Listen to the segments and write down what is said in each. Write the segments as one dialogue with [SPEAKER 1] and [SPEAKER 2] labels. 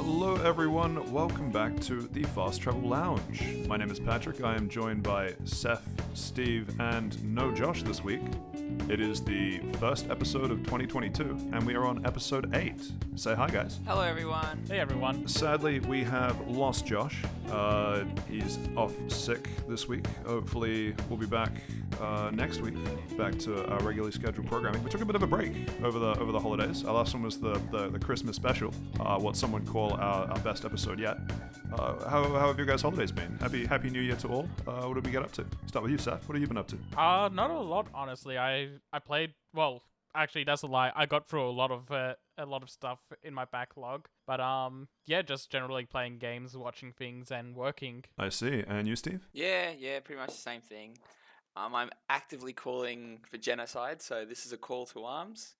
[SPEAKER 1] Hello everyone, welcome back to the Fast Travel Lounge. My name is Patrick, I am joined by Seth, Steve, and no Josh this week. It is the first episode of 2022, and we are on episode 8. Say hi guys.
[SPEAKER 2] Hello everyone.
[SPEAKER 3] Hey everyone.
[SPEAKER 1] Sadly, we have lost Josh. He's off sick this week. Hopefully, we'll be back next week, back to our regularly scheduled programming. We took a bit of a break over the holidays. Our last one was the Christmas special, what some would call our best episode yet. How have your guys' holidays been? Happy New Year to all. What did we get up to? Start with you, Seth. What have you been up to?
[SPEAKER 3] Not a lot, honestly. I played, well, actually that's a lie. I got through a lot of stuff in my backlog. But yeah, just generally playing games, watching things, and working.
[SPEAKER 1] I see. And you, Steve?
[SPEAKER 2] Yeah, pretty much the same thing. I'm actively calling for genocide, so this is a call to arms.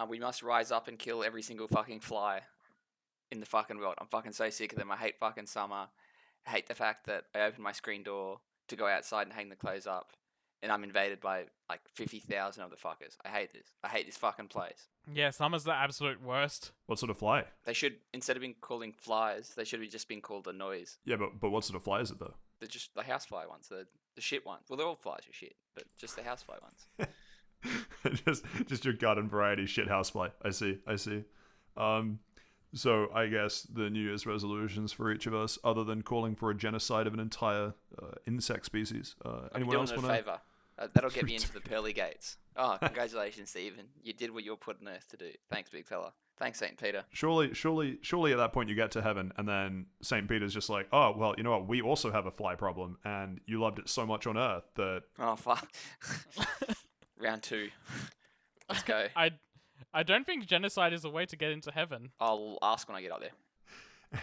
[SPEAKER 2] We must rise up and kill every single fucking fly in the fucking world. I'm fucking so sick of them. I hate fucking summer. I hate the fact that I open my screen door to go outside and hang the clothes up, and I'm invaded by like 50,000 of the fuckers. I hate this. I hate this fucking place.
[SPEAKER 3] Yeah, summer's the absolute worst.
[SPEAKER 1] What sort of fly?
[SPEAKER 2] They should, instead of being calling flies, they should have just been called a noise.
[SPEAKER 1] Yeah, but what sort of fly is it though?
[SPEAKER 2] They're just the housefly ones, the shit ones. Well, they're all flies are shit, but just the housefly ones.
[SPEAKER 1] just your garden variety shit housefly. I see. So I guess the New Year's resolutions for each of us, other than calling for a genocide of an entire insect species, anyone else want to?
[SPEAKER 2] Favor. That'll get me into the pearly gates. Oh, congratulations, Stephen. You did what you were put on earth to do. Thanks, big fella. Thanks, St. Peter.
[SPEAKER 1] Surely at that point you get to heaven, and then St. Peter's just like, oh, well, you know what? We also have a fly problem, and you loved it so much on Earth that...
[SPEAKER 2] Oh, fuck. Round 2. Let's go.
[SPEAKER 3] I don't think genocide is a way to get into heaven.
[SPEAKER 2] I'll ask when I get up there.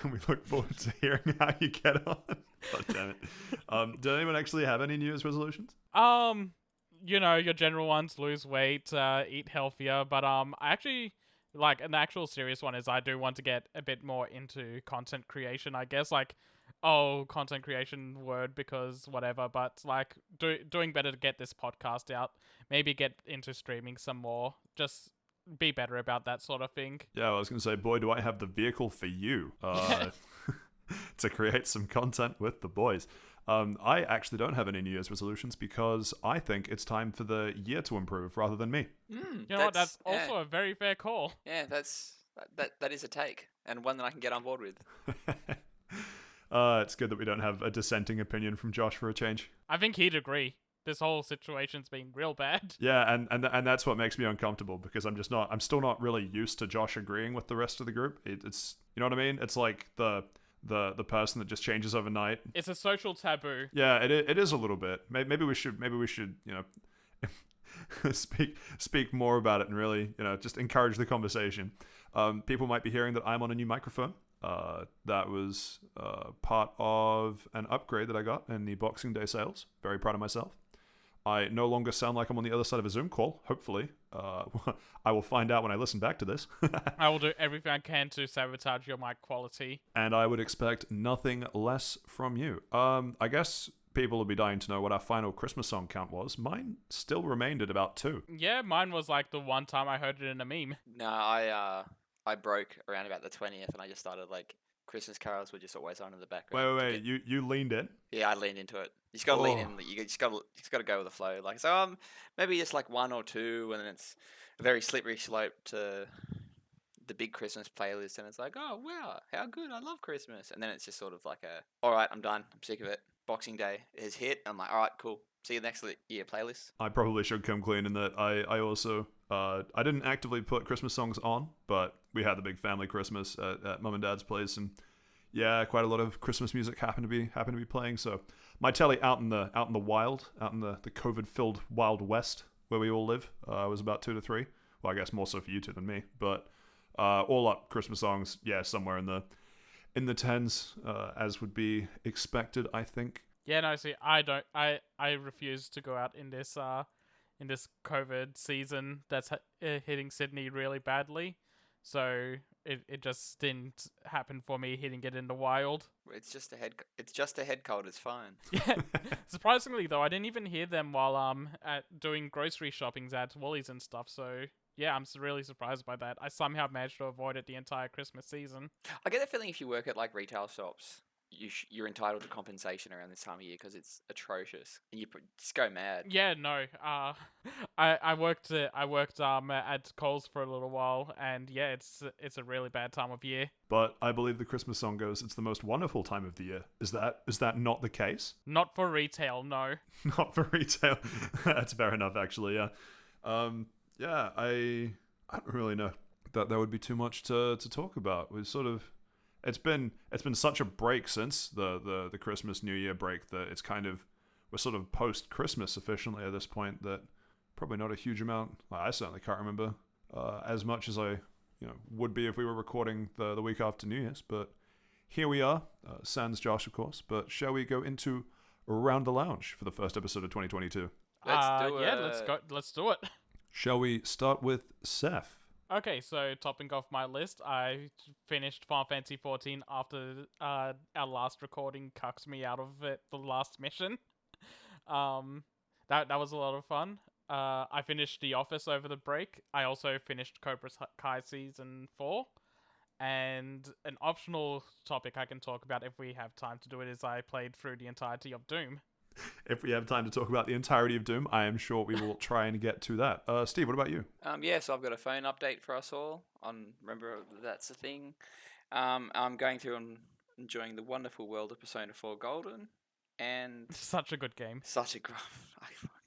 [SPEAKER 1] And we look forward to hearing how you get on. God damn it. Did anyone actually have any New Year's resolutions?
[SPEAKER 3] You know, your general ones, lose weight, eat healthier, but I actually, like, an actual serious one is I do want to get a bit more into content creation, I guess, like, content creation word because whatever, but, like, doing better to get this podcast out, maybe get into streaming some more, just be better about that sort of thing.
[SPEAKER 1] Yeah, I was going to say, boy, do I have the vehicle for you to create some content with the boys. I actually don't have any New Year's resolutions because I think it's time for the year to improve rather than me.
[SPEAKER 3] You know what? That's also a very fair call.
[SPEAKER 2] Yeah, that is a take, and one that I can get on board with.
[SPEAKER 1] It's good that we don't have a dissenting opinion from Josh for a change.
[SPEAKER 3] I think he'd agree. This whole situation's been real bad.
[SPEAKER 1] Yeah, and that's what makes me uncomfortable because I'm still not really used to Josh agreeing with the rest of the group. It's you know what I mean? It's like the person that just changes overnight.
[SPEAKER 3] It's a social taboo.
[SPEAKER 1] Yeah, it is a little bit. Maybe we should you know speak more about it and really just encourage the conversation. People might be hearing that I'm on a new microphone. That was part of an upgrade that I got in the Boxing Day sales. Very proud of myself. I no longer sound like I'm on the other side of a Zoom call, hopefully. I will find out when I listen back to this.
[SPEAKER 3] I will do everything I can to sabotage your mic quality.
[SPEAKER 1] And I would expect nothing less from you. I guess people will be dying to know what our final Christmas song count was. Mine still remained at about 2.
[SPEAKER 3] Yeah, mine was like the one time I heard it in a meme.
[SPEAKER 2] No, I broke around about the 20th, and I just started like... Christmas carols were just always on in the background.
[SPEAKER 1] Wait, you leaned in?
[SPEAKER 2] Yeah, I leaned into it. You just gotta lean in. You just gotta go with the flow. Like so, maybe just like 1 or 2, and then it's a very slippery slope to the big Christmas playlist, and it's like, oh wow, how good! I love Christmas, and then it's just sort of like all right, I'm done. I'm sick of it. Boxing Day has hit. I'm like, all right, cool. See you next year playlist.
[SPEAKER 1] I probably should come clean in that I also I didn't actively put Christmas songs on, but we had the big family Christmas at mum and dad's place, and yeah, quite a lot of Christmas music happened to be playing. So my telly out in the wild, out in the COVID-filled Wild West where we all live, was about 2 to 3. Well, I guess more so for you two than me, but all up Christmas songs, yeah, somewhere in the tens, as would be expected, I think.
[SPEAKER 3] Yeah, no, see, I refuse to go out in this COVID season that's hitting Sydney really badly. So it just didn't happen for me hitting it in the wild.
[SPEAKER 2] It's just a head cold. It's fine.
[SPEAKER 3] Yeah. Surprisingly though, I didn't even hear them while at doing grocery shoppings at Woolies and stuff. So yeah, I'm really surprised by that. I somehow managed to avoid it the entire Christmas season.
[SPEAKER 2] I get the feeling if you work at like retail shops, you're entitled to compensation around this time of year because it's atrocious, and just go mad.
[SPEAKER 3] Yeah, no. I worked at Coles for a little while, and yeah, it's a really bad time of year.
[SPEAKER 1] But I believe the Christmas song goes, "It's the most wonderful time of the year." Is that not the case?
[SPEAKER 3] Not for retail, no.
[SPEAKER 1] Not for retail. That's fair enough, actually. Yeah. Yeah. I don't really know that there would be too much to talk about. We've sort of it's been such a break since the Christmas New Year break that it's kind of we're sort of post Christmas efficiently at this point. That probably not a huge amount. I certainly can't remember as much as I would be if we were recording the week after New Year's. But here we are, sans Josh, of course. But shall we go into Around the Lounge for the first episode of 2022?
[SPEAKER 2] Let's do it.
[SPEAKER 3] Yeah, let's go. Let's do it.
[SPEAKER 1] Shall we start with Seth?
[SPEAKER 3] Okay, so topping off my list, I finished Final Fantasy 14 after our last recording cucked me out of it, the last mission. That was a lot of fun. I finished The Office over the break. I also finished Cobra Kai Season 4. And an optional topic I can talk about if we have time to do it is I played through the entirety of Doom.
[SPEAKER 1] If we have time to talk about the entirety of Doom, I am sure we will try and get to that. Steve, what about you?
[SPEAKER 2] Yeah, so I've got a phone update for us all on Remember That's a Thing. I'm going through and enjoying the wonderful world of Persona 4 Golden, and
[SPEAKER 3] Such a good game.
[SPEAKER 2] such a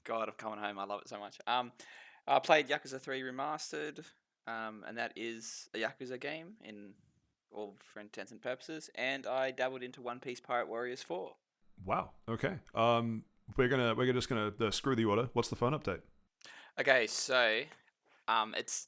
[SPEAKER 2] God, I'm coming home. I love it so much. I played Yakuza 3 Remastered, and that is a Yakuza game in all for intents and purposes. And I dabbled into One Piece Pirate Warriors 4.
[SPEAKER 1] Wow. Okay. We're just gonna screw the order. What's the phone update?
[SPEAKER 2] Okay, so it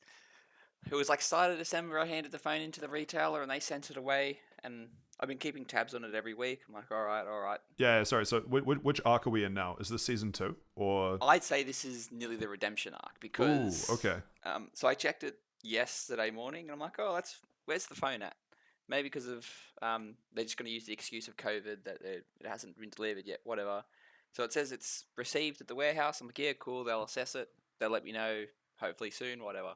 [SPEAKER 2] was like start of December. I handed the phone into the retailer and they sent it away, and I've been keeping tabs on it every week. I'm like, all right.
[SPEAKER 1] Yeah. Sorry. So which arc are we in now? Is this season 2 or?
[SPEAKER 2] I'd say this is nearly the redemption arc because.
[SPEAKER 1] Ooh, okay.
[SPEAKER 2] So I checked it yesterday morning and I'm like, oh, where's the phone at? Maybe because of they're just going to use the excuse of COVID that it hasn't been delivered yet, whatever. So it says it's received at the warehouse. I'm like, yeah, cool. They'll assess it. They'll let me know hopefully soon, whatever.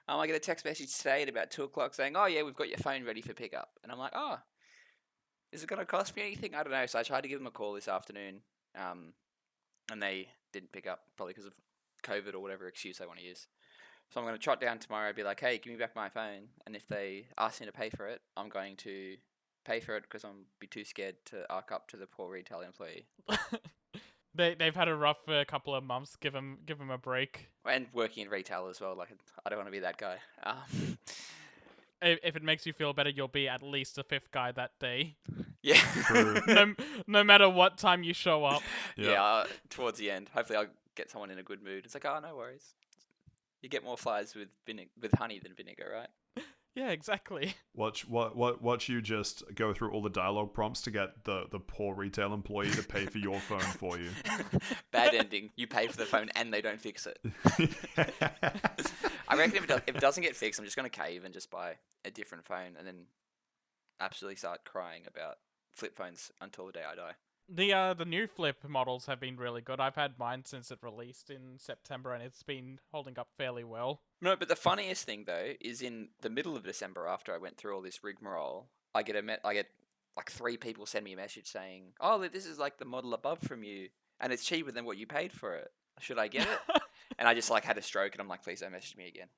[SPEAKER 2] I get a text message today at about 2 o'clock saying, oh, yeah, we've got your phone ready for pickup. And I'm like, oh, is it going to cost me anything? I don't know. So I tried to give them a call this afternoon, and they didn't pick up, probably because of COVID or whatever excuse they want to use. So I'm going to trot down tomorrow and be like, hey, give me back my phone. And if they ask me to pay for it, I'm going to pay for it because I'm be too scared to arc up to the poor retail employee.
[SPEAKER 3] They've had a rough couple of months. Give them a break.
[SPEAKER 2] And working in retail as well. Like, I don't want to be that guy.
[SPEAKER 3] If it makes you feel better, you'll be at least the 5th guy that day.
[SPEAKER 2] Yeah.
[SPEAKER 3] no matter what time you show up.
[SPEAKER 2] Yeah, towards the end. Hopefully I'll get someone in a good mood. It's like, oh, no worries. You get more flies with honey than vinegar, right?
[SPEAKER 3] Yeah, exactly.
[SPEAKER 1] Watch you just go through all the dialogue prompts to get the poor retail employee to pay for your phone for you.
[SPEAKER 2] Bad ending. You pay for the phone and they don't fix it. I reckon if it doesn't get fixed, I'm just going to cave and just buy a different phone and then absolutely start crying about flip phones until the day I die.
[SPEAKER 3] The new flip models have been really good. I've had mine since it released in September, and it's been holding up fairly well.
[SPEAKER 2] No, but the funniest thing though is in the middle of December, after I went through all this rigmarole, I get like 3 people send me a message saying, "Oh, this is like the model above from you, and it's cheaper than what you paid for it. Should I get it?" And I just like had a stroke, and I'm like, "Please don't message me again."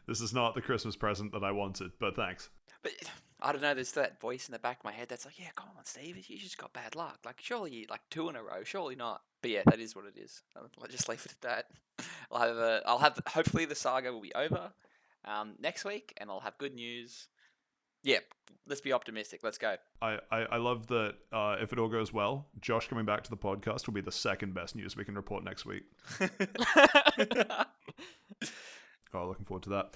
[SPEAKER 1] This is not the Christmas present that I wanted, but thanks.
[SPEAKER 2] But I don't know. There's that voice in the back of my head that's like, "Yeah, come on, Steve. You just got bad luck. Like, surely you 2 in a row. Surely not." But yeah, that is what it is. I'll just leave it at that. Hopefully the saga will be over next week, and I'll have good news. Yeah, let's be optimistic. Let's go.
[SPEAKER 1] I love that if it all goes well, Josh coming back to the podcast will be the second best news we can report next week. Oh, looking forward to that.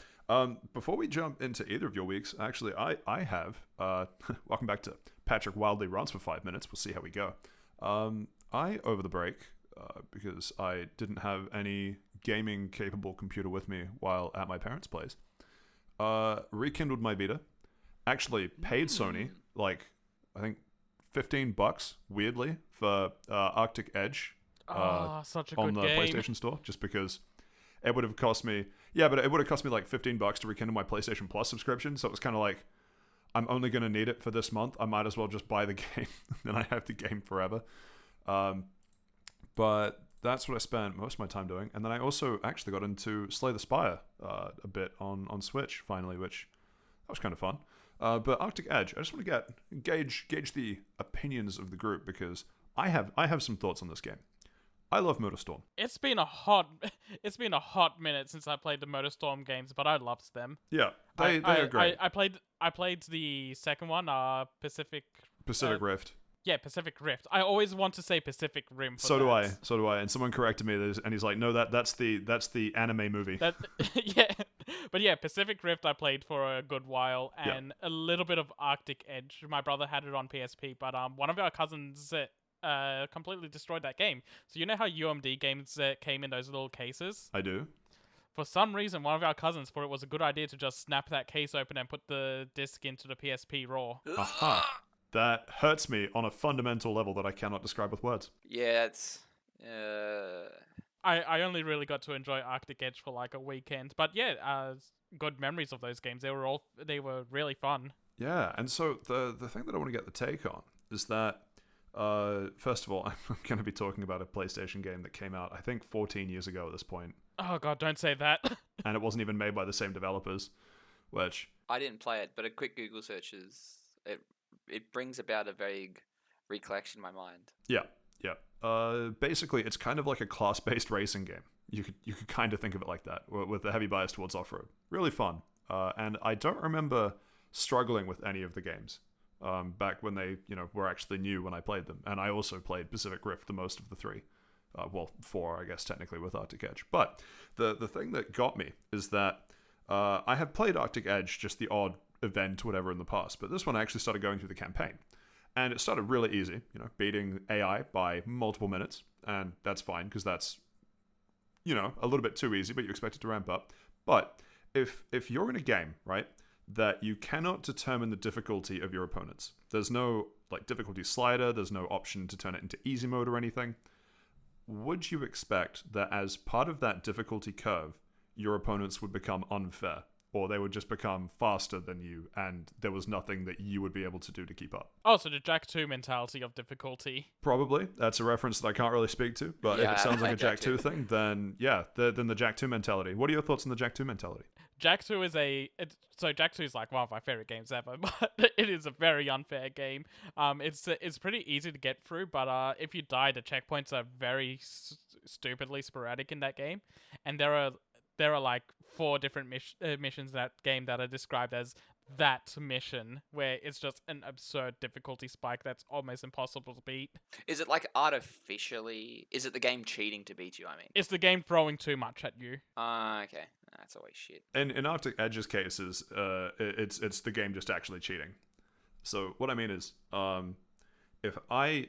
[SPEAKER 1] Before we jump into either of your weeks, actually, I have, welcome back to Patrick Wildly Runs for 5 minutes. We'll see how we go. I, over the break, because I didn't have any gaming-capable computer with me while at my parents' place, rekindled my Vita. Actually paid Sony, like, I think $15, weirdly, for Arctic Edge
[SPEAKER 3] Such a
[SPEAKER 1] on
[SPEAKER 3] good
[SPEAKER 1] the
[SPEAKER 3] game.
[SPEAKER 1] PlayStation Store, just because it would have cost me, yeah, but it would have cost me like $15 to rekindle my PlayStation Plus subscription. So it was kind of like, I'm only going to need it for this month. I might as well just buy the game and I have the game forever. But that's what I spent most of my time doing. And then I also actually got into Slay the Spire a bit on Switch finally, which that was kind of fun. But Arctic Edge, I just want to gauge the opinions of the group because I have some thoughts on this game. I love MotorStorm.
[SPEAKER 3] It's been a hot minute since I played the MotorStorm games, but I loved them.
[SPEAKER 1] Yeah, they are great.
[SPEAKER 3] I played the second one, Pacific
[SPEAKER 1] Rift.
[SPEAKER 3] Yeah, Pacific Rift. I always want to say Pacific Rim.
[SPEAKER 1] So do I. And someone corrected me, and he's like, "No, that's the anime movie."
[SPEAKER 3] Yeah, but yeah, Pacific Rift I played for a good while, and a little bit of Arctic Edge. My brother had it on PSP, but one of our cousins completely destroyed that game. So you know how UMD games came in those little cases?
[SPEAKER 1] I do.
[SPEAKER 3] For some reason, one of our cousins thought it was a good idea to just snap that case open and put the disc into the PSP RAW.
[SPEAKER 1] Aha. That hurts me on a fundamental level that I cannot describe with words.
[SPEAKER 2] Yeah, it's...
[SPEAKER 3] I only really got to enjoy Arctic Edge for like a weekend. But yeah, good memories of those games. They were really fun.
[SPEAKER 1] Yeah, and so the thing that I want to get the take on is that first of all, I'm going to be talking about a PlayStation game that came out, I think, 14 years ago at this point.
[SPEAKER 3] Oh god, don't say that.
[SPEAKER 1] And it wasn't even made by the same developers, which...
[SPEAKER 2] I didn't play it, but a quick Google search it brings about a vague recollection in my mind.
[SPEAKER 1] Yeah. Basically, it's kind of like a class-based racing game. You could kind of think of it like that, with a heavy bias towards off-road. Really fun. And I don't remember struggling with any of the games back when they were actually new when I played them. And I also played Pacific Rift the most of the three. Well, 4, I guess, technically, with Arctic Edge. But the thing that got me is that I have played Arctic Edge, just the odd event, whatever, in the past. But this one I actually started going through the campaign. And it started really easy, beating AI by multiple minutes. And that's fine, because that's, a little bit too easy, but you expect it to ramp up. But if you're in a game, right, that you cannot determine the difficulty of your opponents, there's no difficulty slider, there's no option to turn it into easy mode or anything, would you expect that as part of that difficulty curve, your opponents would become unfair? Or they would just become faster than you, and there was nothing that you would be able to do to keep up?
[SPEAKER 3] Oh, so the Jak 2 mentality of difficulty.
[SPEAKER 1] Probably. That's a reference that I can't really speak to, but if it sounds like a Jak 2 thing, then yeah, then the Jak 2 mentality. What are your thoughts on the Jak 2 mentality?
[SPEAKER 3] Jak 2 is Jak 2 is like one of my favorite games ever, but it is a very unfair game. It's pretty easy to get through, but if you die, the checkpoints are very stupidly sporadic in that game, and there are like 4 different missions in that game that are described as that mission, where it's just an absurd difficulty spike that's almost impossible to beat.
[SPEAKER 2] Is it like artificially... Is it the game cheating to beat you, I mean?
[SPEAKER 3] It's the game throwing too much at you.
[SPEAKER 2] Okay. That's always shit.
[SPEAKER 1] In Arctic Edge's cases, it's the game just actually cheating. So what I mean is, if I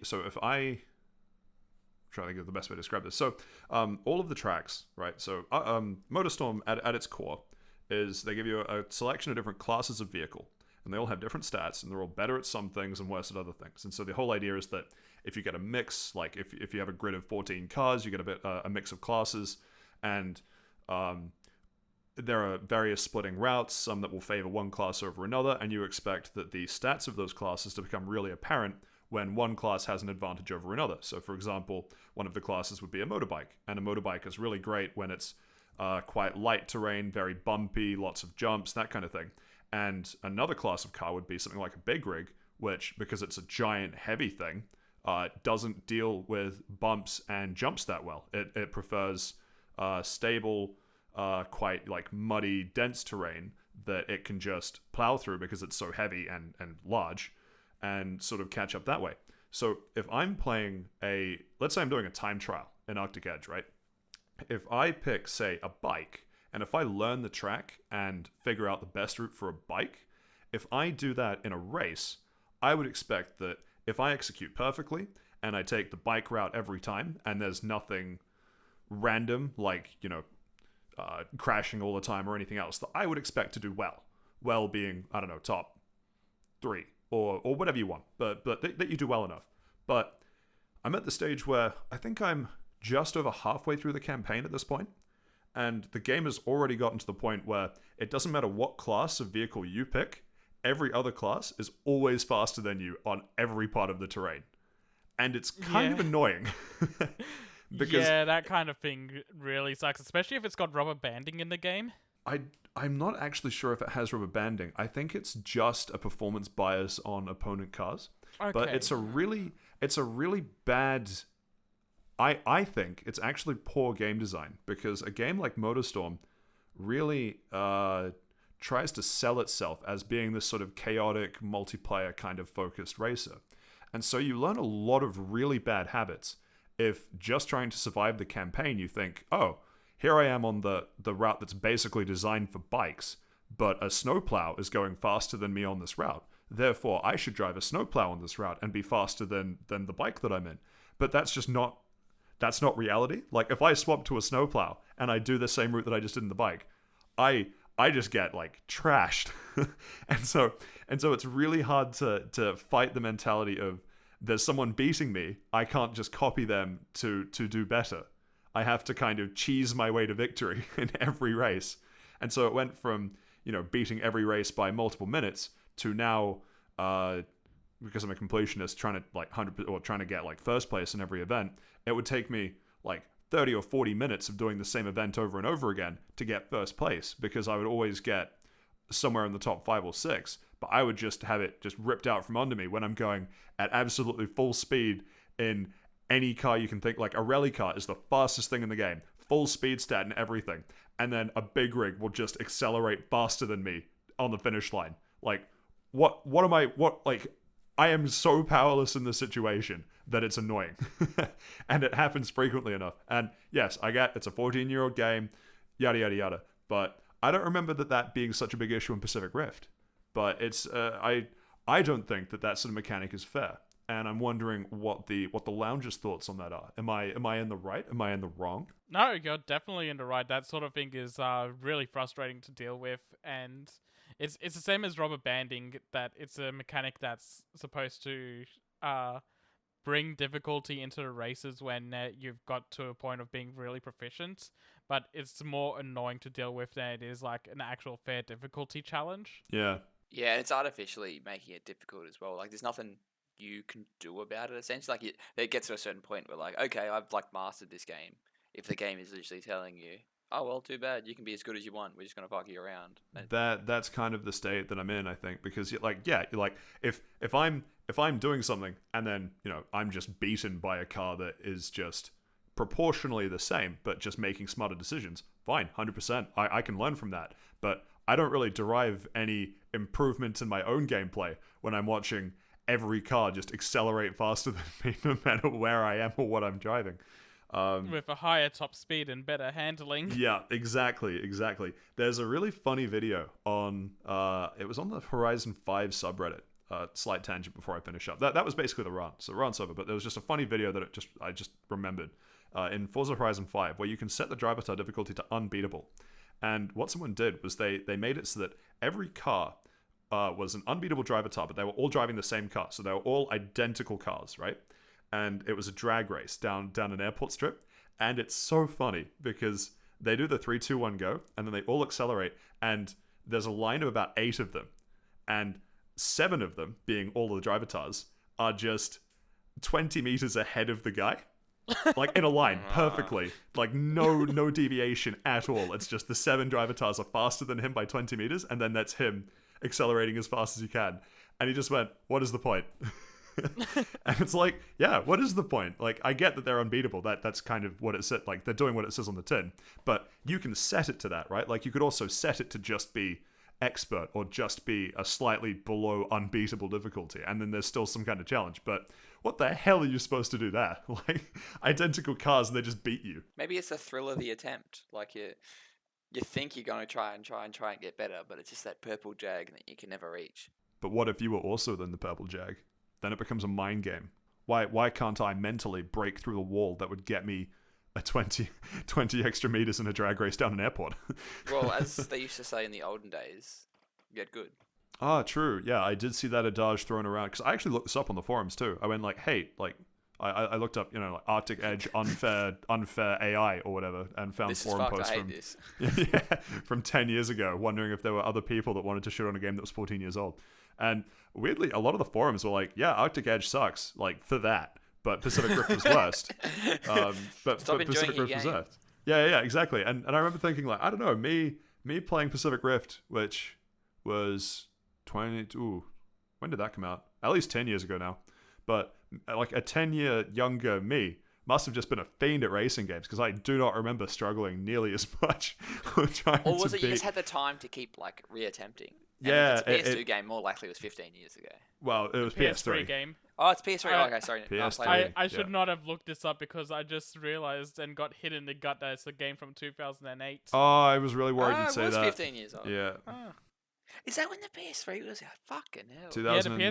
[SPEAKER 1] trying to think of the best way to describe this. So, all of the tracks, right? So, MotorStorm at its core is they give you a selection of different classes of vehicle, and they all have different stats, and they're all better at some things and worse at other things. And so the whole idea is that if you get a mix, like if you have a grid of 14 cars, you get a mix of classes, and there are various splitting routes, some that will favor one class over another, and you expect that the stats of those classes to become really apparent when one class has an advantage over another. So, for example, one of the classes would be a motorbike, and a motorbike is really great when it's quite light terrain, very bumpy, lots of jumps, that kind of thing. And another class of car would be something like a big rig, which, because it's a giant, heavy thing, doesn't deal with bumps and jumps that well. It prefers stable, quite like muddy, dense terrain that it can just plow through because it's so heavy and large, and sort of catch up that way. So if I'm playing let's say I'm doing a time trial in Arctic Edge, right? If I pick, say, a bike, and if I learn the track and figure out the best route for a bike, if I do that in a race, I would expect that if I execute perfectly and I take the bike route every time, and there's nothing random like, crashing all the time or anything else, that I would expect to do well. Well being, I don't know, top 3. Or whatever you want, but that you do well enough. But I'm at the stage where I think I'm just over halfway through the campaign at this point, And the game has already gotten to the point where it doesn't matter what class of vehicle you pick, every other class is always faster than you on every part of the terrain. And it's kind of annoying. Because
[SPEAKER 3] that kind of thing really sucks, especially if it's got rubber banding in the game.
[SPEAKER 1] I'm not actually sure if it has rubber banding. I think it's just a performance bias on opponent cars.
[SPEAKER 3] Okay.
[SPEAKER 1] But it's a really bad... I think it's actually poor game design, because a game like MotorStorm really tries to sell itself as being this sort of chaotic, multiplayer kind of focused racer. And so you learn a lot of really bad habits if just trying to survive the campaign you think, oh, here I am on the route that's basically designed for bikes, but a snowplow is going faster than me on this route. Therefore, I should drive a snowplow on this route and be faster than the bike that I'm in. But that's just not... That's not reality. Like, if I swap to a snowplow and I do the same route that I just did in the bike, I just get, like, trashed. and so it's really hard to fight the mentality of, there's someone beating me, I can't just copy them to do better. I have to kind of cheese my way to victory in every race. And so it went from, beating every race by multiple minutes to now, because I'm a completionist, trying to like 100 or trying to get like first place in every event, it would take me like 30 or 40 minutes of doing the same event over and over again to get first place, because I would always get somewhere in the top 5 or 6, but I would just have it just ripped out from under me when I'm going at absolutely full speed in any car you can think. Like a rally car is the fastest thing in the game, full speed stat and everything, and then a big rig will just accelerate faster than me on the finish line. Like, I am so powerless in this situation that it's annoying. And it happens frequently enough. And yes, I get it's a 14-year-old game, yada, yada, yada. But I don't remember that being such a big issue in Pacific Rift. But it's I don't think that sort of mechanic is fair. And I'm wondering what the lounge's thoughts on that are. Am I in the right? Am I in the wrong?
[SPEAKER 3] No, you're definitely in the right. That sort of thing is really frustrating to deal with, and it's the same as rubber banding, that it's a mechanic that's supposed to bring difficulty into the races when you've got to a point of being really proficient, but it's more annoying to deal with than it is like an actual fair difficulty challenge.
[SPEAKER 1] Yeah.
[SPEAKER 2] Yeah, it's artificially making it difficult as well. Like, there's nothing you can do about it, essentially. Like, it gets to a certain point where, like, okay, I've, like, mastered this game. If the game is literally telling you, oh, well, too bad, you can be as good as you want, we're just going to fuck you around.
[SPEAKER 1] That's kind of the state that I'm in, I think, because, if I'm doing something and then, I'm just beaten by a car that is just proportionally the same, but just making smarter decisions, fine, 100%. I can learn from that. But I don't really derive any improvement in my own gameplay when I'm watching every car just accelerate faster than me, no matter where I am or what I'm driving.
[SPEAKER 3] With a higher top speed and better handling.
[SPEAKER 1] Yeah, exactly. There's a really funny video on, it was on the Horizon 5 subreddit. Slight tangent before I finish up. That was basically the run. So the run over, but there was just a funny video that I just remembered in Forza Horizon 5, where you can set the driver tar difficulty to unbeatable. And what someone did was they made it so that every car was an unbeatable driver tar, but they were all driving the same car. So they were all identical cars, right? And it was a drag race down an airport strip. And it's so funny because they do the 3, 2, 1 go, and then they all accelerate, and there's a line of about 8 of them. And 7 of them, being all of the driver tars, are just 20 meters ahead of the guy. Like, in a line, perfectly. Like, no deviation at all. It's just the 7 driver tars are faster than him by 20 meters, and then that's him accelerating as fast as he can. And he just went, what is the point? And it's like, yeah, what is the point? Like, I get that they're unbeatable. That's kind of what it said. Like, they're doing what it says on the tin. But you can set it to that, right? Like, you could also set it to just be expert or just be a slightly below unbeatable difficulty, and then there's still some kind of challenge. But what the hell are you supposed to do there? Like, identical cars and they just beat you.
[SPEAKER 2] Maybe it's the thrill of the attempt. Like, you think you're going to try and get better, but it's just that purple jag that you can never reach.
[SPEAKER 1] But what if you were also then the purple jag? Then it becomes a mind game. Why can't I mentally break through the wall that would get me a 20 extra meters in a drag race down an airport?
[SPEAKER 2] Well, as they used to say in the olden days, get good.
[SPEAKER 1] Ah, true. Yeah, I did see that adage thrown around, because I actually looked this up on the forums too. I went like, hey, like, I looked up, like Arctic Edge unfair AI or whatever, and found
[SPEAKER 2] This is
[SPEAKER 1] forum
[SPEAKER 2] fucked.
[SPEAKER 1] posts
[SPEAKER 2] I hate
[SPEAKER 1] from
[SPEAKER 2] this.
[SPEAKER 1] yeah, from 10 years ago, wondering if there were other people that wanted to shit on a game that was 14 years old. And weirdly, a lot of the forums were like, "Yeah, Arctic Edge sucks," like for that, but Pacific Rift was worst. But
[SPEAKER 2] Stop enjoying
[SPEAKER 1] Pacific
[SPEAKER 2] your
[SPEAKER 1] Rift was
[SPEAKER 2] game.
[SPEAKER 1] worst. Yeah, exactly. And I remember thinking like, I don't know, me playing Pacific Rift, which was 22. When did that come out? At least 10 years ago now. But like a 10-year younger me must have just been a fiend at racing games, because I do not remember struggling nearly as much trying
[SPEAKER 2] Or was
[SPEAKER 1] to
[SPEAKER 2] it you
[SPEAKER 1] beat.
[SPEAKER 2] just had the time to keep like reattempting? And
[SPEAKER 1] Yeah,
[SPEAKER 2] if it's a PS2 game, more likely it was 15 years ago.
[SPEAKER 1] Well, it was
[SPEAKER 3] PS3
[SPEAKER 1] PS3.
[SPEAKER 3] game.
[SPEAKER 2] Oh, it's PS3.
[SPEAKER 3] I-
[SPEAKER 2] Okay, sorry.
[SPEAKER 1] PS3.
[SPEAKER 3] I
[SPEAKER 1] Yeah.
[SPEAKER 3] should not have looked this up because I just realized and got hit in the gut that it's a game from 2008.
[SPEAKER 1] Oh, I was really worried you'd
[SPEAKER 2] it
[SPEAKER 1] say
[SPEAKER 2] was
[SPEAKER 1] that.
[SPEAKER 2] 15 years old.
[SPEAKER 1] Yeah.
[SPEAKER 2] Oh. Is that when the PS3 was out? Fucking hell.
[SPEAKER 1] 2000.
[SPEAKER 3] Yeah,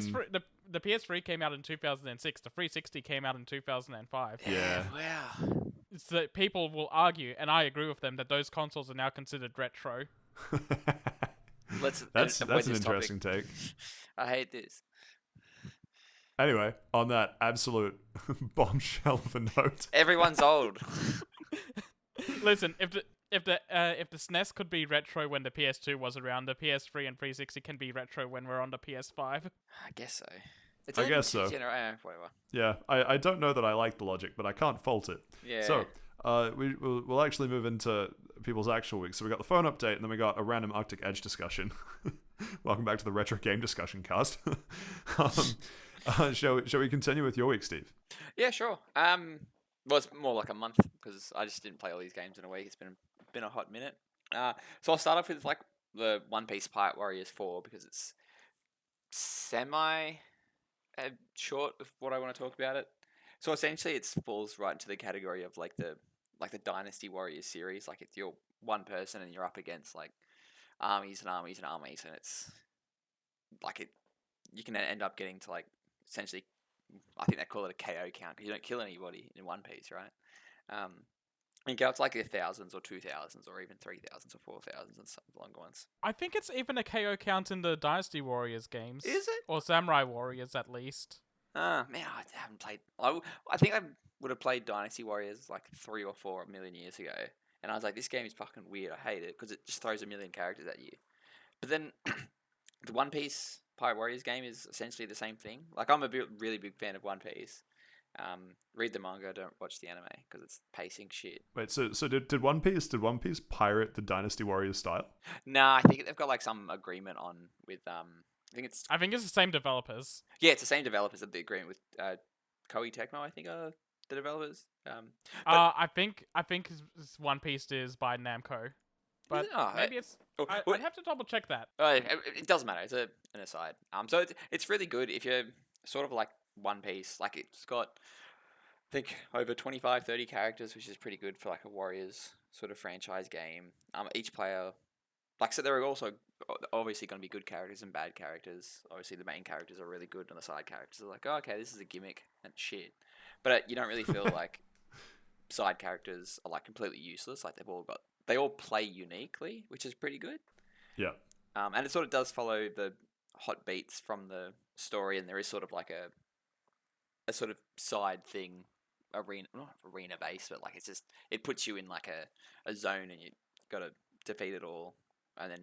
[SPEAKER 3] the PS3 came out in 2006. The 360 came out in 2005.
[SPEAKER 1] Yeah.
[SPEAKER 2] Wow.
[SPEAKER 3] So people will argue, and I agree with them, that those consoles are now considered retro.
[SPEAKER 2] Let's
[SPEAKER 1] that's
[SPEAKER 2] avoid
[SPEAKER 1] an
[SPEAKER 2] this topic.
[SPEAKER 1] interesting take.
[SPEAKER 2] I hate this.
[SPEAKER 1] Anyway, on that absolute bombshell of a note.
[SPEAKER 2] Everyone's old.
[SPEAKER 3] Listen, if the SNES could be retro when the PS2 was around, the PS3 and 360 can be retro when we're on the PS5.
[SPEAKER 2] I guess so. It's
[SPEAKER 1] I
[SPEAKER 2] a
[SPEAKER 1] guess so.
[SPEAKER 2] Whatever.
[SPEAKER 1] Yeah, I don't know that I like the logic, but I can't fault it.
[SPEAKER 2] Yeah.
[SPEAKER 1] So, we'll actually move into people's actual week. So we got the phone update, and then we got a random Arctic Edge discussion. Welcome back to the Retro Game Discussion Cast. Shall we continue with your week, Steve?
[SPEAKER 2] Yeah, sure. Well, it's more like a month because I just didn't play all these games in a week. It's been a hot minute. So I'll start off with like the One Piece Pirate Warriors 4 because it's semi short of what I want to talk about it. So essentially, it falls right into the category of like the Dynasty Warriors series. Like it's you're one person and you're up against like armies and armies and armies, and it's like it. You can end up getting to like essentially, I think they call it a KO count because you don't kill anybody in One Piece, right? And get up to like the thousands or 2,000s or even 3,000s or 4,000s and some longer ones.
[SPEAKER 3] I think it's even a KO count in the Dynasty Warriors games.
[SPEAKER 2] Is it?
[SPEAKER 3] Or Samurai Warriors, at least.
[SPEAKER 2] Man, I haven't played. I think I would have played Dynasty Warriors like 3 or 4 a million years ago, and I was like, this game is fucking weird. I hate it because it just throws a million characters at you. But then the One Piece Pirate Warriors game is essentially the same thing. Like I'm a really big fan of One Piece. Read the manga, don't watch the anime because it's pacing shit.
[SPEAKER 1] Wait, so did One Piece pirate the Dynasty Warriors style?
[SPEAKER 2] Nah, I think they've got like some agreement on with
[SPEAKER 3] I think it's the same developers.
[SPEAKER 2] Yeah, it's the same developers that the agreement with Koei Tecmo, I think are the developers.
[SPEAKER 3] I think One Piece is by Namco. But
[SPEAKER 2] it? Oh,
[SPEAKER 3] maybe it's... I'd have to double check that.
[SPEAKER 2] It doesn't matter. It's an aside. So it's really good if you're sort of like One Piece. Like it's got, I think, over 25, 30 characters, which is pretty good for like a Warriors sort of franchise game. Each player, like, so there are also obviously going to be good characters and bad characters. Obviously, the main characters are really good, and the side characters are like, oh, okay, this is a gimmick and shit. But you don't really feel like side characters are like completely useless. Like they all play uniquely, which is pretty good.
[SPEAKER 1] Yeah.
[SPEAKER 2] And it sort of does follow the hot beats from the story, and there is sort of like a sort of side thing, not arena based, but like it puts you in like a zone, and you got to defeat it all, and then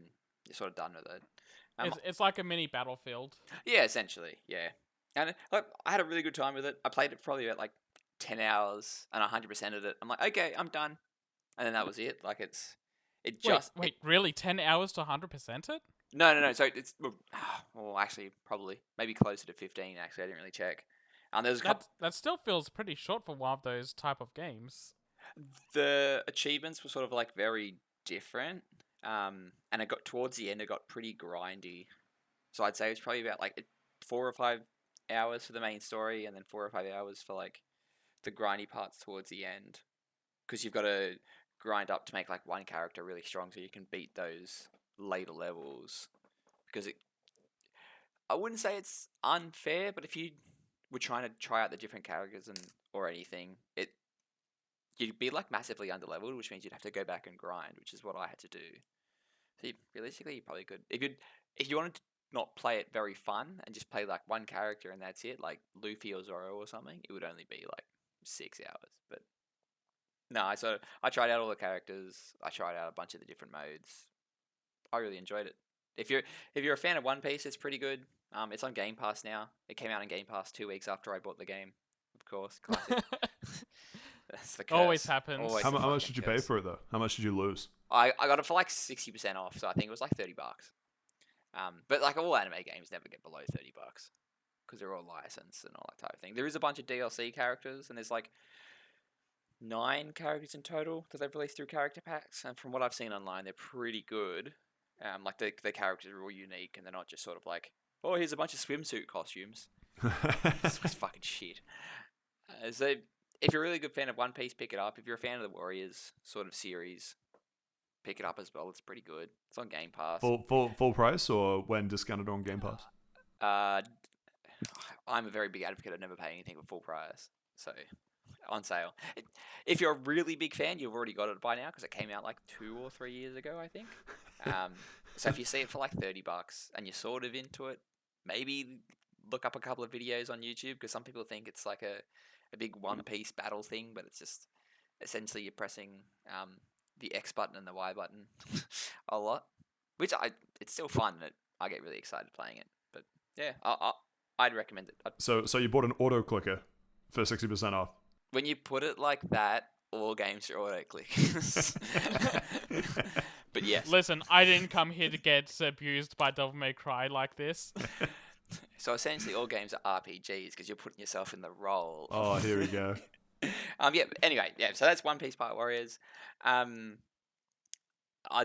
[SPEAKER 2] you're sort of done with it.
[SPEAKER 3] It's like a mini Battlefield.
[SPEAKER 2] Yeah, essentially, yeah. And like I had a really good time with it. I played it probably about like 10 hours, and 100%ed it. I'm like, okay, I'm done, and then that was it. Like
[SPEAKER 3] Wait, really? 10 hours to 100% it?
[SPEAKER 2] No. So it's well, actually, probably maybe closer to 15. Actually, I didn't really check. There's a couple.
[SPEAKER 3] That still feels pretty short for one of those type of games.
[SPEAKER 2] The achievements were sort of like very different, and it got towards the end. It got pretty grindy. So I'd say it's probably about like 4 or 5 hours for the main story, and then 4 or 5 hours for like the grindy parts towards the end, because you've got to grind up to make like one character really strong so you can beat those later levels. Because I wouldn't say it's unfair, but if you were trying to try out the different characters or anything, you'd be like massively underleveled, which means you'd have to go back and grind, which is what I had to do. So realistically, you probably could if you wanted not play it very fun and just play like one character and that's it, like Luffy or Zoro or something, it would only be like 6 hours. But no, I tried out all the characters. I tried out a bunch of the different modes. I really enjoyed it. If you're a fan of One Piece, it's pretty good. It's on Game Pass now. It came out on Game Pass 2 weeks after I bought the game. Of course, classic. That's the curse.
[SPEAKER 3] Always happens.
[SPEAKER 2] Always
[SPEAKER 1] How
[SPEAKER 2] the
[SPEAKER 1] much
[SPEAKER 2] fucking
[SPEAKER 1] did you pay
[SPEAKER 2] curse.
[SPEAKER 1] for it though? How much did you lose?
[SPEAKER 2] I got it for like 60% off, so I think it was like $30. But like all anime games never get below $30 because they're all licensed and all that type of thing. There is a bunch of DLC characters, and there's like 9 characters in total that they've released through character packs. And from what I've seen online, they're pretty good. Like the characters are all unique, and they're not just sort of like, oh, here's a bunch of swimsuit costumes. It's fucking shit. So if you're a really good fan of One Piece, pick it up. If you're a fan of the Warriors sort of series, pick it up as well. It's pretty good. It's on Game Pass.
[SPEAKER 1] full price or when discounted on Game Pass?
[SPEAKER 2] I'm a very big advocate of never paying anything for full price. So on sale. If you're a really big fan, you've already got it by now because it came out like 2 or 3 years ago, I think. So if you see it for like $30 and you're sort of into it, maybe look up a couple of videos on YouTube because some people think it's like a big One Piece battle thing, but it's just essentially you're pressing the X button and the Y button a lot, which it's still fun. I get really excited playing it, but yeah, I'd recommend it.
[SPEAKER 1] So you bought an auto clicker for 60% off.
[SPEAKER 2] When you put it like that, all games are auto click. But yes.
[SPEAKER 3] Listen, I didn't come here to get abused by Devil May Cry like this.
[SPEAKER 2] So essentially, all games are RPGs because you're putting yourself in the role.
[SPEAKER 1] Oh, here we go.
[SPEAKER 2] Yeah. Anyway, yeah. So that's One Piece Pirate Warriors.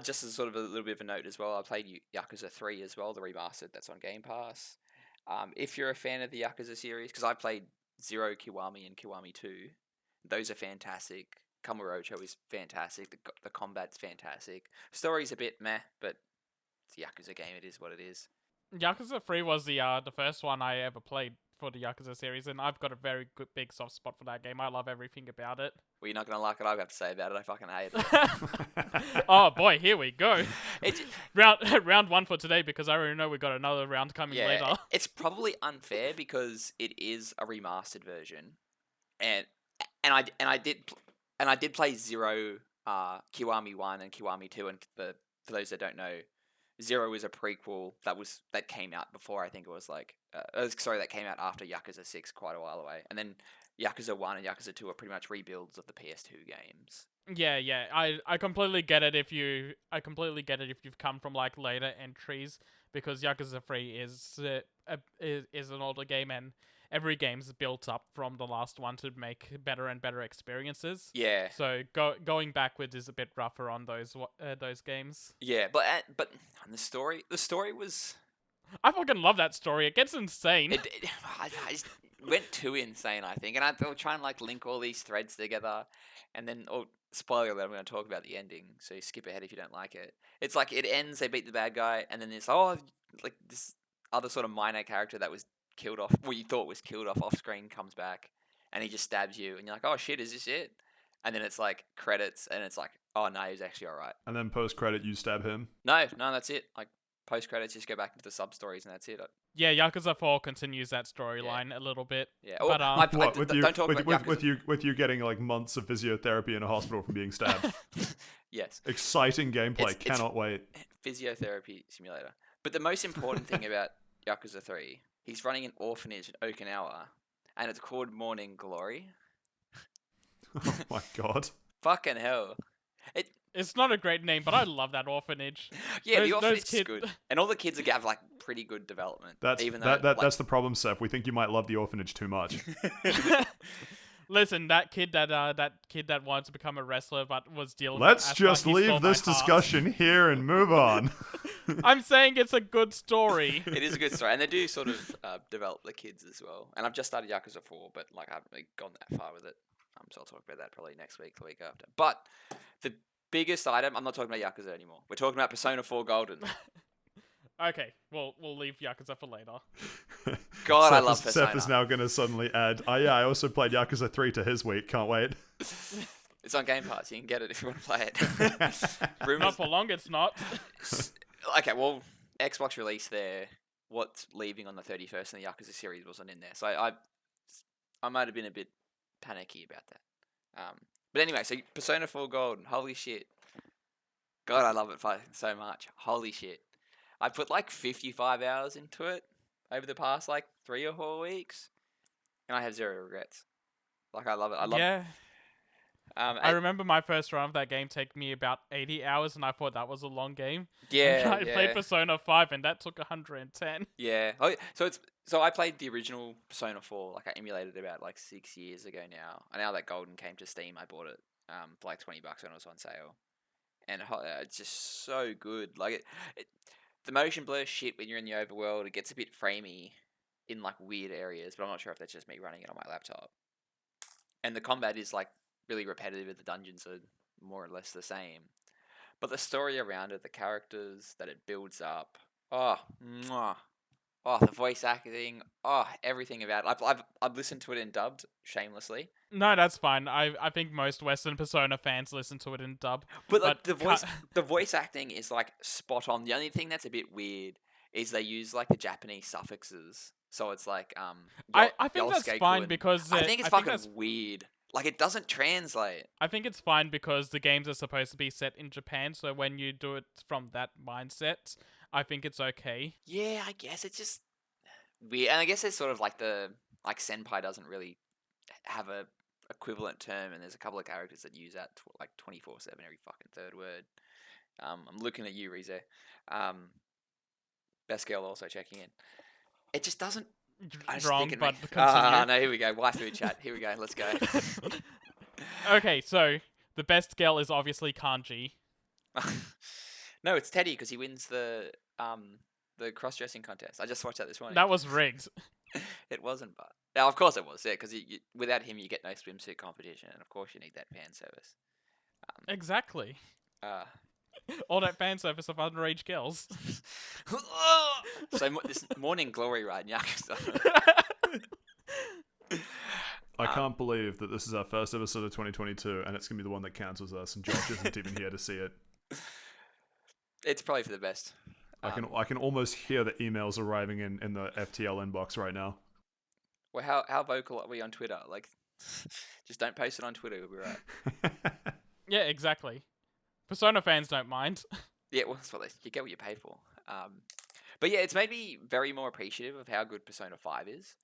[SPEAKER 2] Just as sort of a little bit of a note as well, I played Yakuza 3 as well, the remastered. That's on Game Pass. If you're a fan of the Yakuza series, because I played Zero, Kiwami, and Kiwami 2, those are fantastic. Kamurocho is fantastic. The combat's fantastic. Story's a bit meh, but it's a Yakuza game. It is what it is.
[SPEAKER 3] Yakuza 3 was the first one I ever played for the Yakuza series, and I've got a very good big soft spot for that game. I love everything about it.
[SPEAKER 2] Well, you're not going to like what I've got to say about it. I fucking hate it.
[SPEAKER 3] Oh boy, here we go.
[SPEAKER 2] It's,
[SPEAKER 3] round 1 for today because I already know we've got another round coming later.
[SPEAKER 2] It's probably unfair because it is a remastered version, and I did play Zero, Kiwami 1 and Kiwami 2, and for those that don't know, Zero is a prequel that came out before. I think it was like that came out after Yakuza 6 quite a while away, and then Yakuza 1 and Yakuza 2 are pretty much rebuilds of the PS2 games.
[SPEAKER 3] Yeah. I completely get it if you've come from like later entries because Yakuza 3 is an older game and every game's built up from the last one to make better and better experiences.
[SPEAKER 2] Yeah.
[SPEAKER 3] So going backwards is a bit rougher on those games.
[SPEAKER 2] Yeah, but the story was.
[SPEAKER 3] I fucking love that story. It gets insane.
[SPEAKER 2] I just went too insane, I think, and I was trying to like link all these threads together, and then spoiler alert, I'm going to talk about the ending, so you skip ahead if you don't like it. It's like it ends, they beat the bad guy, and then there's like this other sort of minor character that was killed off, well, you thought was killed off screen, comes back, and he just stabs you, and you're like, oh shit, is this it? And then it's like credits, and it's like, oh no, he's actually alright.
[SPEAKER 1] And then post credit, you stab him.
[SPEAKER 2] No, that's it. Like post credits, just go back into the sub stories, and that's it.
[SPEAKER 3] Yeah, Yakuza 4 continues that storyline a little bit.
[SPEAKER 2] Yeah,
[SPEAKER 3] but
[SPEAKER 2] don't talk about Yakuza.
[SPEAKER 1] with you getting like months of physiotherapy in a hospital from being stabbed.
[SPEAKER 2] Yes.
[SPEAKER 1] Exciting gameplay. Cannot wait.
[SPEAKER 2] Physiotherapy simulator. But the most important thing about Yakuza 3, he's running an orphanage in Okinawa, and it's called Morning Glory.
[SPEAKER 1] Oh my god.
[SPEAKER 2] Fucking hell.
[SPEAKER 3] It's not a great name, but I love that orphanage.
[SPEAKER 2] Yeah, the orphanage is good. And all the kids have like pretty good development.
[SPEAKER 1] That's the problem, Seth. We think you might love the orphanage too much.
[SPEAKER 3] Listen, that kid that wanted to become a wrestler but was dealing.
[SPEAKER 1] Let's just leave this discussion here and move on.
[SPEAKER 3] I'm saying it's a good story.
[SPEAKER 2] It is a good story, and they do sort of develop the kids as well. And I've just started Yakuza 4, but like I haven't really gone that far with it. So I'll talk about that probably next week, the week after. But the biggest item, I'm not talking about Yakuza anymore. We're talking about Persona 4 Golden.
[SPEAKER 3] Okay, well, we'll leave Yakuza for later.
[SPEAKER 2] God, I love Persona.
[SPEAKER 1] Seth is now going to suddenly add, I also played Yakuza 3 to his week. Can't wait.
[SPEAKER 2] It's on Game Pass. You can get it if you want to play it.
[SPEAKER 3] Not for long, it's not.
[SPEAKER 2] Okay, well, Xbox released their what's leaving on the 31st and the Yakuza series wasn't in there. So I might have been a bit panicky about that. But anyway, so Persona 4 Gold, holy shit. God, I love it so much. Holy shit. I put like 55 hours into it over the past like 3 or 4 weeks, and I have zero regrets. Like, I love it. I love
[SPEAKER 3] Yeah. I
[SPEAKER 2] I-
[SPEAKER 3] remember my first run of that game take me about 80 hours, and I thought that was a long game.
[SPEAKER 2] yeah,
[SPEAKER 3] I played Persona 5, and that took 110.
[SPEAKER 2] yeah. Oh, so I played the original Persona 4. Like, I emulated it about like 6 years ago now. And now that Golden came to Steam, I bought it for like $20 when it was on sale. And it's just so good. Like, the motion blur shit when you're in the overworld, it gets a bit framey in like weird areas, but I'm not sure if that's just me running it on my laptop. And the combat is like really repetitive. The dungeons are more or less the same, but the story around it, the characters that it builds up, oh, mwah. Oh, the voice acting, oh, everything about it. I've listened to it in dubbed, shamelessly.
[SPEAKER 3] No, that's fine. I think most Western Persona fans listen to it in dub.
[SPEAKER 2] But like,
[SPEAKER 3] But
[SPEAKER 2] the voice acting is like spot on. The only thing that's a bit weird is they use like the Japanese suffixes. So it's like
[SPEAKER 3] I think that's fine
[SPEAKER 2] Yosuke-kun.
[SPEAKER 3] because
[SPEAKER 2] I think it's
[SPEAKER 3] that's
[SPEAKER 2] fucking weird. Like, it doesn't translate.
[SPEAKER 3] I think it's fine because the games are supposed to be set in Japan, so when you do it from that mindset, I think it's okay.
[SPEAKER 2] Yeah, I guess it's just weird. And I guess it's sort of like like senpai doesn't really have a equivalent term, and there's a couple of characters that use that like 24/7 every fucking third word. I'm looking at you, Rize. Best girl also checking in. It just doesn't. I just
[SPEAKER 3] Wrong,
[SPEAKER 2] think it
[SPEAKER 3] but
[SPEAKER 2] makes-
[SPEAKER 3] continue.
[SPEAKER 2] no, here we go. Waifu chat. Here we go. Let's go.
[SPEAKER 3] Okay, so the best girl is obviously Kanji.
[SPEAKER 2] No, it's Teddy because he wins the cross dressing contest. I just watched that this morning.
[SPEAKER 3] That was rigged.
[SPEAKER 2] It wasn't, but yeah, of course it was. Yeah, because without him, you get no swimsuit competition, and of course you need that fan service.
[SPEAKER 3] Exactly.
[SPEAKER 2] Uh,
[SPEAKER 3] All that fan service of underage girls.
[SPEAKER 2] so this morning glory ride in Yakuza.
[SPEAKER 1] I can't believe that this is our first episode of 2022, and it's gonna be the one that cancels us, and Josh isn't even here to see it.
[SPEAKER 2] It's probably for the best.
[SPEAKER 1] I can almost hear the emails arriving in the FTL inbox right now.
[SPEAKER 2] Well, how vocal are we on Twitter? Like, just don't post it on Twitter. We'll be right.
[SPEAKER 3] Yeah, exactly. Persona fans don't mind.
[SPEAKER 2] Yeah, well, that's what you get what you pay for. But yeah, it's made me very more appreciative of how good Persona 5 is.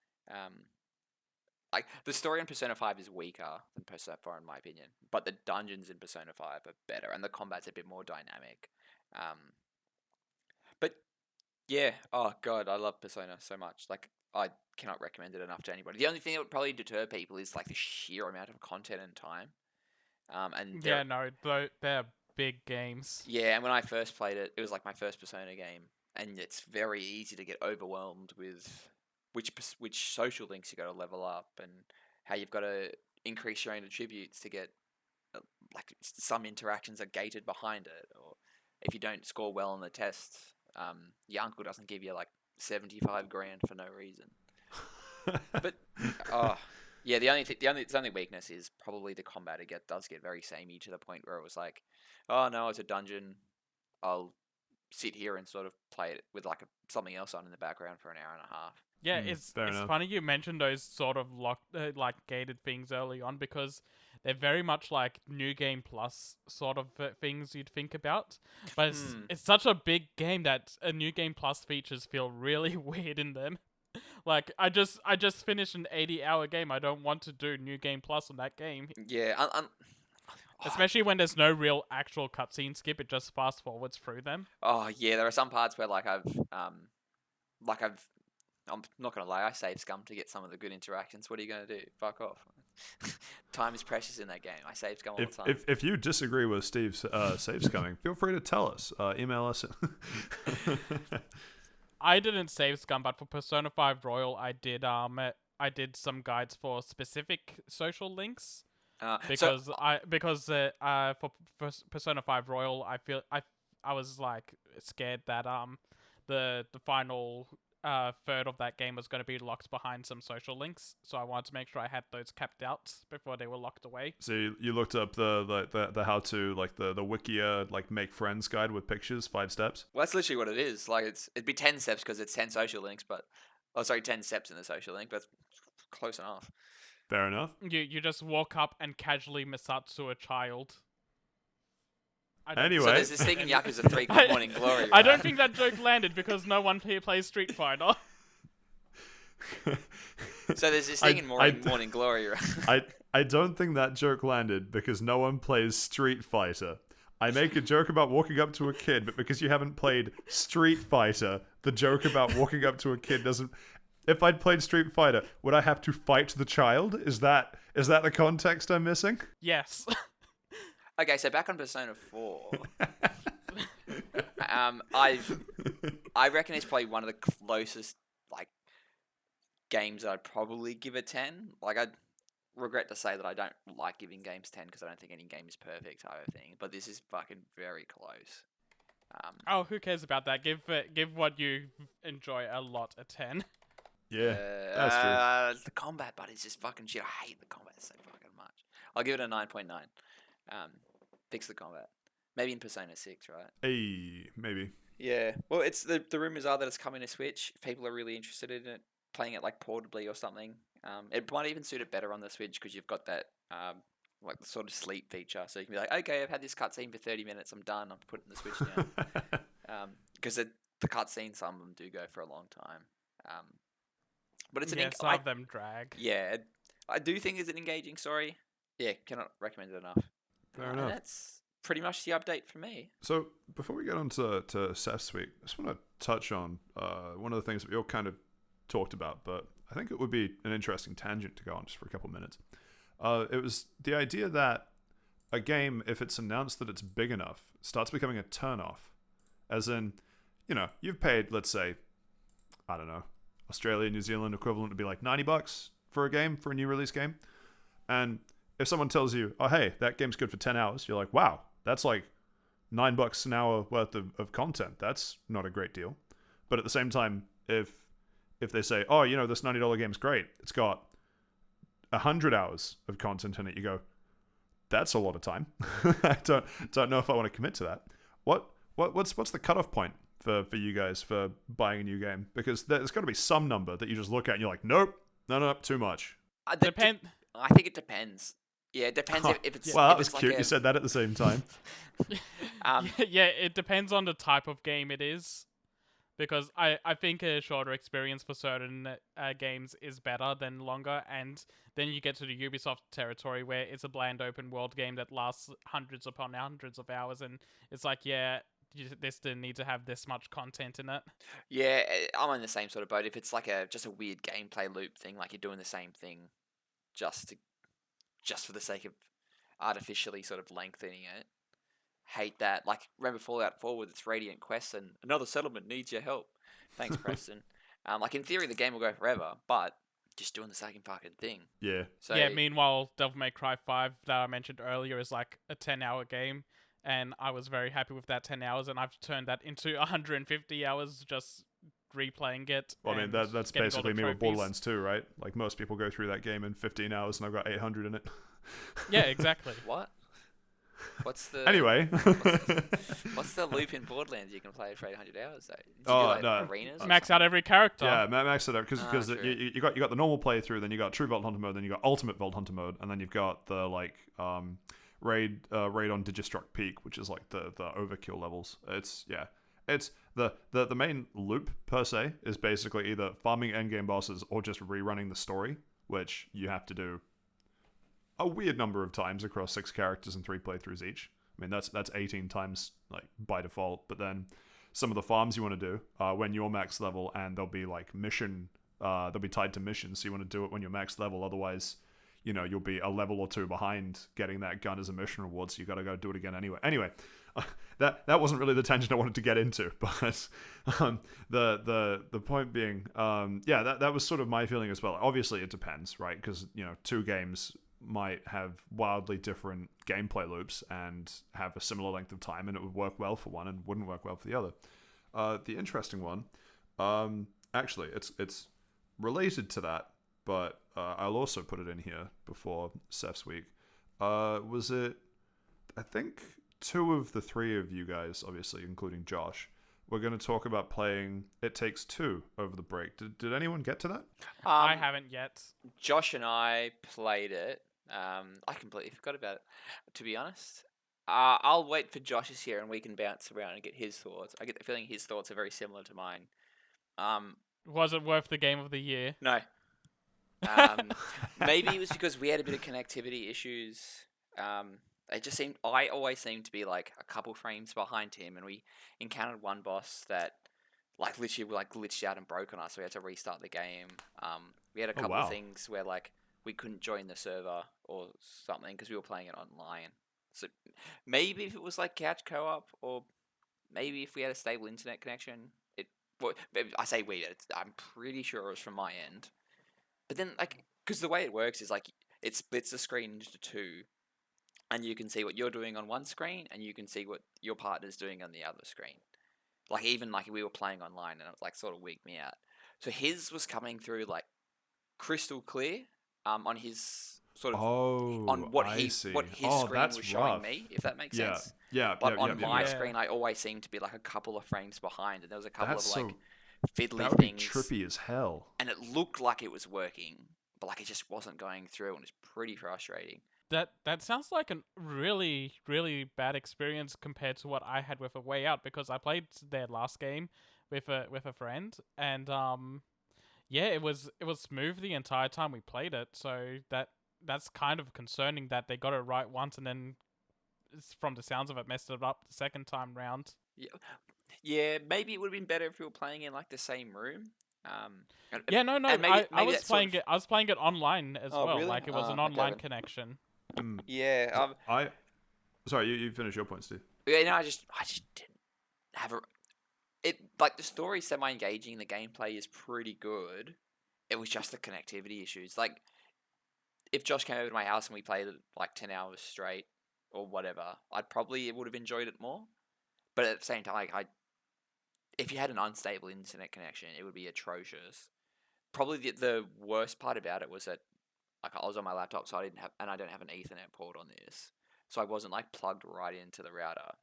[SPEAKER 2] Like, the story in Persona 5 is weaker than Persona 4 in my opinion, but the dungeons in Persona 5 are better, and the combat's a bit more dynamic. But yeah, oh god, I love Persona so much. Like, I cannot recommend it enough to anybody. The only thing that would probably deter people is like the sheer amount of content and time. And
[SPEAKER 3] Yeah, no, they're big games.
[SPEAKER 2] yeah, and when I first played it, it was like my first Persona game, and it's very easy to get overwhelmed with which social links you got to level up, and how you've got to increase your own attributes to get like some interactions are gated behind it, or if you don't score well on the test, your uncle doesn't give you like 75 grand for no reason. But yeah, the only weakness is probably the combat. It does get very samey to the point where it was like, oh no, it's a dungeon. I'll sit here and sort of play it with like something else on in the background for an hour and a half.
[SPEAKER 3] Yeah,
[SPEAKER 1] Fair
[SPEAKER 3] it's
[SPEAKER 1] enough.
[SPEAKER 3] funny you mentioned those sort of like gated things early on, because they're very much like New Game Plus sort of things you'd think about. But it's such a big game that a New Game Plus features feel really weird in them. Like, I just finished an 80-hour game. I don't want to do New Game Plus on that game.
[SPEAKER 2] Yeah,
[SPEAKER 3] Especially when there's no real actual cutscene skip, it just fast forwards through them.
[SPEAKER 2] oh yeah, there are some parts where I'm not gonna lie, I save scum to get some of the good interactions. What are you gonna do? Fuck off. Time is precious in that game. I save scum all the time.
[SPEAKER 1] If you disagree with Steve's save scumming, feel free to tell us. Email us.
[SPEAKER 3] I didn't save scum, but for Persona 5 Royal, I did some guides for specific social links. Because for Persona 5 Royal, I was like scared that the final third of that game was going to be locked behind some social links, so I wanted to make sure I had those kept out before they were locked away.
[SPEAKER 1] So you looked up the how to, like the Wikia, like make friends guide with pictures, 5 steps.
[SPEAKER 2] Well, that's literally what it is. Like it'd be 10 steps because it's 10 social links, but 10 steps in the social link, but that's close enough.
[SPEAKER 1] Fair enough.
[SPEAKER 3] You just walk up and casually Misatsu a child.
[SPEAKER 1] Anyway.
[SPEAKER 2] So there's this thing in Yakuza 3 called Morning Glory, right?
[SPEAKER 3] I don't think that joke landed because no one here plays Street Fighter.
[SPEAKER 2] So there's this thing in Morning Glory, right?
[SPEAKER 1] I don't think that joke landed because no one plays Street Fighter. I make a joke about walking up to a kid, but because you haven't played Street Fighter, the joke about walking up to a kid doesn't... If I'd played Street Fighter, would I have to fight the child? Is that the context I'm missing?
[SPEAKER 3] Yes.
[SPEAKER 2] Okay, so back on Persona 4. I reckon it's probably one of the closest like games I'd probably give a 10. Like I'd regret to say that I don't like giving games 10 because I don't think any game is perfect type of thing. But this is fucking very close.
[SPEAKER 3] Oh, who cares about that? Give what you enjoy a lot a 10.
[SPEAKER 1] Yeah, that's true.
[SPEAKER 2] The combat, but it's just fucking shit. I hate the combat so fucking much. I'll give it a 9.9. Fix the combat. Maybe in Persona 6, right?
[SPEAKER 1] Hey, maybe.
[SPEAKER 2] Yeah. Well, it's the rumors are that it's coming to Switch. If people are really interested in it, playing it like portably or something. It might even suit it better on the Switch because you've got that like the sort of sleep feature. So you can be like, okay, I've had this cutscene for 30 minutes. I'm done. I'm putting the Switch down. Because the cutscenes, some of them do go for a long time. But it's
[SPEAKER 3] some of them drag.
[SPEAKER 2] Yeah, I do think it's an engaging story. Yeah, cannot recommend it enough.
[SPEAKER 1] Fair enough.
[SPEAKER 2] That's pretty much the update for me.
[SPEAKER 1] So before we get on to Seth's week, I just want to touch on one of the things that we all kind of talked about, but I think it would be an interesting tangent to go on just for a couple of minutes. It was the idea that a game, if it's announced that it's big enough, starts becoming a turn-off. As in, you've paid, let's say, I don't know, Australia, New Zealand equivalent would be like $90 for a game, for a new release game. And if someone tells you, oh, hey, that game's good for 10 hours, you're like, wow, that's like $9 an hour worth of content. That's not a great deal. But at the same time, if they say, oh, this $90 game's great, it's got 100 hours of content in it, you go, that's a lot of time. I don't know if I want to commit to that. What's the cutoff point for you guys for buying a new game? Because there's got to be some number that you just look at and you're like, nope, no, too much.
[SPEAKER 2] I think it depends. Yeah, it depends if it's...
[SPEAKER 1] Well,
[SPEAKER 2] that
[SPEAKER 1] was
[SPEAKER 2] it's
[SPEAKER 1] cute.
[SPEAKER 2] Like
[SPEAKER 1] You said that at the same time.
[SPEAKER 3] Yeah, it depends on the type of game it is. Because I think a shorter experience for certain games is better than longer, and then you get to the Ubisoft territory where it's a bland open world game that lasts hundreds upon hundreds of hours, and it's like, yeah, this didn't need to have this much content in it.
[SPEAKER 2] Yeah, I'm on the same sort of boat. If it's like just a weird gameplay loop thing, like you're doing the same thing just for the sake of artificially sort of lengthening it, hate that. Like, remember Fallout 4 with its Radiant Quest and another settlement needs your help. Thanks, Preston. Like, in theory, the game will go forever, but just doing the same fucking thing.
[SPEAKER 1] Yeah.
[SPEAKER 2] So,
[SPEAKER 3] yeah, meanwhile, Devil May Cry 5 that I mentioned earlier is like a 10-hour game, and I was very happy with that 10 hours, and I've turned that into 150 hours just replaying it.
[SPEAKER 1] Well, I mean, that's basically me with Borderlands 2, right? Like, most people go through that game in 15 hours, and I've got 800 in it.
[SPEAKER 3] Yeah, exactly.
[SPEAKER 2] What? What's the
[SPEAKER 1] Anyway,
[SPEAKER 2] what's the loop in Borderlands you can play it for 800 hours though? Did you
[SPEAKER 1] Oh,
[SPEAKER 2] do, like,
[SPEAKER 1] no.
[SPEAKER 2] arenas? or
[SPEAKER 3] Max
[SPEAKER 2] something?
[SPEAKER 3] out every character.
[SPEAKER 1] yeah, max it out because
[SPEAKER 2] true.
[SPEAKER 1] you got the normal playthrough, then you got True Vault Hunter mode, then you got Ultimate Vault Hunter mode, and then you've got the raid on Digistruck Peak, which is like the overkill levels. It's the main loop per se is basically either farming endgame bosses or just rerunning the story, which you have to do a weird number of times across 6 characters and 3 playthroughs each. I mean, that's 18 times like by default. But then some of the farms you want to do when you're max level, and they'll be like they'll be tied to missions. So you want to do it when you're max level. Otherwise, you'll be a level or 2 behind getting that gun as a mission reward. So you got to go do it again anyway. Anyway, that wasn't really the tangent I wanted to get into. But the point being, that was sort of my feeling as well. Obviously, it depends, right? Because 2 games might have wildly different gameplay loops and have a similar length of time, and it would work well for one and wouldn't work well for the other. The interesting one, actually, it's related to that, but I'll also put it in here before Seth's week. Was it? I think 2 of the 3 of you guys, obviously including Josh, we're going to talk about playing It Takes Two over the break. Did anyone get to that?
[SPEAKER 3] I haven't yet.
[SPEAKER 2] Josh and I played it. I completely forgot about it, to be honest. I'll wait for Josh's here and we can bounce around and get his thoughts. I get the feeling his thoughts are very similar to mine.
[SPEAKER 3] Was it worth the game of the year?
[SPEAKER 2] No. Maybe it was because we had a bit of connectivity issues. I always seemed to be like a couple frames behind him, and we encountered one boss that like literally like glitched out and broke on us, so we had to restart the game. We had a couple of things where like we couldn't join the server or something because we were playing it online. So maybe if it was like couch co-op, or maybe if we had a stable internet connection, I say I'm pretty sure it was from my end. But then like, because the way it works is like it splits the screen into 2. And you can see what you're doing on one screen, and you can see what your partner's doing on the other screen. Like, even like we were playing online, and it like sort of wigged me out. So his was coming through like crystal clear, on his sort of on what his screen was showing me, if that makes sense.
[SPEAKER 1] Yeah.
[SPEAKER 2] But on my screen, I always seemed to be like a couple of frames behind, and there was a couple of like fiddly
[SPEAKER 1] that would
[SPEAKER 2] things.
[SPEAKER 1] Be trippy as hell.
[SPEAKER 2] And it looked like it was working, but like it just wasn't going through, and it was pretty frustrating.
[SPEAKER 3] That sounds like a really, really bad experience compared to what I had with A Way Out, because I played their last game with a friend, and yeah, it was smooth the entire time we played it. So that's kind of concerning that they got it right once and then, from the sounds of it, messed it up the second time round.
[SPEAKER 2] Yeah. Maybe it would have been better if we were playing in like the same room.
[SPEAKER 3] No. I was playing it. I was playing it online as well.
[SPEAKER 2] Really?
[SPEAKER 3] Like it was an online connection.
[SPEAKER 2] Yeah.
[SPEAKER 1] Sorry, you finish your point, Steve.
[SPEAKER 2] Yeah, no, I just didn't have it. Like the story's semi-engaging, the gameplay is pretty good. It was just the connectivity issues. Like, if Josh came over to my house and we played it like 10 hours straight or whatever, I'd probably would have enjoyed it more. But at the same time, like if you had an unstable internet connection, it would be atrocious. Probably the worst part about it was that like I was on my laptop, so I don't have an Ethernet port on this, so I wasn't like plugged right into the router.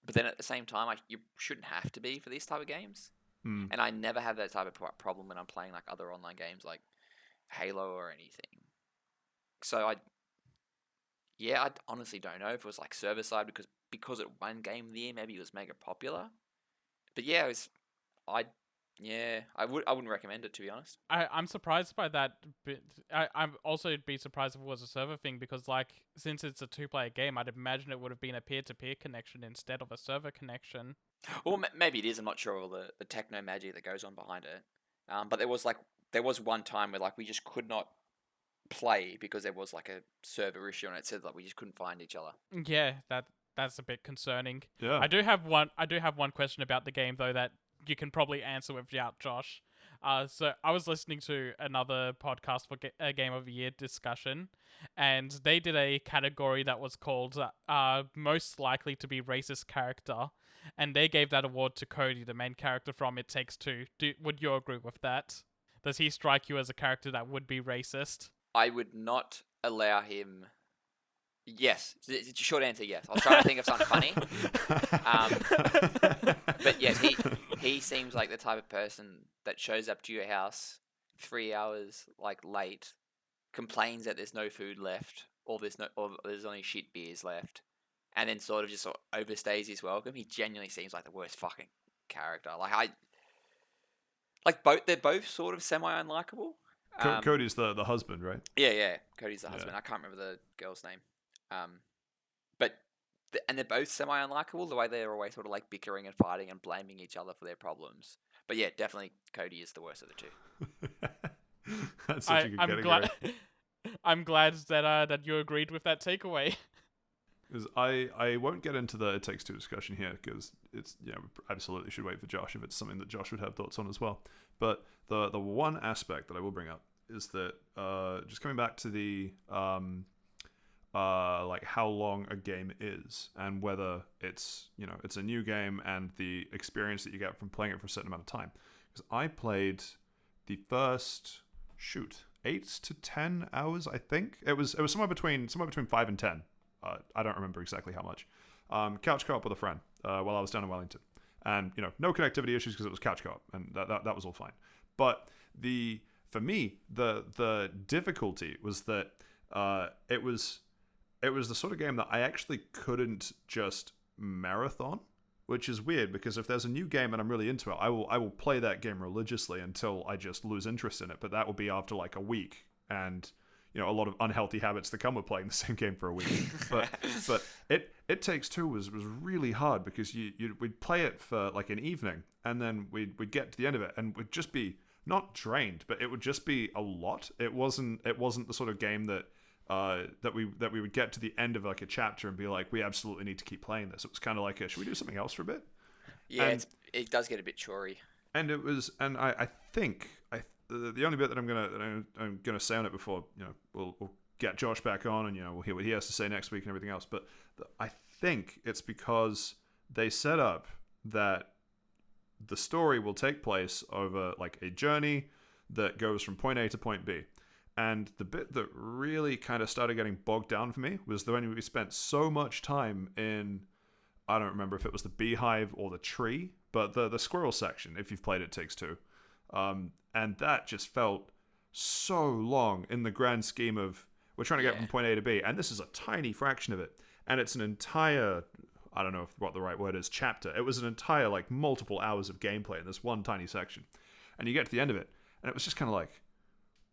[SPEAKER 2] But then at the same time, you shouldn't have to be for these type of games. And I never have that type of problem when I'm playing like other online games like Halo or anything. So I honestly don't know if it was like server side because it won Game of the Year, maybe it was mega popular. But yeah, I wouldn't recommend it, to be honest.
[SPEAKER 3] I'm surprised by that, but I'm also be surprised if it was a server thing, because like since it's a 2-player game, I'd imagine it would have been a peer-to-peer connection instead of a server connection.
[SPEAKER 2] Well, maybe it is. I'm not sure all the techno magic that goes on behind it. But there was one time where like we just could not play because there was like a server issue, and it said like we just couldn't find each other.
[SPEAKER 3] Yeah, that's a bit concerning.
[SPEAKER 1] Yeah.
[SPEAKER 3] I do have one question about the game though that you can probably answer without Josh. So I was listening to another podcast for a Game of the Year discussion, and they did a category that was called most likely to be racist character, and they gave that award to Cody, the main character from It Takes Two. Would you agree with that? Does he strike you as a character that would be racist?
[SPEAKER 2] I would not allow him. Yes, it's a short answer. Yes, I was trying to think of something funny. But yes, he seems like the type of person that shows up to your house 3 hours like late, complains that there's no food left, or there's only shit beers left, and then sort of overstays his welcome. He genuinely seems like the worst fucking character. They're both sort of semi-unlikable.
[SPEAKER 1] Cody's the husband, right?
[SPEAKER 2] Yeah, Cody's the husband. I can't remember the girl's name. But they're both semi-unlikable, the way they're always sort of like bickering and fighting and blaming each other for their problems. But yeah, definitely Cody is the worst of the two.
[SPEAKER 1] That's such a good category.
[SPEAKER 3] I'm glad that you agreed with that takeaway.
[SPEAKER 1] Because I won't get into the It Takes Two discussion here, because it's we absolutely should wait for Josh if it's something that Josh would have thoughts on as well. But the one aspect that I will bring up is that just coming back to the like how long a game is, and whether it's it's a new game and the experience that you get from playing it for a certain amount of time. because I played the first 8 to 10 hours. I think it was somewhere between 5 and 10. I don't remember exactly how much. Couch co-op with a friend while I was down in Wellington, and no connectivity issues because it was couch co-op, and that was all fine. But for me the difficulty was that it was the sort of game that I actually couldn't just marathon, which is weird because if there's a new game and I'm really into it, I will play that game religiously until I just lose interest in it. But that will be after like a week, and a lot of unhealthy habits that come with playing the same game for a week. But It Takes Two was really hard because we'd play it for like an evening, and then we'd get to the end of it and we'd just be not drained, but it would just be a lot. It wasn't the sort of game that we would get to the end of like a chapter and be like, we absolutely need to keep playing this. It was kind of like, should we do something else for a bit?
[SPEAKER 2] Yeah, it does get a bit chory.
[SPEAKER 1] And I think the only bit that I'm gonna say on it before we'll get Josh back on and we'll hear what he has to say next week and everything else. But I think it's because they set up that the story will take place over like a journey that goes from point A to point B. And the bit that really kind of started getting bogged down for me was when we spent so much time in, I don't remember if it was the beehive or the tree, but the squirrel section, if you've played It Takes Two. And that just felt so long in the grand scheme of, we're trying to get from point A to B, and this is a tiny fraction of it. And it's an entire, I don't know what the right word is, chapter. It was an entire, like, multiple hours of gameplay in this one tiny section. And you get to the end of it, and it was just kind of like,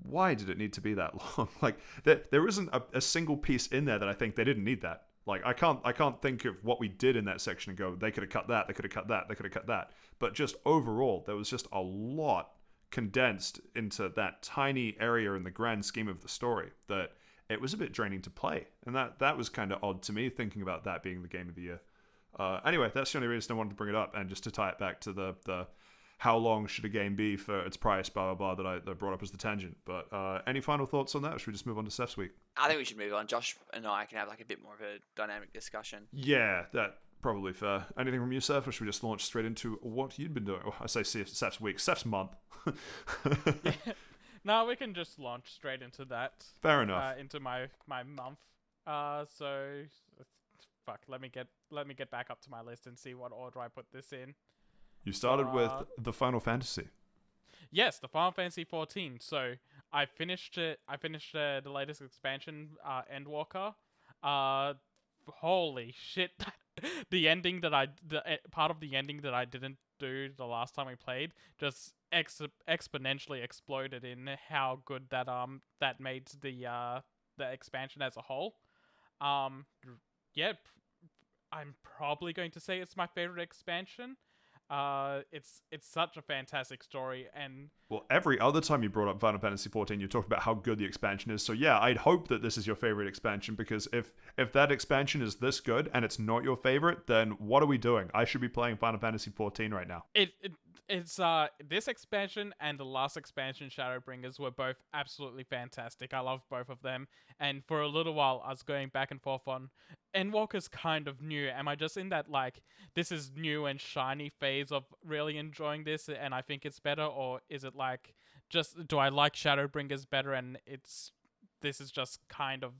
[SPEAKER 1] why did it need to be that long? Like, there isn't a single piece in there that I think they didn't need that. Like, I can't think of what we did in that section and go, they could have cut that, they could have cut that, they could have cut that. But just overall, there was just a lot condensed into that tiny area in the grand scheme of the story that it was a bit draining to play. And that was kind of odd to me, thinking about that being the game of the year. Anyway, that's the only reason I wanted to bring it up, and just to tie it back to the how long should a game be for its price, blah, blah, blah, that I brought up as the tangent. But any final thoughts on that, or should we just move on to Steph's week?
[SPEAKER 2] I think we should move on. Josh and I can have like a bit more of a dynamic discussion.
[SPEAKER 1] Yeah, that probably fair. Anything from you, Steph, or should we just launch straight into what you'd been doing? Oh, I say Steph's week, Steph's month.
[SPEAKER 3] Yeah. No, we can just launch straight into that.
[SPEAKER 1] Fair enough.
[SPEAKER 3] Into my month. So fuck. Let me get back up to my list and see what order I put this in.
[SPEAKER 1] You started with the Final Fantasy.
[SPEAKER 3] Yes, the Final Fantasy 14. So I finished it. I finished the latest expansion, Endwalker. Holy shit! The ending that part of the ending that I didn't do the last time we played just exponentially exploded in how good that made the expansion as a whole. Yeah, I'm probably going to say it's my favorite expansion. It's such a fantastic story, and
[SPEAKER 1] well, every other time you brought up Final Fantasy XIV, you talked about how good the expansion is. So yeah, I'd hope that this is your favorite expansion, because if that expansion is this good and it's not your favorite, then what are we doing? I should be playing Final Fantasy XIV right now.
[SPEAKER 3] It's this expansion and the last expansion, Shadowbringers, were both absolutely fantastic. I love both of them, and for a little while I was going back and forth on Endwalker's kind of new. Am I just in that like this is new and shiny phase of really enjoying this and I think it's better, or is it like just do I like Shadowbringers better and this is just kind of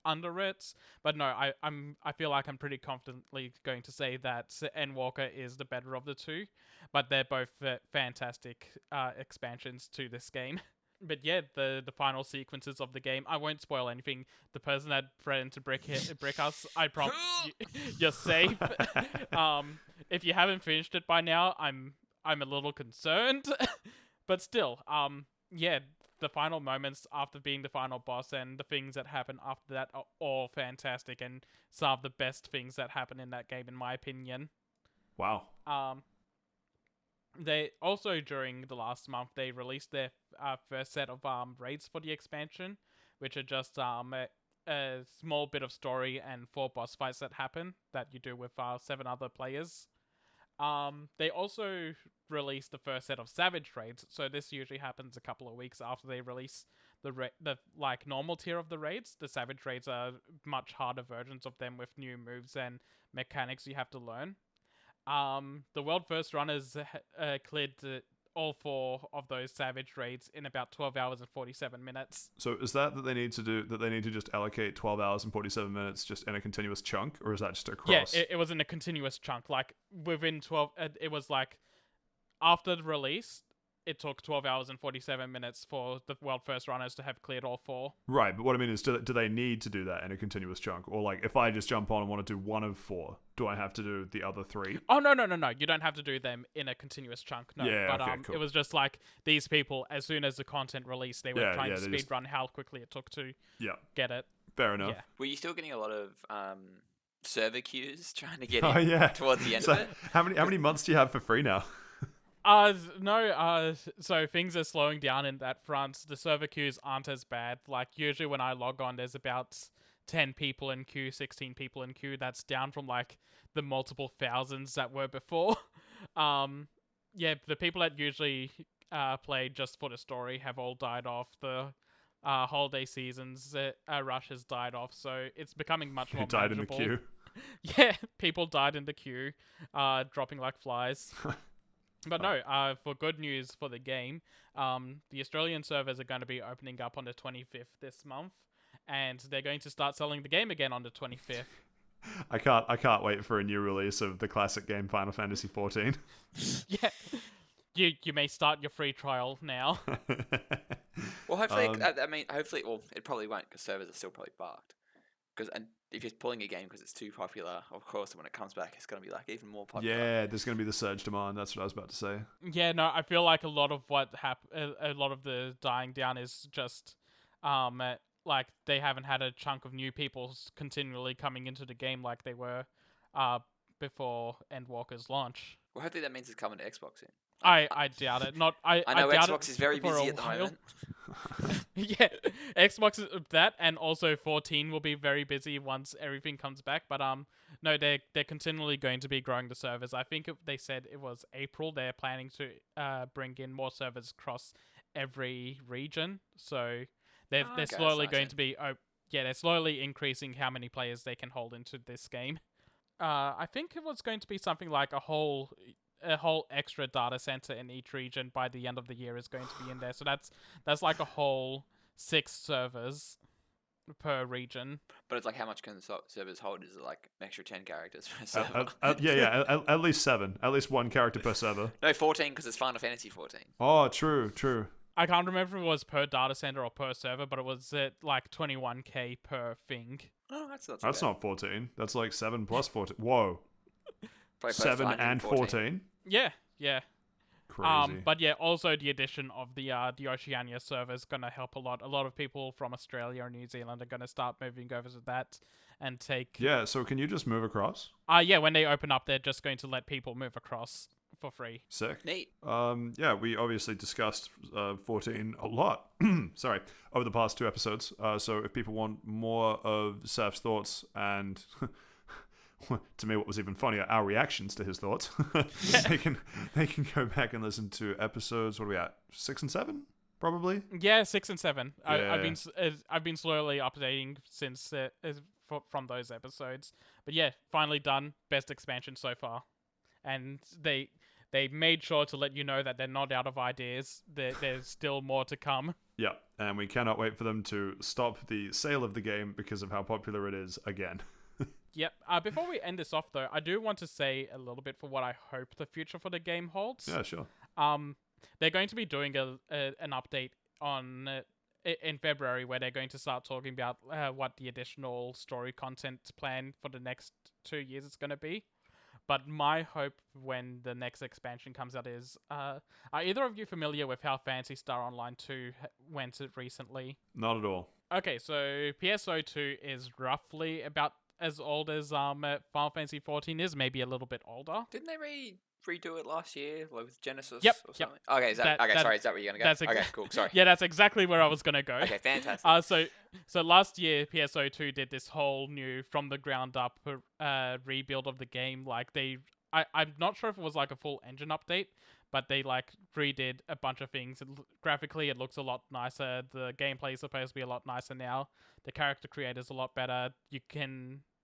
[SPEAKER 3] under it? But no, I feel like I'm pretty confidently going to say that Endwalker is the better of the two, but they're both fantastic expansions to this game. But yeah, the final sequences of the game, I won't spoil anything. The person that threatened to brick us, I promise you're safe. If you haven't finished it by now, I'm a little concerned. But still, yeah, the final moments after being the final boss and the things that happen after that are all fantastic and some of the best things that happen in that game, in my opinion.
[SPEAKER 1] Wow.
[SPEAKER 3] They also, during the last month, they released their first set of raids for the expansion, which are just a small bit of story and 4 boss fights that happen that you do with 7 other players. They also released the first set of Savage raids, so this usually happens a couple of weeks after they release the like normal tier of the raids. The Savage raids are much harder versions of them with new moves and mechanics you have to learn. The world first runners cleared all 4 of those Savage raids in about 12 hours and 47 minutes.
[SPEAKER 1] So is that they need to do that? They need to just allocate 12 hours and 47 minutes just in a continuous chunk, or is that just across?
[SPEAKER 3] Yeah, it was in a continuous chunk. Like within 12, it was like after the release, it took 12 hours and 47 minutes for the world first runners to have cleared all 4.
[SPEAKER 1] Right, but what I mean is, do they need to do that in a continuous chunk, or like if I just jump on and want to do one of 4, do I have to do the other 3?
[SPEAKER 3] Oh no! You don't have to do them in a continuous chunk. No,
[SPEAKER 1] Yeah,
[SPEAKER 3] but
[SPEAKER 1] okay, cool.
[SPEAKER 3] it was just like these people. As soon as the content released, they were
[SPEAKER 1] Yeah,
[SPEAKER 3] trying
[SPEAKER 1] yeah,
[SPEAKER 3] to
[SPEAKER 1] they
[SPEAKER 3] speed
[SPEAKER 1] just-
[SPEAKER 3] run how quickly it took to
[SPEAKER 1] Yeah,
[SPEAKER 3] get it.
[SPEAKER 1] fair enough.
[SPEAKER 3] Yeah.
[SPEAKER 2] Were you still getting a lot of server queues trying to get
[SPEAKER 1] Oh
[SPEAKER 2] in
[SPEAKER 1] yeah.
[SPEAKER 2] towards the end
[SPEAKER 1] So
[SPEAKER 2] of it?
[SPEAKER 1] how many months do you have for free now?
[SPEAKER 3] No, so things are slowing down in that front. The server queues aren't as bad. Like, usually when I log on, there's about 10 people in queue, 16 people in queue. That's down from, like, the multiple thousands that were before. Yeah, the people that usually play just for the story have all died off. The holiday seasons rush has died off, so it's becoming much more
[SPEAKER 1] He died in the
[SPEAKER 3] manageable.
[SPEAKER 1] queue.
[SPEAKER 3] Yeah, people died in the queue, dropping like flies. But no, for good news for the game, the Australian servers are going to be opening up on the 25th this month, and they're going to start selling the game again on the 25th.
[SPEAKER 1] I can't wait for a new release of the classic game Final Fantasy 14.
[SPEAKER 3] Yeah, you may start your free trial now.
[SPEAKER 2] Well, hopefully, hopefully, well, it probably won't because servers are still probably fucked. Because if you're pulling a game because it's too popular, of course, when it comes back, it's going to be like even more popular.
[SPEAKER 1] Yeah, there's going to be the surge demand. That's what I was about to say.
[SPEAKER 3] Yeah, no, I feel like a lot of a lot of the dying down is just, like they haven't had a chunk of new people continually coming into the game like they were, before Endwalker's launch.
[SPEAKER 2] Well, hopefully that means it's coming to Xbox soon.
[SPEAKER 3] I doubt it. I
[SPEAKER 2] know
[SPEAKER 3] doubt
[SPEAKER 2] Xbox
[SPEAKER 3] it
[SPEAKER 2] is very
[SPEAKER 3] for a
[SPEAKER 2] busy at the
[SPEAKER 3] while.
[SPEAKER 2] moment.
[SPEAKER 3] Yeah, Xbox is that, and also 14 will be very busy once everything comes back. But no, they're continually going to be growing the servers. I think they said it was April. They're planning to bring in more servers across every region. So they're
[SPEAKER 2] Okay, that's
[SPEAKER 3] slowly
[SPEAKER 2] nice
[SPEAKER 3] going
[SPEAKER 2] then.
[SPEAKER 3] to be they're slowly increasing how many players they can hold into this game. I think it was going to be something like a whole extra data center in each region by the end of the year is going to be in there. So that's like a whole 6 servers per region.
[SPEAKER 2] But it's like, how much can the servers hold? Is it like an extra 10 characters per server?
[SPEAKER 1] At least 7. At least 1 character per server.
[SPEAKER 2] No, 14 because it's Final Fantasy 14.
[SPEAKER 1] Oh, true.
[SPEAKER 3] I can't remember if it was per data center or per server, but it was at like 21k per thing.
[SPEAKER 2] Oh, that's not.
[SPEAKER 1] That's not 14. That's like 7 plus 14. Whoa.
[SPEAKER 2] Probably close to
[SPEAKER 1] 7 and
[SPEAKER 2] 114.
[SPEAKER 1] 14?
[SPEAKER 3] Yeah.
[SPEAKER 1] Crazy.
[SPEAKER 3] But yeah, also the addition of the Oceania server is going to help a lot. A lot of people from Australia and New Zealand are going to start moving over to that and take.
[SPEAKER 1] Yeah, so can you just move across?
[SPEAKER 3] Yeah, when they open up, they're just going to let people move across for free.
[SPEAKER 1] Sick.
[SPEAKER 2] Neat.
[SPEAKER 1] Yeah, we obviously discussed 14 a lot. Sorry, over the past 2 episodes. So if people want more of Saf's thoughts and, to me, what was even funnier, our reactions to his thoughts, they can go back and listen to episodes. What are we at? 6 and 7, probably.
[SPEAKER 3] Yeah, 6 and 7.
[SPEAKER 1] Yeah.
[SPEAKER 3] I've been slowly updating since from those episodes. But yeah, finally done. Best expansion so far, and they made sure to let you know that they're not out of ideas. There's still more to come.
[SPEAKER 1] Yeah, and we cannot wait for them to stop the sale of the game because of how popular it is again.
[SPEAKER 3] Yep. Before we end this off, though, I do want to say a little bit for what I hope the future for the game holds.
[SPEAKER 1] Yeah, sure.
[SPEAKER 3] They're going to be doing an update on in February where they're going to start talking about what the additional story content plan for the next 2 years is going to be. But my hope when the next expansion comes out is, are either of you familiar with how Phantasy Star Online 2 went recently?
[SPEAKER 1] Not at all.
[SPEAKER 3] Okay, so PSO2 is roughly about as old as Final Fantasy 14 is, maybe a little bit older.
[SPEAKER 2] Didn't they redo it last year, like with Genesis
[SPEAKER 3] Yep,
[SPEAKER 2] or
[SPEAKER 3] yep.
[SPEAKER 2] something? Okay, sorry, is that where you're gonna go?
[SPEAKER 3] That's
[SPEAKER 2] Okay, cool. Sorry.
[SPEAKER 3] Yeah, that's exactly where I was gonna go.
[SPEAKER 2] Okay, fantastic.
[SPEAKER 3] So last year PSO2 did this whole new from the ground up rebuild of the game. Like I'm not sure if it was like a full engine update, but they like redid a bunch of things. Graphically, it looks a lot nicer. The gameplay is supposed to be a lot nicer now. The character creator's a lot better.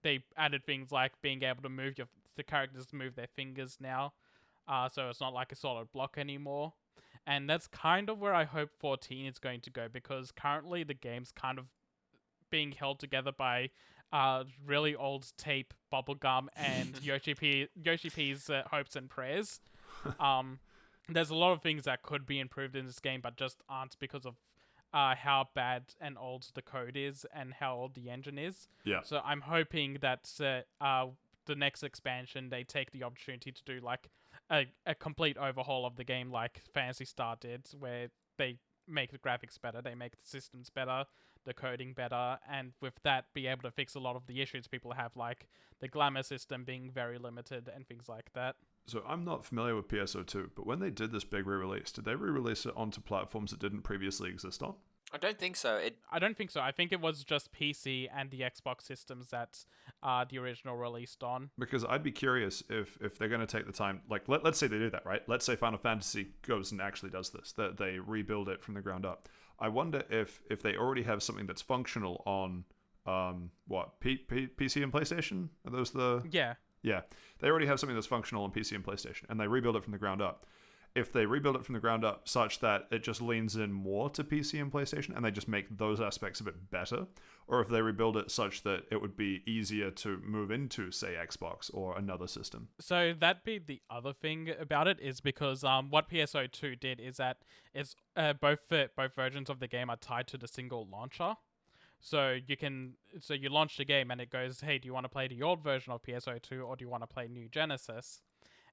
[SPEAKER 3] They added things like being able to the characters move their fingers now. So it's not like a solid block anymore. And that's kind of where I hope 14 is going to go, because currently the game's kind of being held together by really old tape, bubblegum, and Yoshi P's hopes and prayers. There's a lot of things that could be improved in this game, but just aren't, because of how bad and old the code is and how old the engine is.
[SPEAKER 1] Yeah.
[SPEAKER 3] So I'm hoping that the next expansion, they take the opportunity to do like a complete overhaul of the game, like Phantasy Star did, where they make the graphics better, they make the systems better, the coding better, and with that be able to fix a lot of the issues people have, like the glamour system being very limited and things like that.
[SPEAKER 1] So I'm not familiar with PSO2, but when they did this big re-release, did they re-release it onto platforms that didn't previously exist on?
[SPEAKER 2] I don't think so.
[SPEAKER 3] I don't think so. I think it was just PC and the Xbox systems that the original released on.
[SPEAKER 1] Because I'd be curious if they're going to take the time, like let's say they do that, right? Let's say Final Fantasy goes and actually does this, that they rebuild it from the ground up. I wonder if they already have something that's functional on PC and PlayStation? Are those the...
[SPEAKER 3] Yeah.
[SPEAKER 1] Yeah. They already have something that's functional on PC and PlayStation, and they rebuild it from the ground up. If they rebuild it from the ground up such that it just leans in more to PC and PlayStation and they just make those aspects of it better, or if they rebuild it such that it would be easier to move into, say, Xbox or another system.
[SPEAKER 3] So that'd be the other thing about it, is because what PSO2 did is that both versions of the game are tied to the single launcher. So you launch the game and it goes, hey, do you want to play the old version of PSO2 or do you want to play New Genesis?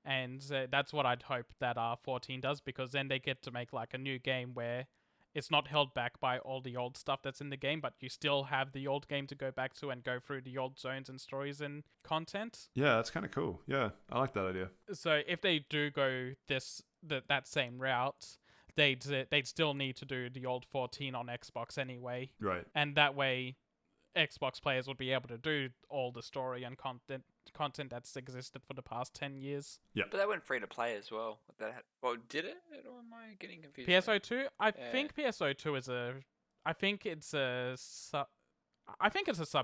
[SPEAKER 3] And that's what I'd hope that 14 does, because then they get to make like a new game where it's not held back by all the old stuff that's in the game, but you still have the old game to go back to and go through the old zones and stories and content.
[SPEAKER 1] Yeah, that's kind of cool. Yeah, I like that idea.
[SPEAKER 3] So if they do go that same route, they'd still need to do the old 14 on Xbox anyway.
[SPEAKER 1] Right.
[SPEAKER 3] And that way Xbox players would be able to do all the story and content that's existed for the past 10 years.
[SPEAKER 1] Yeah.
[SPEAKER 2] But that went free to play as well. Did it? Or am I getting confused?
[SPEAKER 3] PSO2? I think PSO2 is I think it's a sub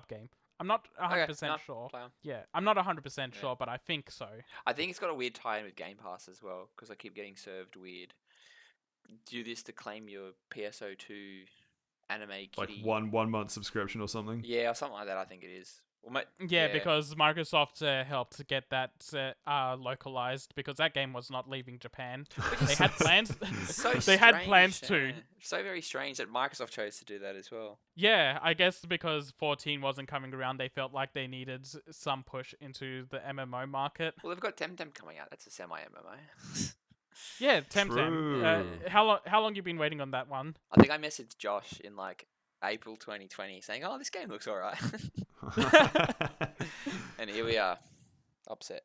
[SPEAKER 3] game. I'm not 100% sure. Yeah, I'm not 100% sure, but I think so.
[SPEAKER 2] I think it's got a weird tie-in with Game Pass as well, because I keep getting served weird. Do this to claim your PSO2 anime kitty.
[SPEAKER 1] Like one month subscription or something?
[SPEAKER 2] Yeah, or something like that, I think it is. Well,
[SPEAKER 3] yeah, because Microsoft helped get that localized, because that game was not leaving Japan. They had plans. Had plans to.
[SPEAKER 2] So very strange that Microsoft chose to do that as well.
[SPEAKER 3] Yeah, I guess because 14 wasn't coming around, they felt like they needed some push into the MMO market.
[SPEAKER 2] Well, they've got Temtem coming out. That's a semi-MMO.
[SPEAKER 3] Yeah, Temtem. How long you been waiting on that one?
[SPEAKER 2] I think I messaged Josh in like April 2020 saying, "Oh, this game looks alright," and here we are, upset.